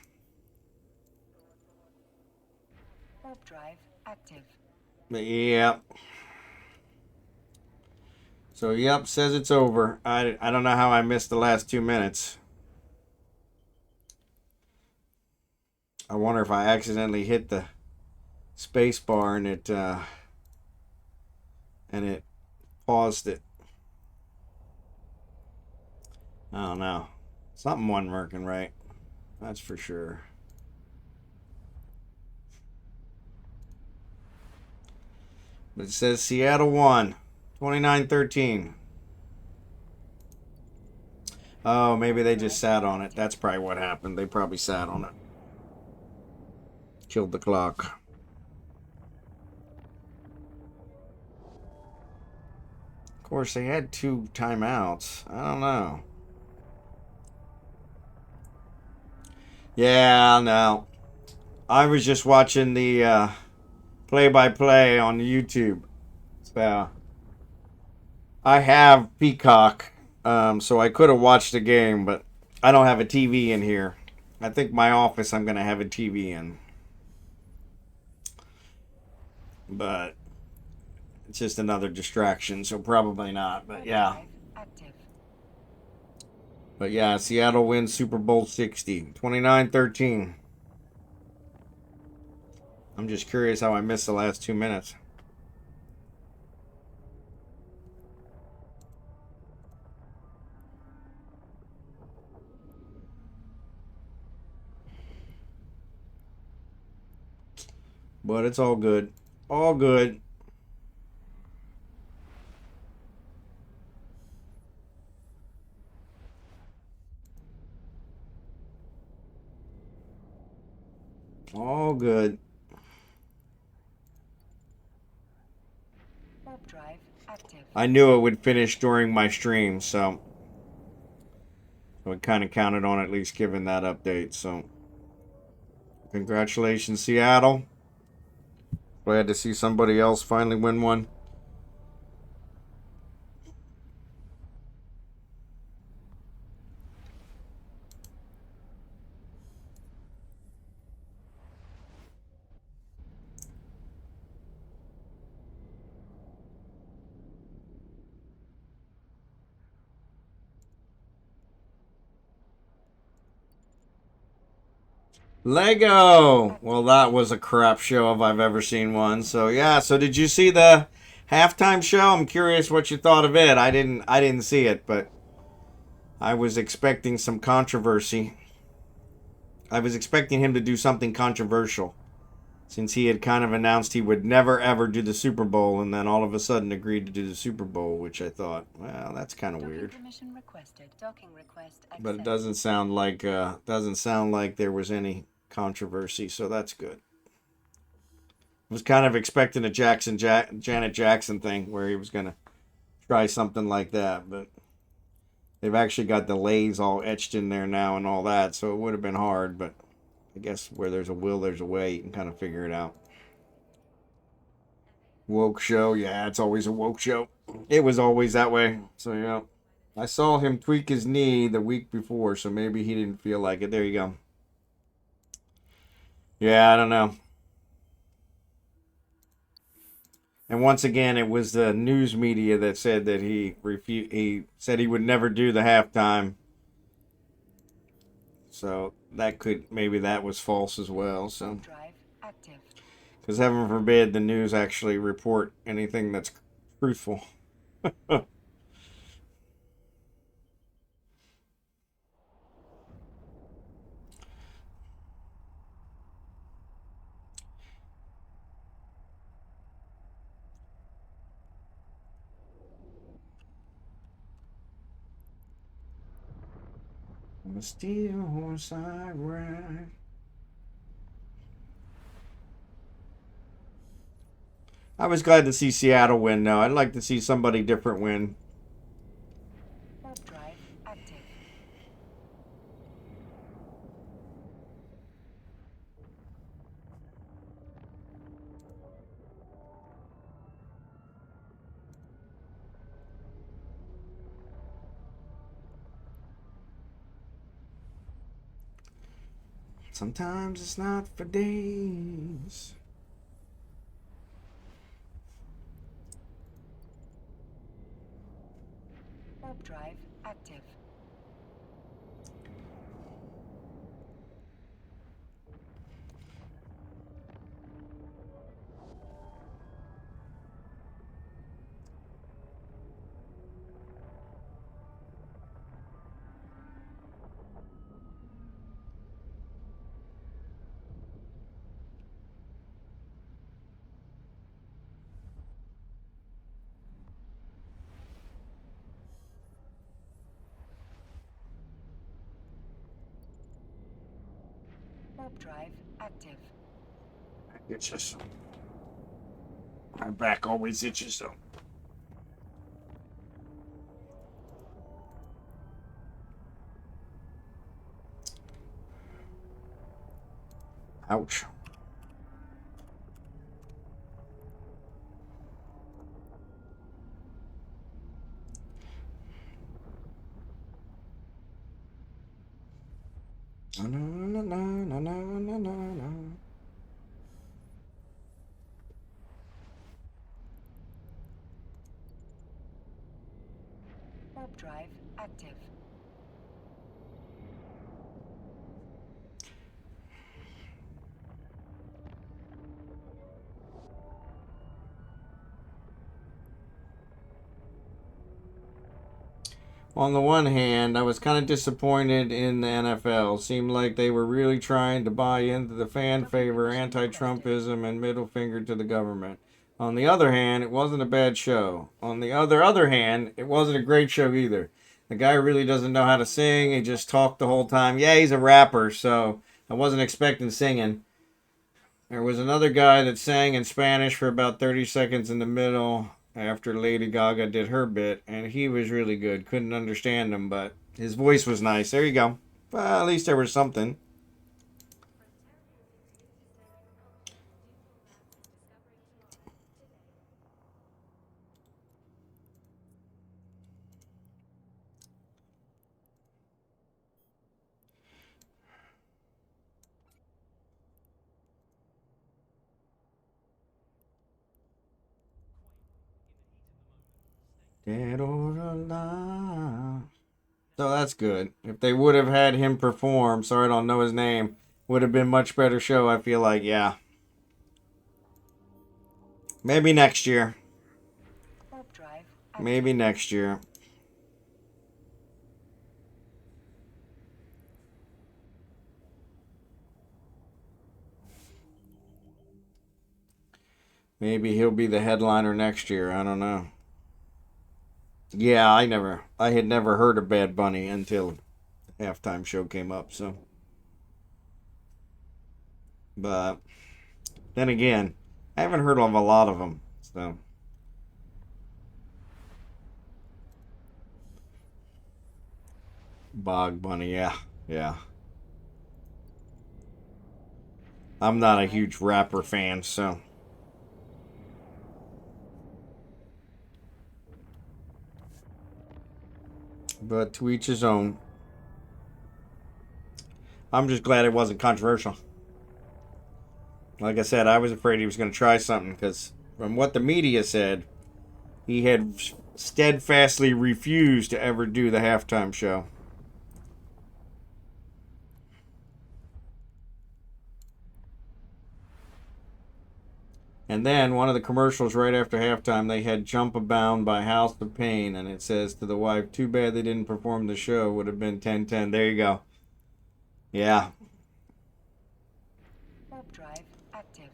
Warp drive active. Yep. So, yep, says it's over. I don't know how I missed the last 2 minutes. I wonder if I accidentally hit the space bar and it paused it. I don't know. Something wasn't working right. That's for sure. But it says Seattle won. 29-13. Oh, maybe they just sat on it. That's probably what happened. They probably sat on it. Killed the clock. Of course, they had 2 timeouts. I don't know. Yeah, no. I was just watching the play-by-play on YouTube. So, I have FUitCK, so I could have watched the game, but I don't have a TV in here. I think my office I'm going to have a TV in. But it's just another distraction, so probably not. But yeah. But yeah, Seattle wins Super Bowl 60. 29-13. I'm just curious how I missed the last 2 minutes. But it's all good. All good. All good. Warp drive active. I knew it would finish during my stream, so I kind of counted on at least giving that update. So congratulations, Seattle. Glad to see somebody else finally win one. Lego. Well, that was a crap show if I've ever seen one. So yeah. So did you see the halftime show? I'm curious what you thought of it. I didn't see it, but I was expecting some controversy. I was expecting him to do something controversial, since he had kind of announced he would never ever do the Super Bowl, and then all of a sudden agreed to do the Super Bowl, which I thought, well, that's kind of weird. Permission requested. Docking request But it accepted. doesn't sound like there was any controversy, so that's good. I was kind of expecting a Janet Jackson thing where he was gonna try something like that, but they've actually got the lays all etched in there now and all that, so it would have been hard, but I guess where there's a will, there's a way. You can kind of figure it out. Woke show, yeah, it's always a woke show. It was always that way. So yeah, I saw him tweak his knee the week before, so maybe he didn't feel like it. There you go. Yeah, I don't know. And once again, it was the news media that said that he refused. He said he would never do the halftime. So that maybe that was false as well. So, Drive active. because heaven forbid the news actually report anything that's truthful. On the steel horse I ride. I was glad to see Seattle win, though. I'd like to see somebody different win. Warp drive active. Sometimes it's not for days. Warp drive active. Warp drive active. It's just my back always itches though. Ouch. No, no, no, no, no, no, no, no. Warp drive active. On the one hand, I was kind of disappointed in the NFL. Seemed like they were really trying to buy into the fan favor, anti-Trumpism, and middle finger to the government. On the other hand, it wasn't a bad show. On the other hand, it wasn't a great show either. The guy really doesn't know how to sing. He just talked the whole time. Yeah, he's a rapper, so I wasn't expecting singing. There was another guy that sang in Spanish for about 30 seconds in the middle after Lady Gaga did her bit, and he was really good. Couldn't understand him, but his voice was nice. There you go. Well, at least there was something. Dead or alive. So that's good. If they would have had him perform, sorry I don't know his name, would have been much better show, I feel like, yeah. Maybe next year. Warp drive. Maybe next year. Maybe he'll be the headliner next year. I don't know. Yeah, I had never heard of Bad Bunny until the halftime show came up, so. But then again, I haven't heard of a lot of them, so. Bog Bunny, yeah, yeah. I'm not a huge rapper fan, so. But to each his own. I'm just glad it wasn't controversial. Like I said, I was afraid he was going to try something because from what the media said, he had steadfastly refused to ever do the halftime show. And then one of the commercials right after halftime, they had Jump Abound by House of Pain, and it says to the wife, too bad they didn't perform the show, would have been 10-10. There you go. Yeah. Warp drive active.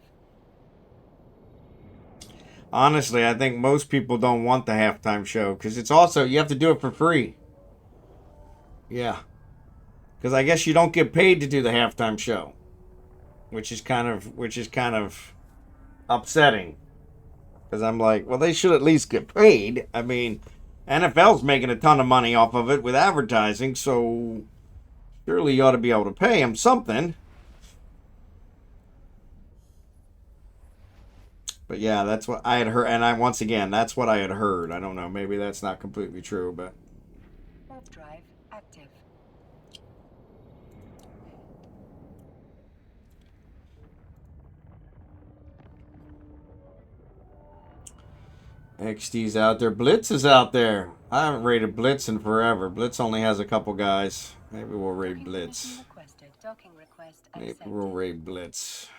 Honestly, I think most people don't want the halftime show because it's also, you have to do it for free. Yeah. Because I guess you don't get paid to do the halftime show, which is kind of upsetting. Because I'm like, well, they should at least get paid. I mean, NFL's making a ton of money off of it with advertising, so surely you ought to be able to pay them something. But yeah, that's what I had heard, and once again, that's what I had heard. I don't know, maybe that's not completely true, but. Warp drive active. XD's out there. Blitz is out there. I haven't rated Blitz in forever. Blitz only has a couple guys. Maybe we'll raid Blitz. Requested. Docking request Maybe accepted. we'll raid Blitz.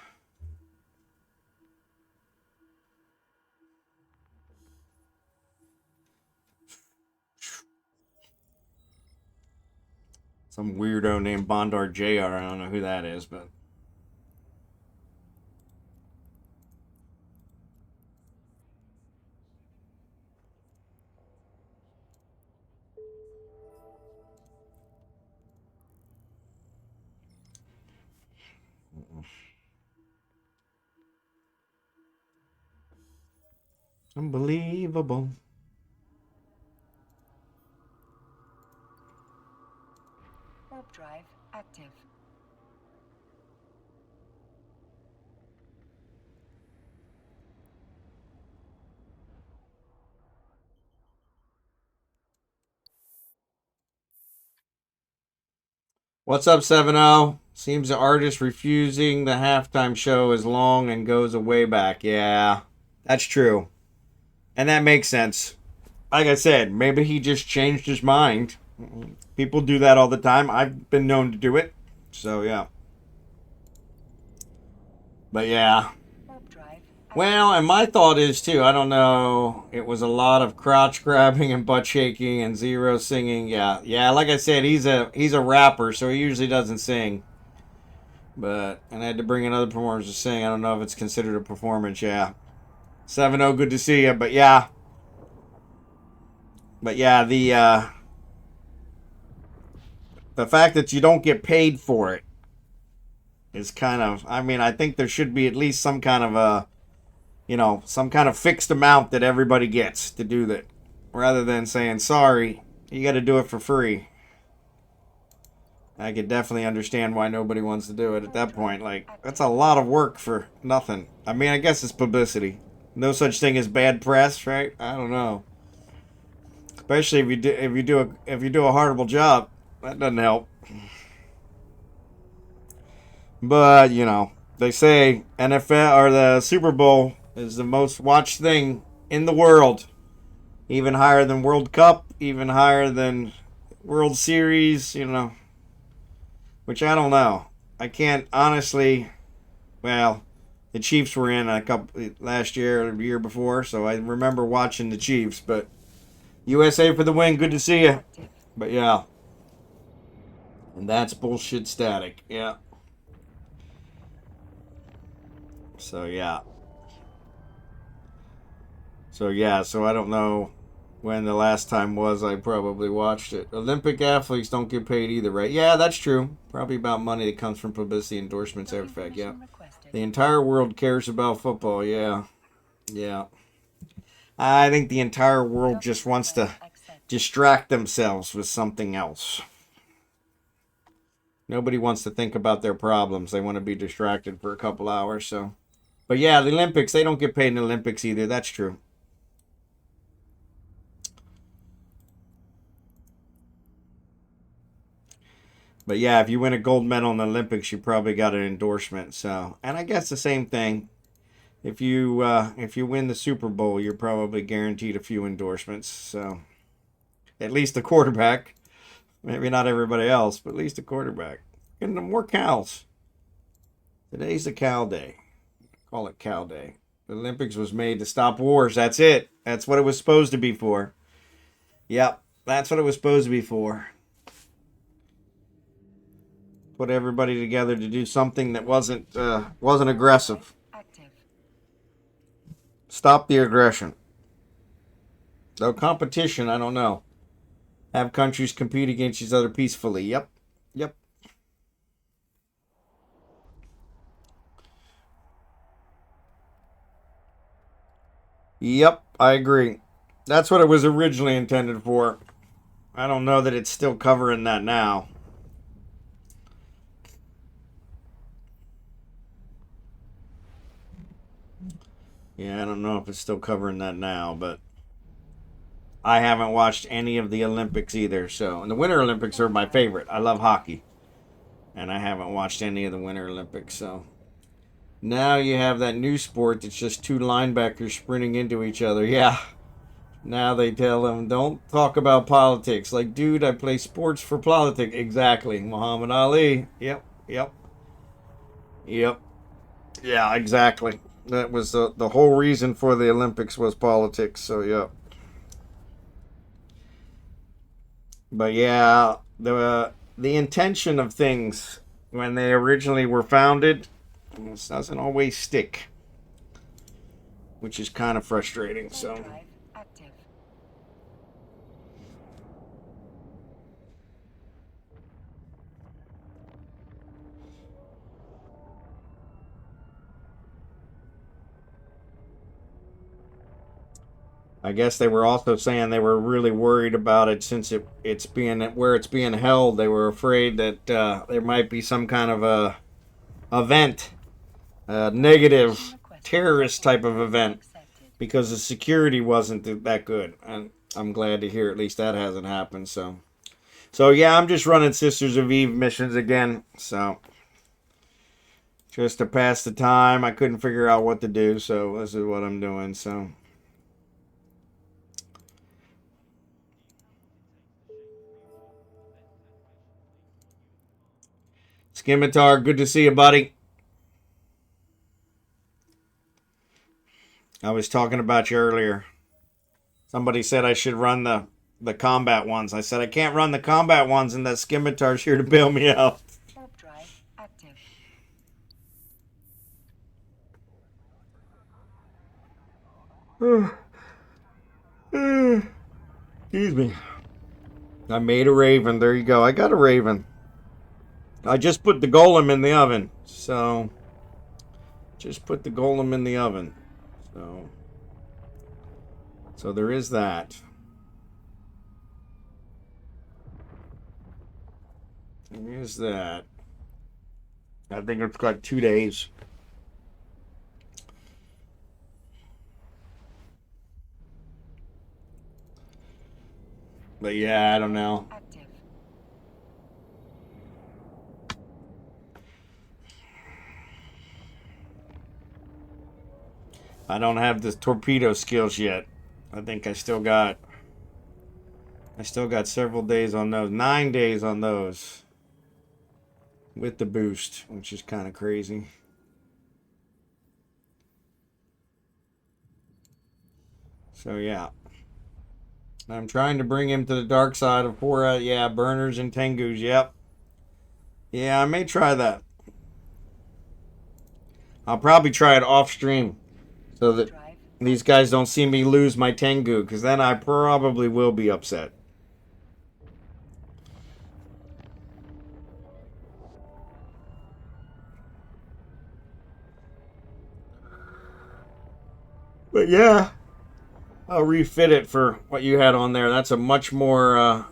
Some weirdo named Bondar JR. I don't know who that is, but. Unbelievable. Warp drive active. What's up, 7-0? Seems the artist refusing the halftime show is long and goes a way back. Yeah, that's true. And that makes sense. Like I said, maybe he just changed his mind. People do that all the time. I've been known to do it. So, yeah. But, yeah. Warp drive active. Well, and my thought is, too, I don't know. It was a lot of crotch grabbing and butt shaking and zero singing. Yeah, yeah. Like I said, he's a rapper, so he usually doesn't sing. And I had to bring in other performers to sing. I don't know if it's considered a performance. Yeah. 7-0, good to see you. But yeah, the fact that you don't get paid for it is kind of, I mean, I think there should be at least some kind of a, some kind of fixed amount that everybody gets to do that, rather than saying, sorry, you got to do it for free. I could definitely understand why nobody wants to do it at that point. Like, that's a lot of work for nothing. I mean, I guess it's publicity. No such thing as bad press, right? I don't know. Especially if you do a horrible job, that doesn't help. But they say NFL or the Super Bowl is the most watched thing in the world, even higher than World Cup, even higher than World Series. Which I don't know. I can't honestly. Well, the Chiefs were in a couple last year or the year before, so I remember watching the Chiefs. But USA for the win. Good to see you. Active. But yeah, and that's bullshit static. Yeah. So yeah. So I don't know when the last time was I probably watched it. Olympic athletes don't get paid either, right? Yeah, that's true. Probably about money that comes from publicity endorsements, Docking effect. Yeah. permission requested. The entire world cares about football. Yeah. Yeah. I think the entire world Docking just wants request to accepted. distract themselves with something else. Nobody wants to think about their problems. They want to be distracted for a couple hours. So, but yeah, the Olympics, they don't get paid in the Olympics either. That's true. But yeah, if you win a gold medal in the Olympics, you probably got an endorsement. So, and I guess the same thing. If you win the Super Bowl, you're probably guaranteed a few endorsements. So, at least the quarterback. Maybe not everybody else, but at least the quarterback. And more cows. Today's the cow day. Call it cow day. The Olympics was made to stop wars. That's it. That's what it was supposed to be for. Yep, that's what it was supposed to be for. Put everybody together to do something that wasn't aggressive. Active. Stop the aggression. Though competition, I don't know. Have countries compete against each other peacefully. Yep. Yep. Yep, I agree. That's what it was originally intended for. I don't know that it's still covering that now. Yeah, I don't know if it's still covering that now, but I haven't watched any of the Olympics either. So, and the Winter Olympics are my favorite. I love hockey, and I haven't watched any of the Winter Olympics. So now you have that new sport that's just two linebackers sprinting into each other. Yeah. Now they tell them, don't talk about politics. Like, dude, I play sports for politics. Exactly. Muhammad Ali. Yep. Yep. Yep. Yeah, exactly. That was the whole reason for the Olympics was politics. So, yeah. But yeah, the intention of things when they originally were founded doesn't always stick, which is kind of frustrating. So. Drive active. I guess they were also saying they were really worried about it since it's being where it's being held. They were afraid that there might be some kind of a event, a negative terrorist type of event, Accepted. because the security wasn't that good. And I'm glad to hear at least that hasn't happened. So yeah, I'm just running Sisters of Eve missions again. So just to pass the time, I couldn't figure out what to do, so this is what I'm doing. So. Scimitar, good to see you, buddy. I was talking about you earlier. Somebody said I should run the combat ones. I said I can't run the combat ones, and that Scimitar's here to bail me out. Warp drive active. Excuse me. I made a raven. There you go. I got a raven. I just put the golem in the oven. So, just put the golem in the oven. So there is that. There is that. I think it's got 2 days. But yeah, I don't know. Active. I don't have the torpedo skills yet. I think I still got several days on those. 9 days on those. with the boost, which is kind of crazy. So yeah, I'm trying to bring him to the dark side of yeah, burners and tengus. Yep. Yeah, I may try that. I'll probably try it off stream so that these guys don't see me lose my tengu, because then I probably will be upset. But yeah, I'll refit it for what you had on there. That's a much more,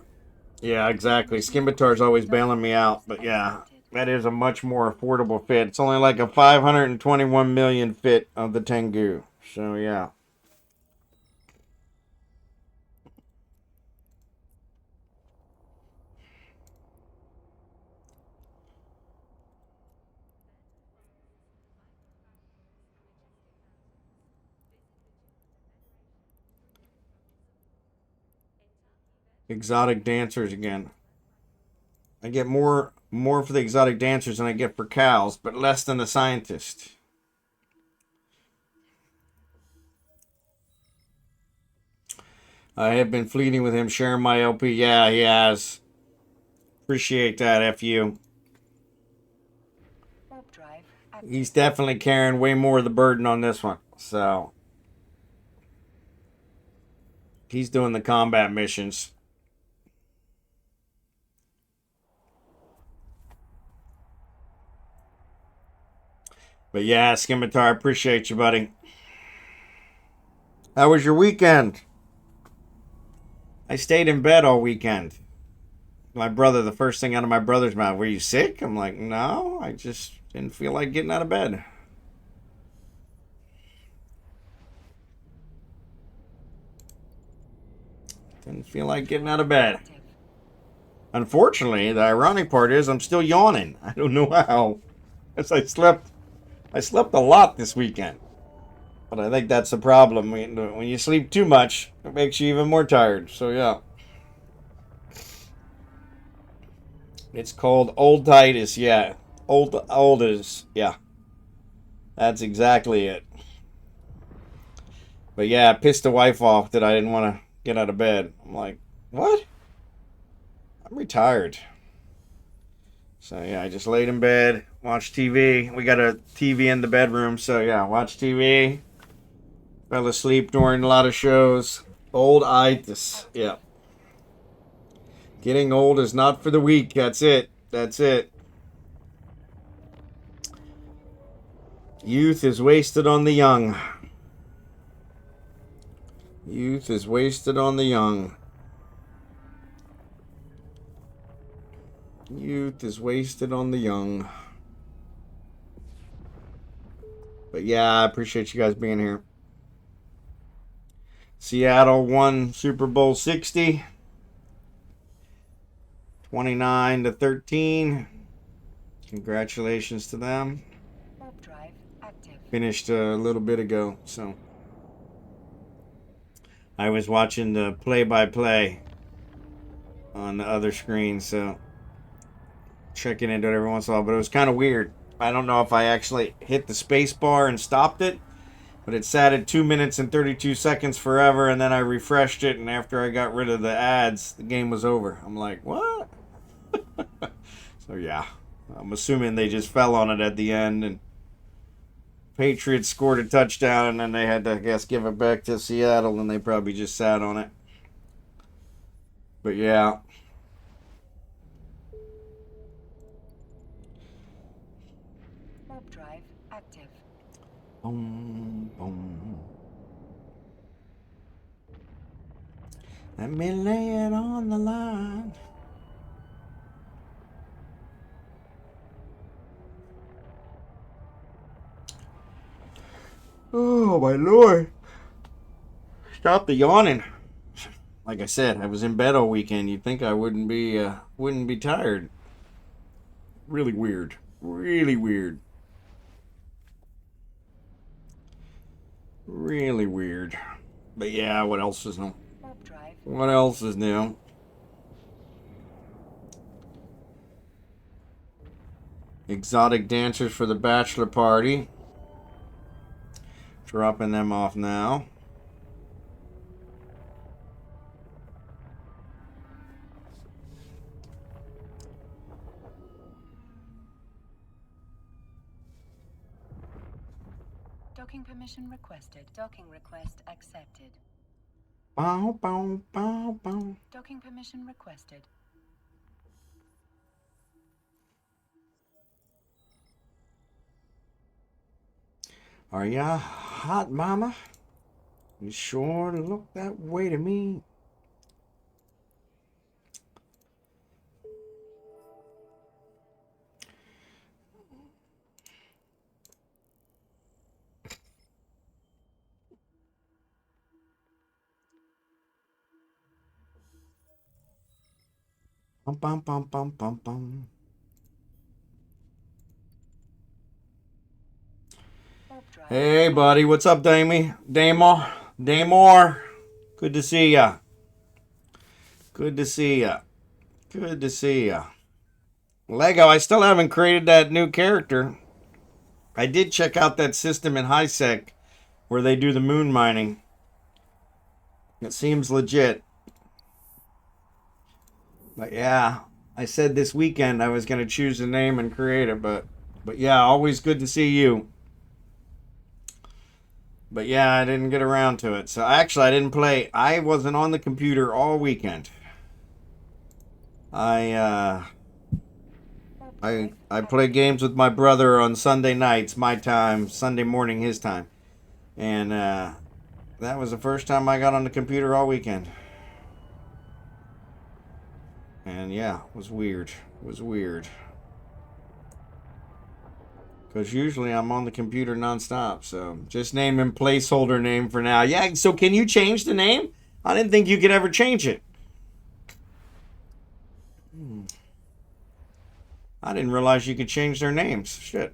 yeah, exactly. Skimitar's always bailing me out, but yeah, that is a much more affordable fit. It's only like a 521 million fit of the Tengu. So yeah. Exotic dancers again. I get more for the exotic dancers than I get for cows, but less than the scientist. I have been fleeting with him, sharing my LP. Yeah, he has. Appreciate that, FU. He's definitely carrying way more of the burden on this one. So he's doing the combat missions. But yeah, Skimitar, I appreciate you, buddy. How was your weekend? I stayed in bed all weekend. My brother, the first thing out of my brother's mouth, were you sick? I'm like, no, I just didn't feel like getting out of bed. Didn't feel like getting out of bed. Unfortunately, the ironic part is I'm still yawning. I don't know how. As I slept a lot this weekend. But I think that's the problem. When you sleep too much, it makes you even more tired. So yeah. It's called olditis, yeah. Oldis, yeah. That's exactly it. But yeah, I pissed the wife off that I didn't want to get out of bed. I'm like, what? I'm retired. So yeah, I just laid in bed, watched TV. We got a TV in the bedroom, so yeah, watch TV. Fell asleep during a lot of shows. Olditis, yeah. Getting old is not for the weak. That's it. That's it. Youth is wasted on the young. Youth is wasted on the young. Youth is wasted on the young. But yeah, I appreciate you guys being here. Seattle won Super Bowl 60. 29-13. Congratulations to them. Finished a little bit ago, so I was watching the play-by-play on the other screen, so checking into it every once in a while, but it was kind of weird. I don't know if I actually hit the space bar and stopped it, but it sat at 2 minutes and 32 seconds forever, and then I refreshed it, and after I got rid of the ads, the game was over. I'm like, what? So yeah, I'm assuming they just fell on it at the end, and Patriots scored a touchdown, and then they had to, I guess, give it back to Seattle, and they probably just sat on it. But yeah. Warp drive active. Boom, boom. Let me lay it on the line. Oh my lord. Stop the yawning. Like I said, I was in bed all weekend. You'd think I wouldn't be tired. Really weird. Really weird. Really weird. But yeah, what else is new? What else is new? Exotic dancers for the bachelor party. Dropping them off now. Docking permission requested. Docking request accepted. Bow, bow, bow, bow. Docking permission requested. Are ya hot, mama? You sure look that way to me. Bum, bum, bum, bum, bum, bum. Warp drive. Hey, buddy. What's up, Damie? Damore. Good to see ya. Good to see ya. Good to see ya. Lego, I still haven't created that new character. I did check out that system in FUitCK where they do the moon mining. It seems legit. But yeah, I said this weekend I was going to choose a name and create it, but yeah, always good to see you. But yeah, I didn't get around to it. So actually, I didn't play. I wasn't on the computer all weekend. I play games with my brother on Sunday nights, my time, Sunday morning, his time. And that was the first time I got on the computer all weekend. And yeah, it was weird. It was weird. Because usually I'm on the computer nonstop. So just name him placeholder name for now. Yeah, so can you change the name? I didn't think you could ever change it. I didn't realize you could change their names. Shit.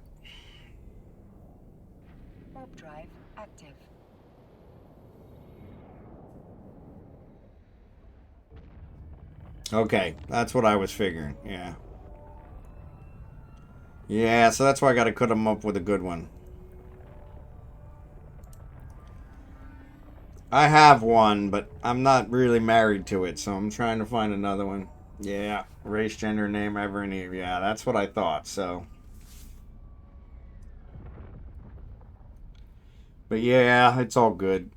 Warp drive active. Okay, that's what I was figuring. Yeah. Yeah, so that's why I got to cut them up with a good one. I have one, but I'm not really married to it, so I'm trying to find another one. Yeah, race, gender, name, ever, any. Yeah, that's what I thought, so. But yeah, it's all good.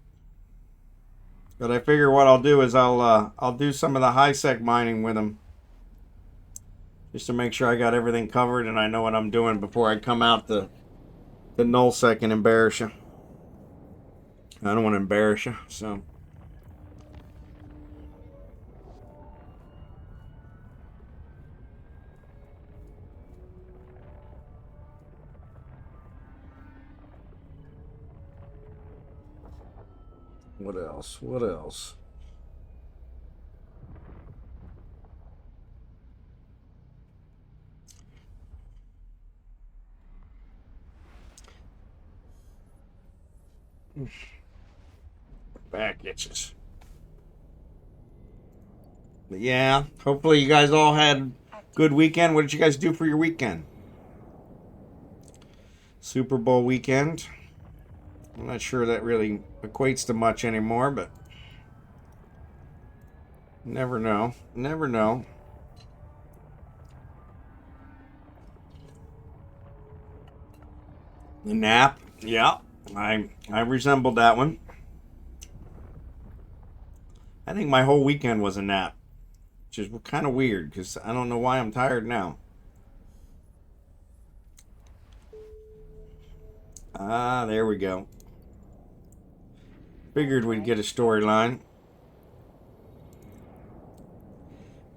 But I figure what I'll do is I'll do some of the FUitCK mining with them. Just to make sure I got everything covered and I know what I'm doing before I come out the nullsec and embarrass you. I don't want to embarrass you, so. What else? What else? Back itches. But yeah, hopefully you guys all had good weekend. What did you guys do for your weekend? Super Bowl weekend. I'm not sure that really equates to much anymore, but never know. Never know. The nap. Yeah, I resembled that one. I think my whole weekend was a nap, which is kind of weird because I don't know why I'm tired now. Ah, there we go. Figured we'd get a storyline.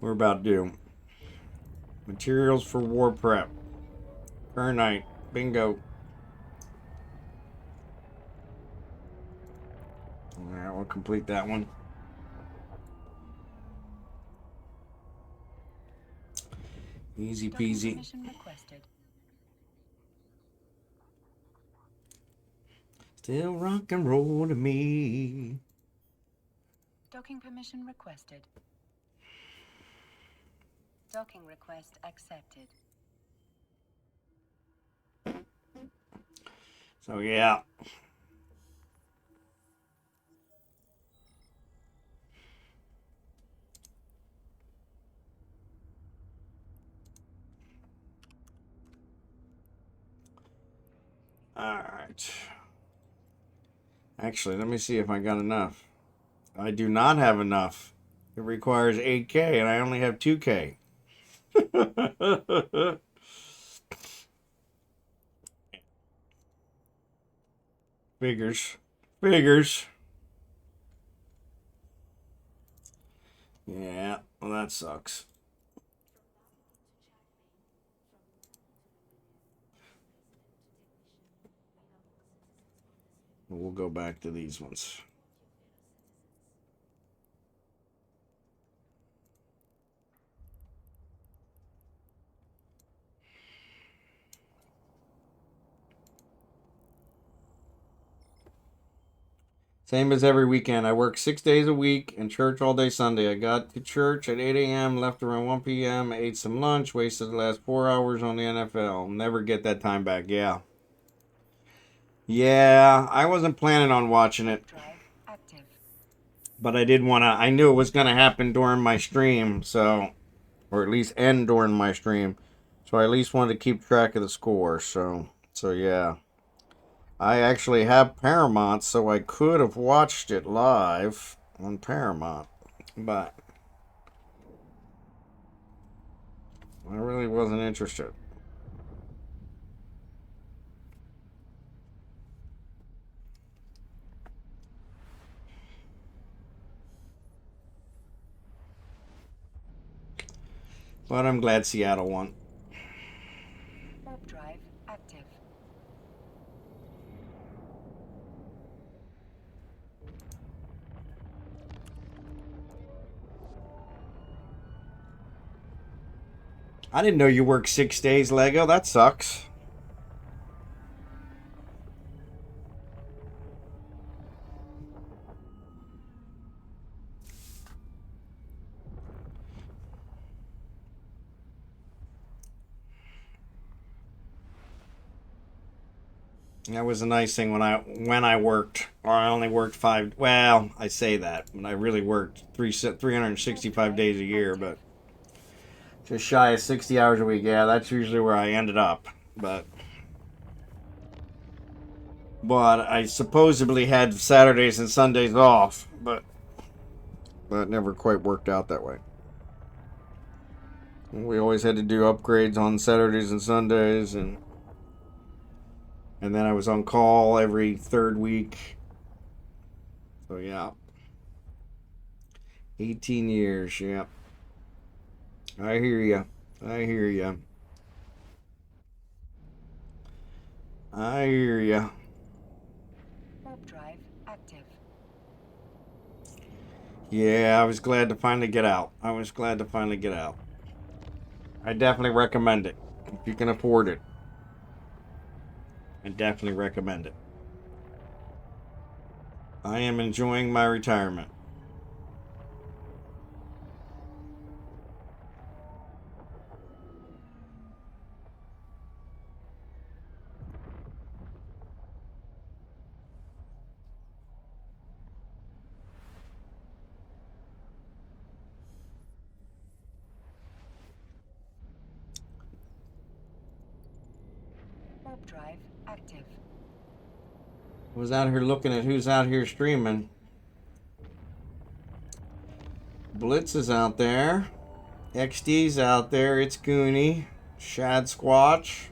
We're about due. Materials for war prep. Current night. Bingo. Alright, we'll complete that one. Easy peasy. Permission requested. Still rock and roll to me. Docking permission requested. Docking request accepted. So yeah. All right. Actually, let me see if I got enough. I do not have enough. It requires 8K and I only have 2K. Figures. Figures. Yeah, well, that sucks. We'll go back to these ones. Same as every weekend. I work 6 days a week and church all day Sunday. I got to church at 8 a.m., left around 1 p.m., ate some lunch, wasted the last 4 hours on the NFL. Never get that time back. Yeah. Yeah, I wasn't planning on watching it. Drive active. But I did want to, I knew it was going to happen during my stream, so, or at least end during my stream. So I at least wanted to keep track of the score. So yeah. I actually have Paramount, so I could have watched it live on Paramount, but I really wasn't interested. But I'm glad Seattle won. Warp drive active. I didn't know you work 6 days, Lego. That sucks. That was a nice thing when I worked. Or I only worked 5. Well, I say that, but I really worked 365 days a year, but just shy of 60 hours a week. Yeah, that's usually where I ended up. But I supposedly had Saturdays and Sundays off, but that never quite worked out that way. We always had to do upgrades on Saturdays and Sundays, and then I was on call every third week. So yeah, 18 years. Yeah, I hear you. I hear you. I hear you. Warp drive active. Yeah, I was glad to finally get out. I was glad to finally get out. I definitely recommend it if you can afford it. I definitely recommend it. I am enjoying my retirement. Warp drive active. I was out here looking at who's out here streaming. Blitz is out there. XD's out there. It's Goonie. Shad Squatch.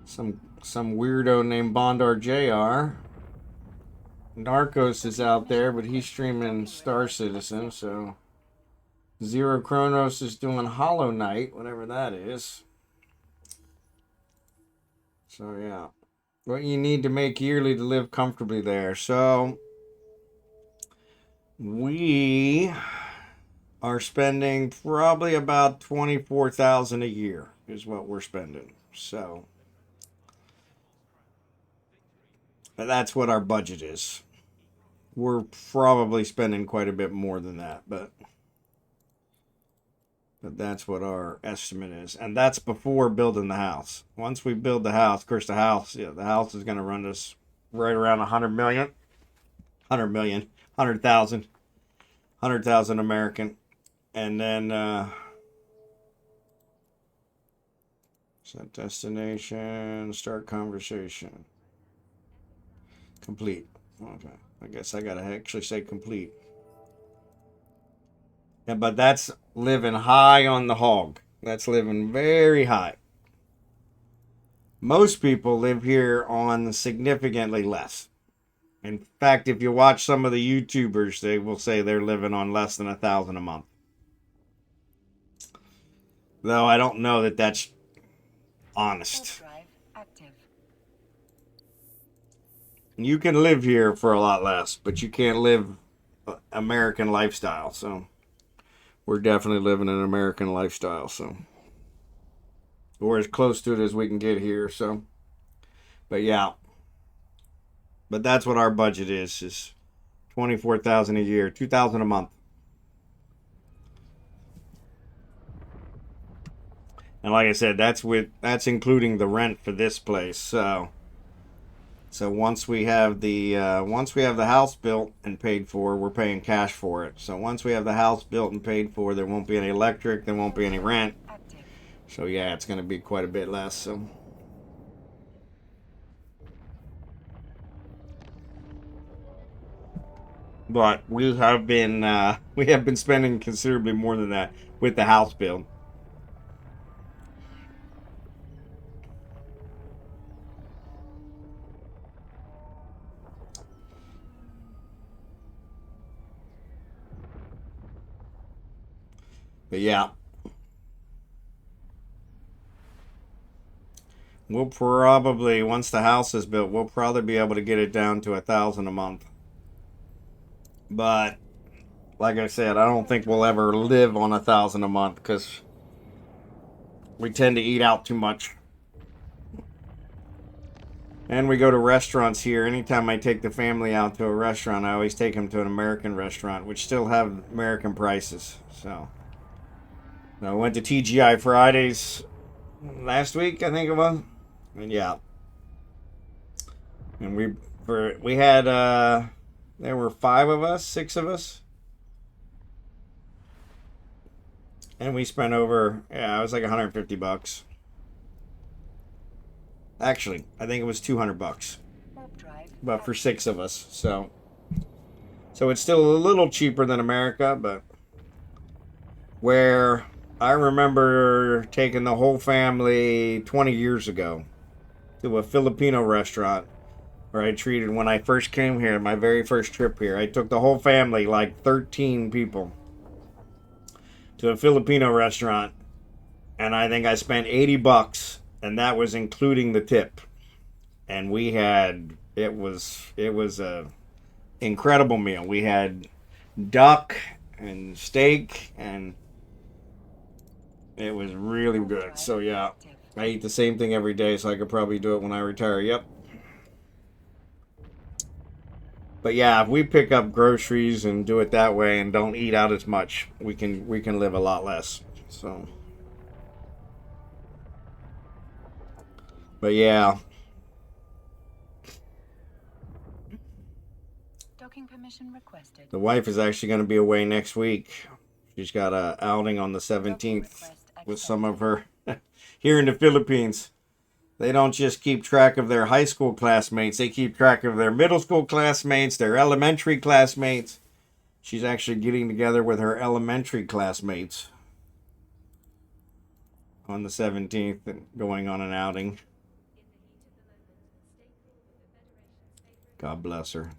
Some weirdo named Bondar JR. Narcos is out there, but he's streaming Star Citizen, so Zero Chronos is doing Hollow Knight, whatever that is. So yeah. What you need to make yearly to live comfortably there. So we are spending probably about 24,000 a year is what we're spending. So that's what our budget is. We're probably spending quite a bit more than that, but But that's what our estimate is. And that's before building the house. Once we build the house, of course, the house is going to run us right around 100 million. 100 million. 100,000. 100,000 American. And then, set destination, start conversation. Complete. Okay. I guess I got to actually say complete. Yeah, but that's living high on the hog. That's living very high. Most people live here on significantly less. In fact, if you watch some of the YouTubers, they will say they're living on less than 1,000 a month. Though I don't know that that's honest. Drive active. You can live here for a lot less, but you can't live American lifestyle. So we're definitely living an American lifestyle. So we're as close to it as we can get here. So, but yeah, but that's what our budget is 24,000 a year, 2,000 a month. And like I said, that's including the rent for this place. So once we have the house built and paid for, we're paying cash for it. So once we have the house built and paid for, there won't be any electric, there won't be any rent. So yeah, it's going to be quite a bit less. So. But we have been spending considerably more than that with the house build. But yeah, we'll probably, once the house is built, we'll probably be able to get it down to 1,000 a month. But like I said, I don't think we'll ever live on 1,000 a month because we tend to eat out too much. And we go to restaurants here. Anytime I take the family out to a restaurant, I always take them to an American restaurant, which still have American prices. So I went to TGI Fridays last week, I think it was. And yeah. And we had there were 5 of us, 6 of us. And we spent over, it was like $150. Actually, I think it was $200. But for 6 of us, so it's still a little cheaper than America, but where I remember taking the whole family 20 years ago to a Filipino restaurant where I treated, when I first came here, my very first trip here, I took the whole family, like 13 people, to a Filipino restaurant, and I think I spent $80, and that was including the tip. And we had, it was a incredible meal. We had duck and steak, and it was really good. So yeah, I eat the same thing every day, so I could probably do it when I retire. Yep. But yeah, if we pick up groceries and do it that way and don't eat out as much, we can live a lot less. So, but yeah. Docking permission requested. The wife is actually going to be away next week. She's got a outing on the 17th with some of her here in the Philippines. They don't just keep track of their high school classmates. They keep track of their middle school classmates, their elementary classmates. She's actually getting together with her elementary classmates on the 17th and going on an outing. God bless her.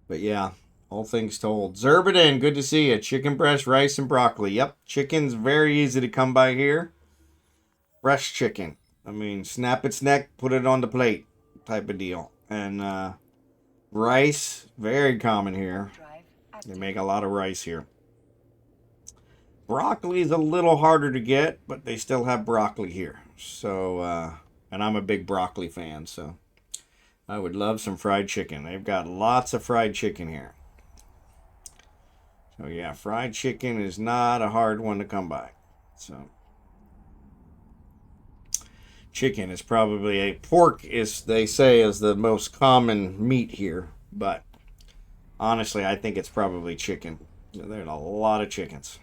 But yeah, all things told. Zerbaden, good to see you. Chicken breast, rice, and broccoli. Yep, chicken's very easy to come by here. Fresh chicken. I mean, snap its neck, put it on the plate type of deal. And rice, very common here. They make a lot of rice here. Broccoli is a little harder to get, but they still have broccoli here. So, And I'm a big broccoli fan, so I would love some fried chicken. They've got lots of fried chicken here. So yeah, fried chicken is not a hard one to come by. So chicken is probably pork is, they say, is the most common meat here, but honestly, I think it's probably chicken. There's a lot of chickens.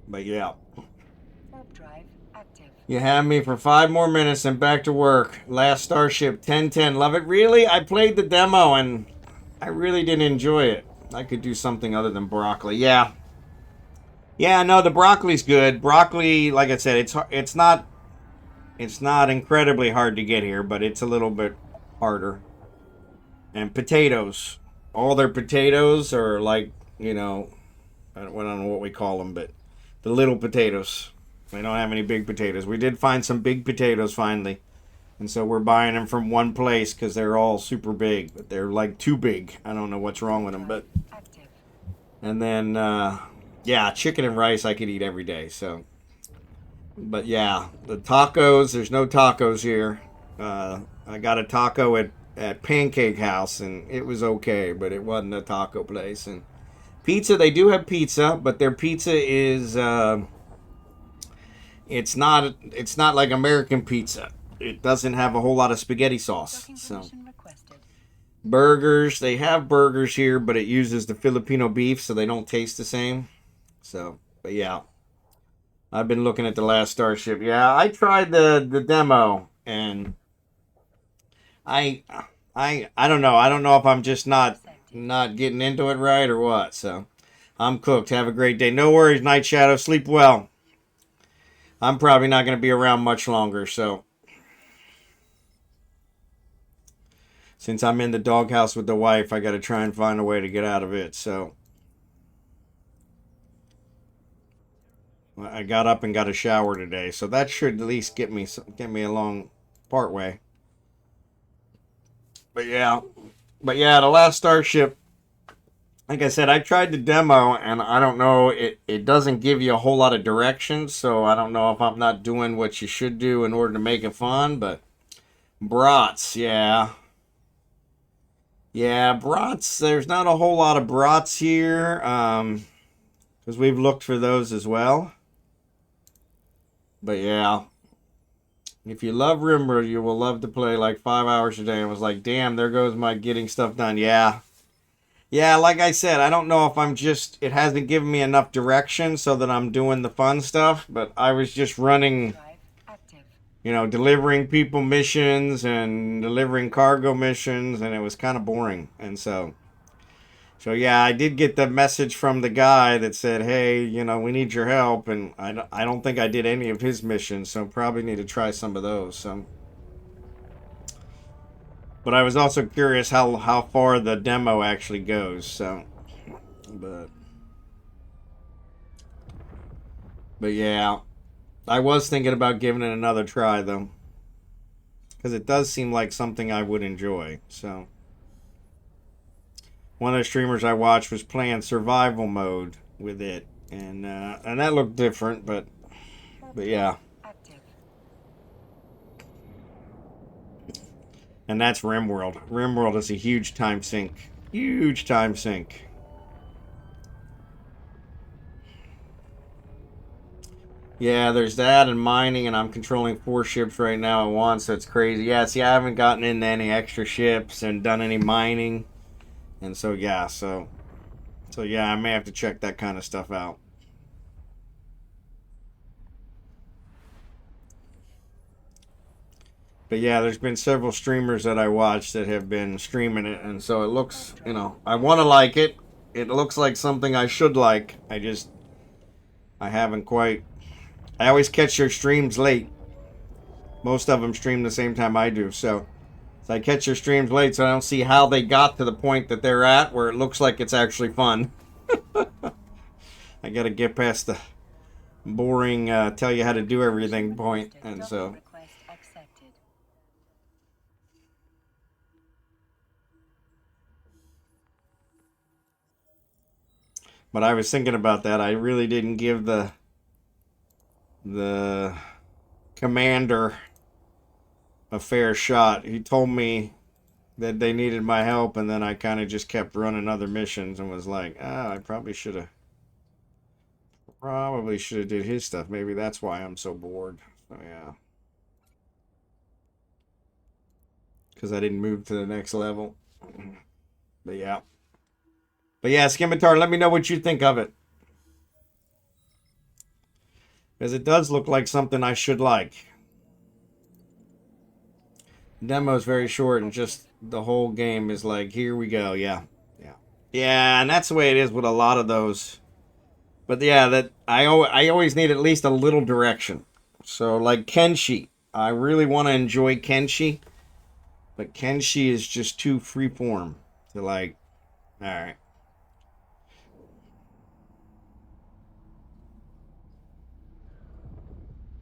But yeah. Warp drive active. You have me for 5 more minutes and back to work. Last Starship 1010. Love it. Really? I played the demo and I really didn't enjoy it. I could do something other than broccoli. Yeah. Yeah, no, the broccoli's good. Broccoli, like I said, it's not incredibly hard to get here, but it's a little bit harder. And potatoes. All their potatoes are like, you know, I don't know what we call them, but the little potatoes. They don't have any big potatoes. We did find some big potatoes finally. And so we're buying them from one place because they're all super big. But they're like too big. I don't know what's wrong with them. But Active. and then, yeah, chicken and rice I could eat every day. So, but yeah, the tacos, there's no tacos here. I got a taco at Pancake House and it was okay. But it wasn't a taco place. And pizza, they do have pizza. But their pizza is... It's not like American pizza. It doesn't have a whole lot of spaghetti sauce. Docking So permission requested. burgers, they have burgers here, but it uses the Filipino beef, so they don't taste the same. So, but yeah, I've been looking at the last Starship. Yeah, I tried the demo, and I don't know. I don't know if I'm just not getting into it right or what. So I'm cooked. Have a great day. No worries, Night Shadow. Sleep well. I'm probably not going to be around much longer, so since I'm in the doghouse with the wife, I got to try and find a way to get out of it. So I got up and got a shower today, so that should at least get me along part way. But yeah, the last Starship. Like I said, I tried the demo, and I don't know, it doesn't give you a whole lot of directions, so I don't know if I'm not doing what you should do in order to make it fun, but brats, yeah. Yeah, brats, there's not a whole lot of brats here, because we've looked for those as well. But yeah, if you love Rimworld, you will love to play like 5 hours a day. I was like, damn, there goes my getting stuff done. Yeah. Yeah, like I said, I don't know if it hasn't given me enough direction so that I'm doing the fun stuff, but I was just running, Drive active. you know, delivering people missions and delivering cargo missions, and it was kind of boring. And so yeah, I did get the message from the guy that said, hey, you know, we need your help, and I don't think I did any of his missions, so probably need to try some of those. So. But I was also curious how far the demo actually goes, so but yeah. I was thinking about giving it another try though. Because it does seem like something I would enjoy. So one of the streamers I watched was playing survival mode with it. And that looked different, but yeah. Active. And that's RimWorld. RimWorld is a huge time sink. Huge time sink. Yeah, there's that and mining, and I'm controlling 4 ships right now at once, so it's crazy. Yeah, see, I haven't gotten into any extra ships and done any mining. And so, yeah, so yeah, I may have to check that kind of stuff out. But yeah, there's been several streamers that I watched that have been streaming it, and so it looks, you know, I want to like it. It looks like something I should like. I haven't quite. I always catch their streams late. Most of them stream the same time I do, so I catch their streams late, so I don't see how they got to the point that they're at where it looks like it's actually fun. I gotta get past the boring, tell you how to do everything point, and so. Request accepted. But I was thinking about that. I really didn't give the the commander a fair shot. He told me that they needed my help, and then I kind of just kept running other missions and was like, I probably should have did his stuff. Maybe that's why I'm so bored. So yeah, because I didn't move to the next level. But yeah, Scimitar, let me know what you think of it, because it does look like something I should like. Demo is very short, and just the whole game is like, here we go. Yeah, and that's the way it is with a lot of those. But yeah, that I always need at least a little direction. So like Kenshi, I really want to enjoy Kenshi, but Kenshi is just too freeform to like. All right.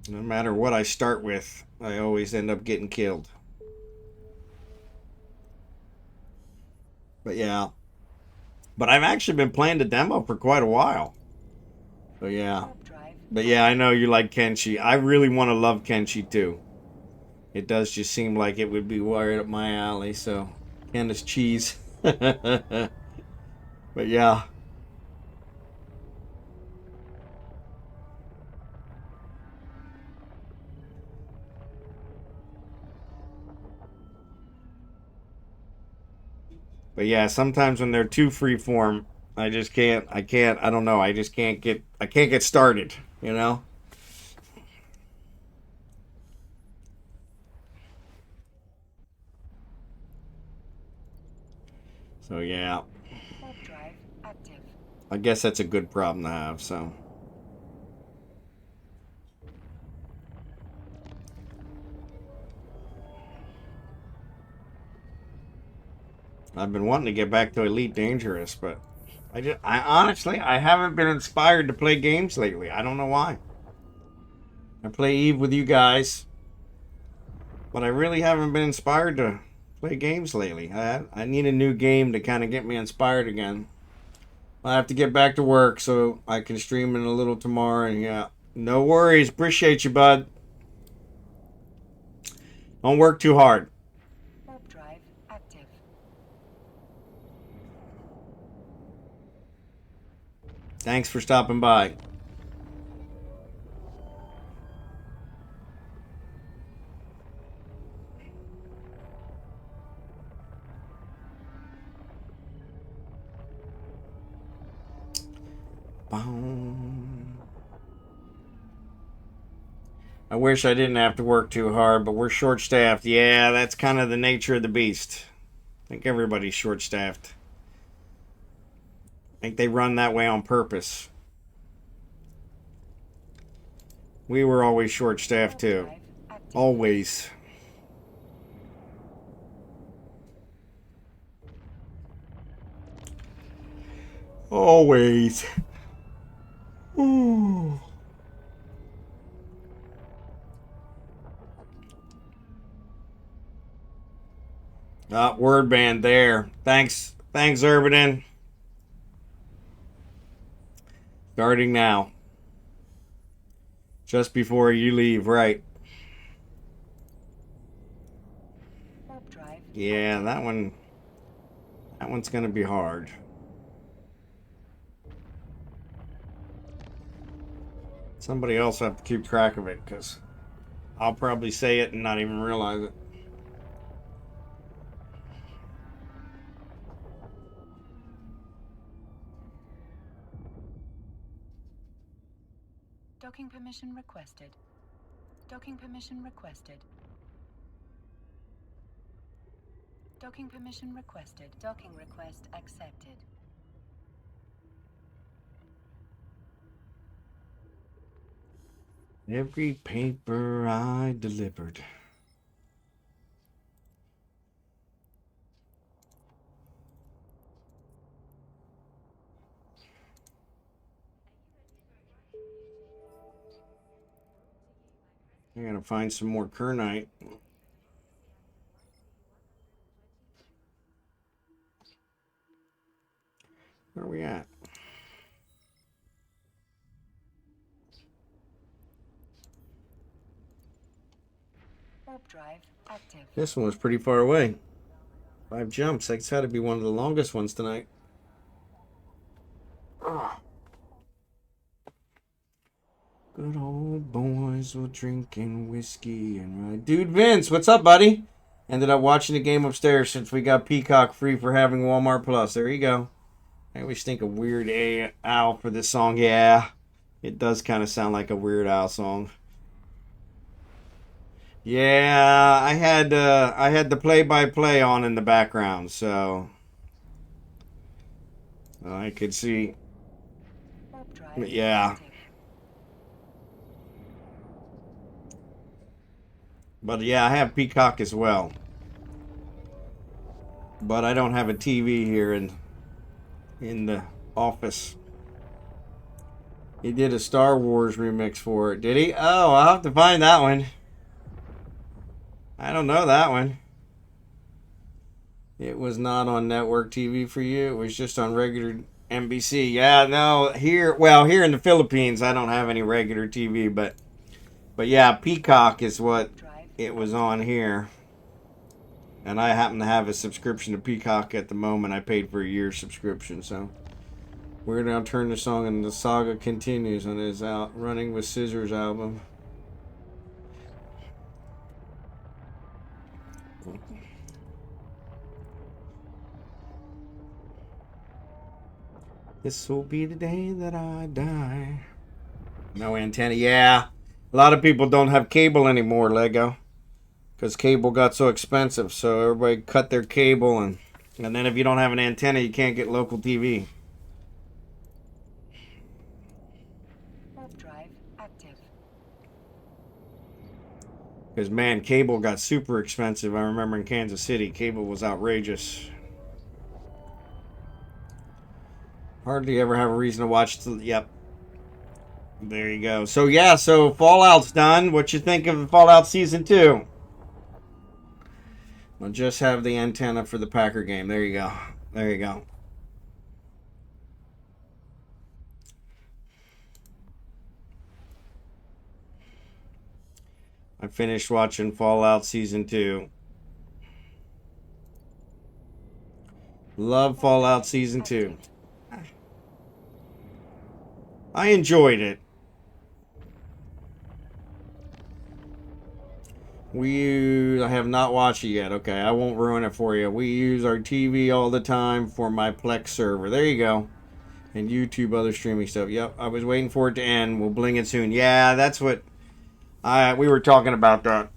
No matter what I start with, I always end up getting killed. But yeah. But I've actually been playing the demo for quite a while. So yeah. Warp drive. But yeah, I know you like Kenshi. I really want to love Kenshi too. It does just seem like it would be right up my alley, so Ken is cheese. But yeah. But yeah, sometimes when they're too freeform, I don't know, I can't get started, you know? So yeah, Warp drive active. I guess that's a good problem to have, so. I've been wanting to get back to Elite Dangerous, but I honestly, I haven't been inspired to play games lately. I don't know why. I play Eve with you guys, but I really haven't been inspired to play games lately. I need a new game to kind of get me inspired again. I have to get back to work so I can stream in a little tomorrow, and yeah, no worries. Appreciate you, bud. Don't work too hard. Warp drive active. Thanks for stopping by. I wish I didn't have to work too hard, but we're short staffed. Yeah, that's kind of the nature of the beast. I think everybody's short staffed. I think they run that way on purpose. We were always short staffed too. Always. Always. Ooh. Word band there. Thanks, Urbanin. Starting now. Just before you leave, right? Warp drive. Yeah, that one's gonna be hard. Somebody else have to keep track of it, because I'll probably say it and not even realize it. Docking permission requested. Docking permission requested. Docking permission requested. Docking request accepted. Every paper I delivered. I gotta find some more Kernite. Where are we at? Warp drive active. This one was pretty far away. 5 jumps. That's had to be one of the longest ones tonight. Good old boys were drinking whiskey and ride. Dude Vince, what's up, buddy? Ended up watching the game upstairs since we got FUitCK free for having Walmart Plus. There you go. I always think of Weird Al for this song. Yeah, it does kind of sound like a Weird Al song. Yeah, I had the play-by-play on in the background, so I could see. Warp drive Yeah. active. But yeah, I have FUitCK as well. But I don't have a TV here in the office. He did a Star Wars remix for it, did he? Oh, I'll have to find that one. I don't know that one. It was not on network TV for you. It was just on regular NBC. Yeah, no, here in the Philippines, I don't have any regular TV, but yeah, FUitCK is what it was on here. And I happen to have a subscription to FUitCK at the moment. I paid for a year's subscription, so we're gonna turn the song and the saga continues on his Running with Scissors album. This will be the day that I die. No antenna. Yeah. A lot of people don't have cable anymore, Lego. Because cable got so expensive. So everybody cut their cable. And then if you don't have an antenna, you can't get local TV. Warp drive active. Because, man, cable got super expensive. I remember in Kansas City, cable was outrageous. Hardly ever have a reason to watch. Yep. There you go. So, yeah, so Fallout's done. What you think of Fallout Season 2? I'll just have the antenna for the Packer game. There you go. There you go. I finished watching Fallout Season 2. Love Fallout Season 2. I enjoyed it. I have not watched it yet. Okay, I won't ruin it for you. We use our TV all the time for my Plex server. There you go. And YouTube, other streaming stuff. Yep, I was waiting for it to end. We'll bling it soon. Yeah, that's what we were talking about that.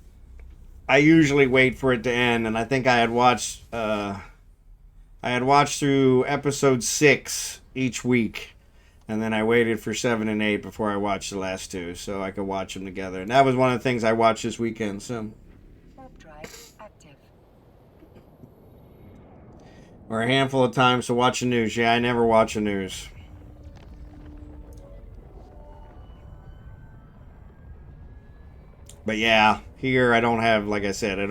I usually wait for it to end, and I think I had watched through episode 6 each week. And then I waited for 7 and 8 before I watched the last 2, so I could watch them together. And that was one of the things I watched this weekend. So, Warp drive active. or a handful of times to watch the news. Yeah, I never watch the news. But yeah, here I don't have, like I said, I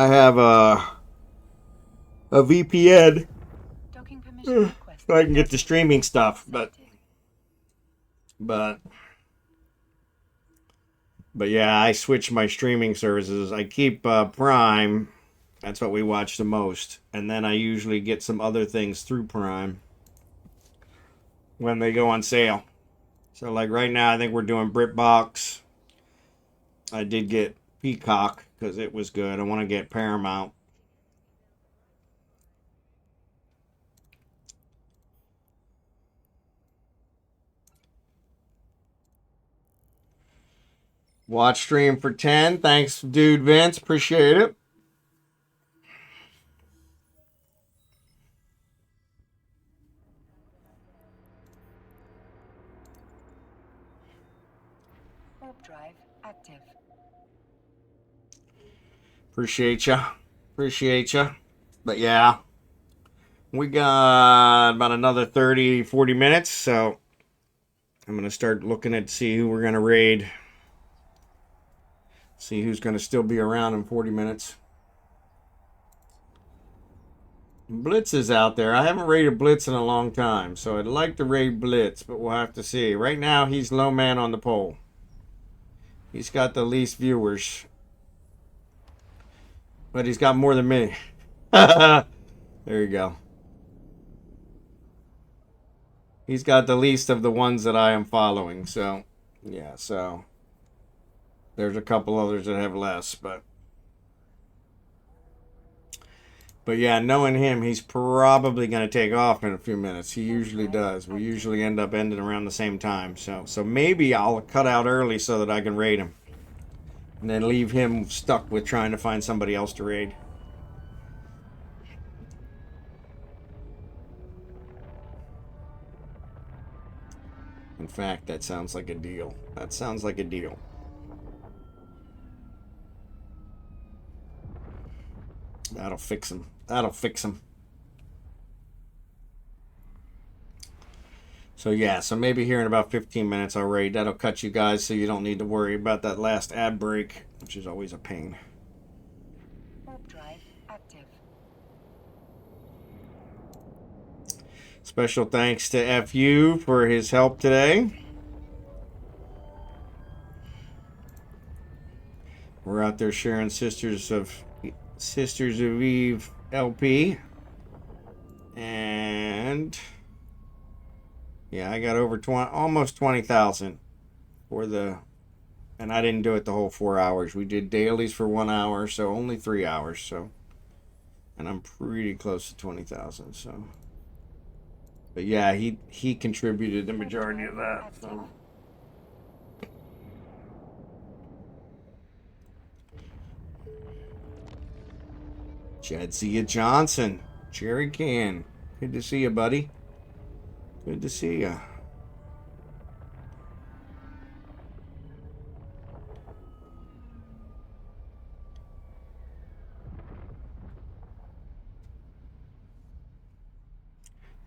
have a VPN. Docking permission requested. So I can get the streaming stuff, but yeah, I switch my streaming services. I keep Prime. That's what we watch the most, and then I usually get some other things through Prime when they go on sale. So like right now, I think we're doing BritBox. I did get FUitCK because it was good. I want to get Paramount. Watch stream for 10. Thanks, dude Vince. Appreciate it. Warp drive active. Appreciate ya. Appreciate ya. But yeah, we got about another 30, 40 minutes. So I'm going to start looking at see who we're going to raid. See who's going to still be around in 40 minutes. Blitz is out there. I haven't raided Blitz in a long time, so I'd like to raid Blitz, but we'll have to see. Right now, he's low man on the poll. He's got the least viewers. But he's got more than me. There you go. He's got the least of the ones that I am following. So, yeah, so there's a couple others that have less, but yeah, knowing him, he's probably going to take off in a few minutes. He usually does. We usually end up ending around the same time. So maybe I'll cut out early so that I can raid him. And then leave him stuck with trying to find somebody else to raid. In fact, that sounds like a deal. That sounds like a deal. That'll fix him. That'll fix him. So yeah, so maybe here in about 15 minutes I'll raid. That'll cut you guys so you don't need to worry about that last ad break, which is always a pain. Warp drive active. Special thanks to FU for his help today. We're out there sharing Sisters of Eve LP. And yeah, I got over almost 20,000 for the, and I didn't do it the whole 4 hours. We did dailies for 1 hour, so only 3 hours. So, and I'm pretty close to 20,000. So, but yeah, he contributed the majority of that. So. Jadzia Johnson, Jerry Can, good to see you, buddy. Good to see you.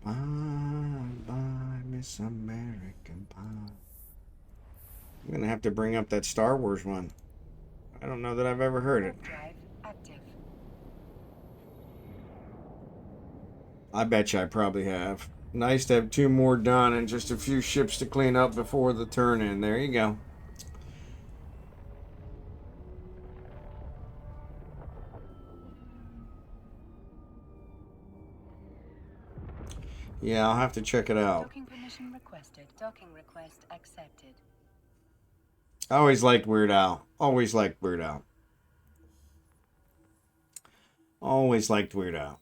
Bye, bye, Miss American Pie. I'm gonna have to bring up that Star Wars one. I don't know that I've ever heard it. Drive active. I bet you I probably have. Nice to have 2 more done and just a few ships to clean up before the turn-in. There you go. Yeah, I'll have to check it out. Docking permission requested. Docking request accepted. I always liked Weird Al. Always liked Weird Al. Always liked Weird Al.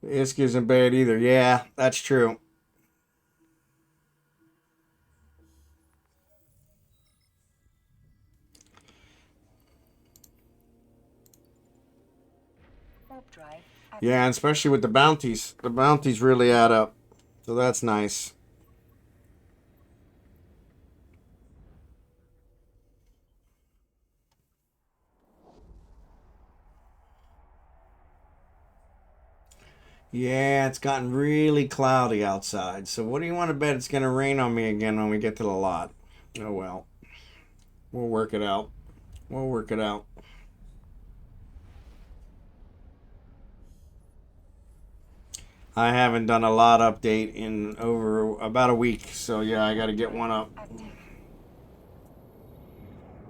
ISK isn't bad either. Yeah, that's true. Warp drive active. Yeah, and especially with the bounties. The bounties really add up. So that's nice. Yeah, it's gotten really cloudy outside. So what do you want to bet it's going to rain on me again when we get to the lot? Oh, well. We'll work it out. We'll work it out. I haven't done a lot update in over about a week. So, yeah, I got to get one up. Active.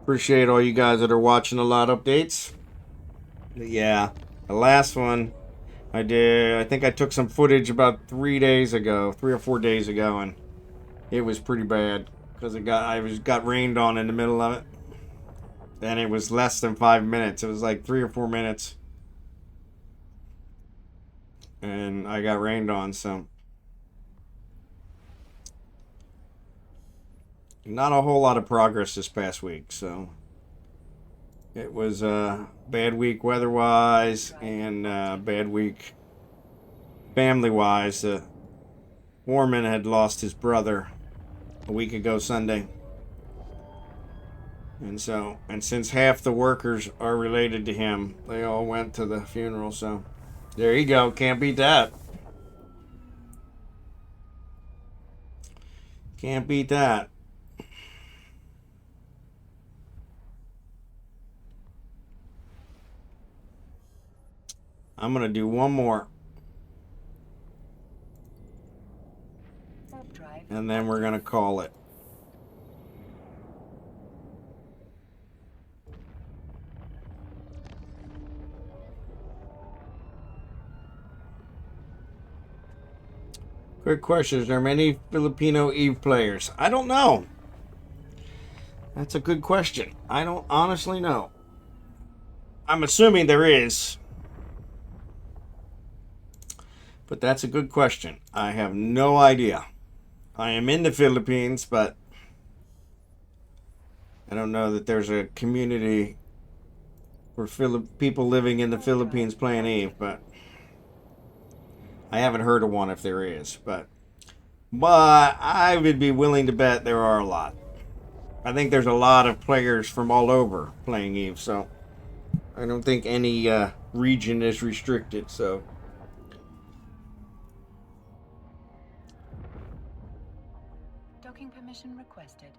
Appreciate all you guys that are watching a lot updates. But yeah, the last one I did, I think I took some footage about 3 days ago, 3 or 4 days ago, and it was pretty bad because I got rained on in the middle of it. And it was less than 5 minutes. It was like 3 or 4 minutes. And I got rained on, so not a whole lot of progress this past week, so it was a bad week weather-wise and bad week family-wise. Warman had lost his brother a week ago Sunday. And since half the workers are related to him, they all went to the funeral, so there you go. Can't beat that. Can't beat that. I'm going to do one more. Warp drive. And then we're going to call it. Quick question. Is there many Filipino Eve players? I don't know. That's a good question. I don't honestly know. I'm assuming there is. But that's a good question. I have no idea. I am in the Philippines, but I don't know that there's a community for people living in the Philippines playing Eve, but I haven't heard of one if there is. But I would be willing to bet there are a lot. I think there's a lot of players from all over playing Eve, so I don't think any region is restricted, so. Docking permission requested.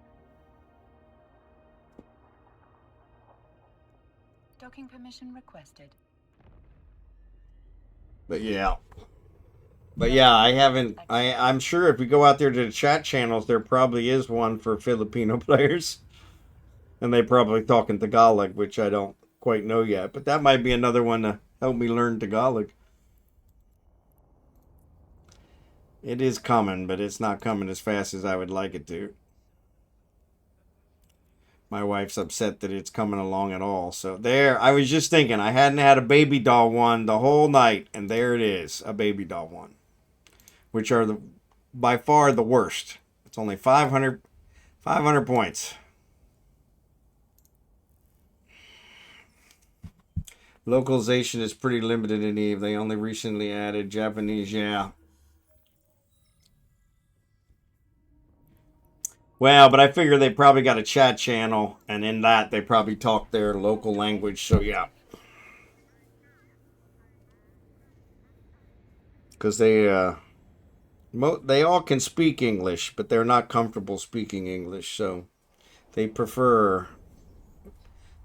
Docking permission requested. But yeah. But yeah, I haven't. I'm sure if we go out there to the chat channels, there probably is one for Filipino players. And they probably talk in Tagalog, which I don't quite know yet. But that might be another one to help me learn Tagalog. It is coming, but it's not coming as fast as I would like it to. My wife's upset that it's coming along at all. So there, I was just thinking, I hadn't had a baby doll one the whole night. And there it is, a baby doll one. Which are by far the worst. It's only 500 points. Localization is pretty limited in Eve. They only recently added Japanese, yeah. Well, but I figure they probably got a chat channel, and in that they probably talk their local language, so yeah. Because they all can speak English, but they're not comfortable speaking English, so they prefer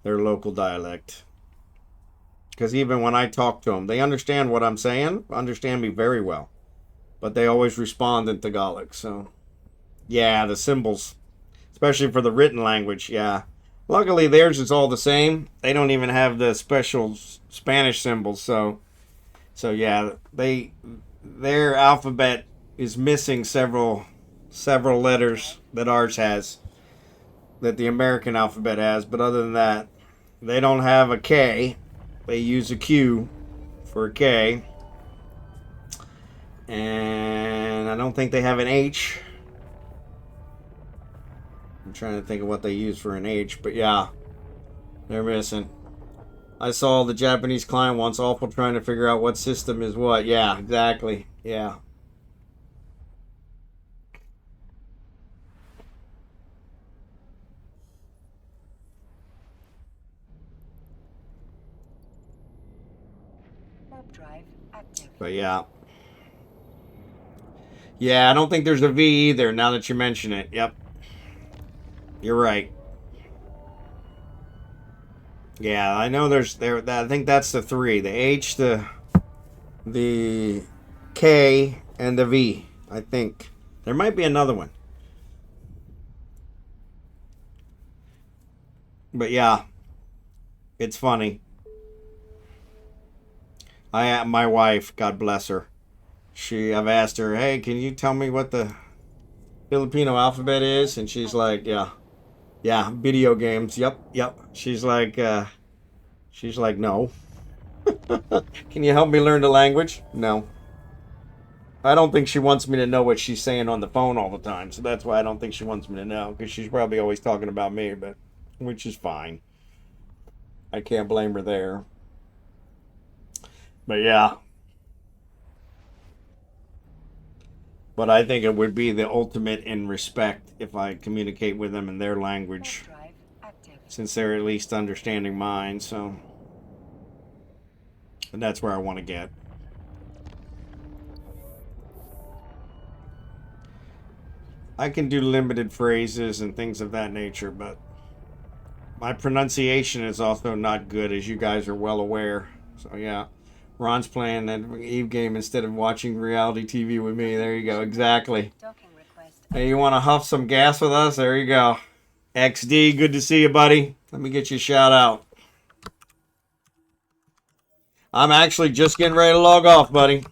their local dialect. Because even when I talk to them, they understand what I'm saying, understand me very well, but they always respond in Tagalog, so. Yeah, the symbols, especially for the written language, yeah. Luckily, theirs is all the same. They don't even have the special Spanish symbols, so yeah, their alphabet is missing several letters that ours has, that the American alphabet has. But other than that, they don't have a K. They use a Q for a K, and I don't think they have an H. I'm trying to think of what they use for an H, but yeah, they're missing. I saw the Japanese client once, awful trying to figure out what system is what. Yeah, exactly. Yeah. Warp drive active. But yeah. Yeah, I don't think there's a V either, now that you mention it. Yep. You're right. Yeah, I know there's there. I think that's the three: the H, the K, and the V. I think there might be another one. But yeah, it's funny. My wife, God bless her. I've asked her, hey, can you tell me what the Filipino alphabet is? And she's like, yeah. Yeah, video games. Yep. She's like, no. Can you help me learn the language? No. I don't think she wants me to know what she's saying on the phone all the time. So that's why I don't think she wants me to know. Because she's probably always talking about me, but which is fine. I can't blame her there. But yeah. But I think it would be the ultimate in respect if I communicate with them in their language, since they're at least understanding mine, so. And that's where I want to get. I can do limited phrases and things of that nature, but my pronunciation is also not good, as you guys are well aware. So yeah. Ron's playing that Eve game instead of watching reality TV with me. There you go. Exactly. Docking request. Hey, you want to huff some gas with us? There you go. XD, good to see you, buddy. Let me get you a shout out. I'm actually just getting ready to log off, buddy.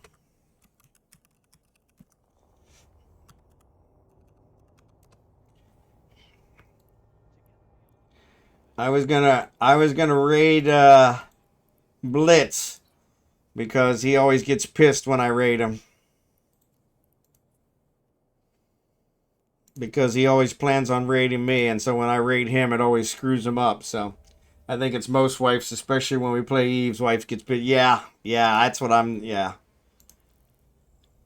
I was gonna raid Blitz because he always gets pissed when I raid him. Because he always plans on raiding me, and so when I raid him, it always screws him up. So I think it's most wives, especially when we play Eve's wife gets pissed. Yeah, that's what yeah.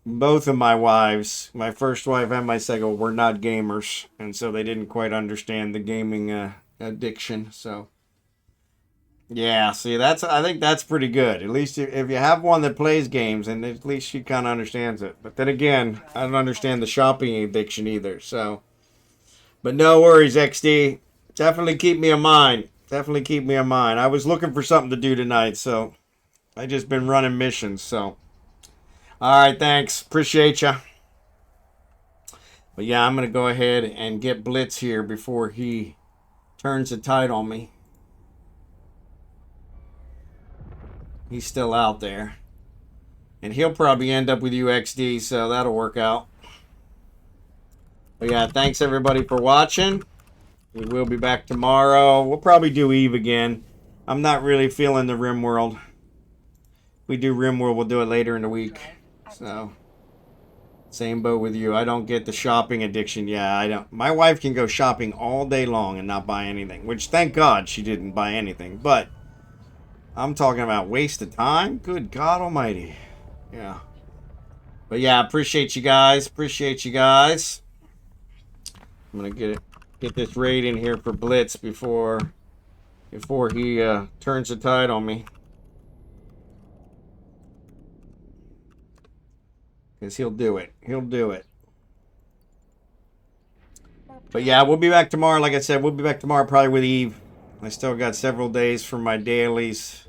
Both of my wives, my first wife and my second, were not gamers, and so they didn't quite understand the gaming addiction. So yeah, see, I think that's pretty good. At least if you have one that plays games, and at least she kind of understands it. But then again, I don't understand the shopping addiction either. So, but no worries, XD. Definitely keep me in mind. Definitely keep me in mind. I was looking for something to do tonight, so I just been running missions. So, all right, thanks. Appreciate ya. But yeah, I'm gonna go ahead and get Blitz here before he turns the tide on me. He's still out there. And he'll probably end up with you, XD, so that'll work out. But yeah, thanks everybody for watching. We will be back tomorrow. We'll probably do Eve again. I'm not really feeling the RimWorld. If we do RimWorld, we'll do it later in the week. So, same boat with you. I don't get the shopping addiction. Yeah, I don't. My wife can go shopping all day long and not buy anything. Which, thank God, she didn't buy anything. But I'm talking about waste of time. Good God Almighty. Yeah. But yeah, appreciate you guys. Appreciate you guys. I'm gonna get this raid in here for Blitz before he turns the tide on me. Because he'll do it. He'll do it. But yeah, we'll be back tomorrow. Like I said, we'll be back tomorrow probably with Eve. I still got several days for my dailies.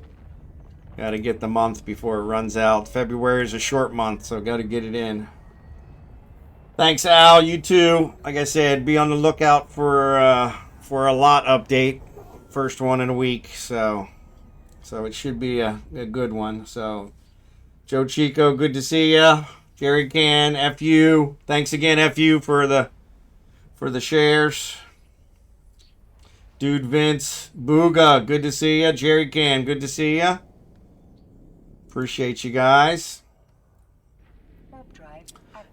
Got to get the month before it runs out. February is a short month, so got to get it in. Thanks, Al. You too. Like I said, be on the lookout for a lot update. First one in a week, so it should be a good one. So, Joe Chico, good to see ya. Jerry Can, FU. Thanks again, FU, for the shares. Dude Vince, Booga, good to see ya. Jerry Can, good to see ya. Appreciate you guys.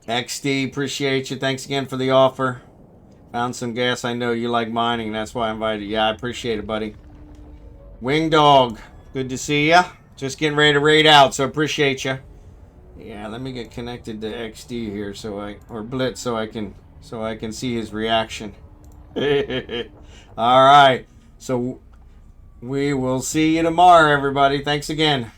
XD, appreciate you. Thanks again for the offer. Found some gas. I know you like mining. That's why I invited you. Yeah, I appreciate it, buddy. Wing Dog, good to see ya. Just getting ready to raid out, so appreciate you. Yeah, let me get connected to XD here or Blitz so I can see his reaction. All right. So we will see you tomorrow, everybody. Thanks again.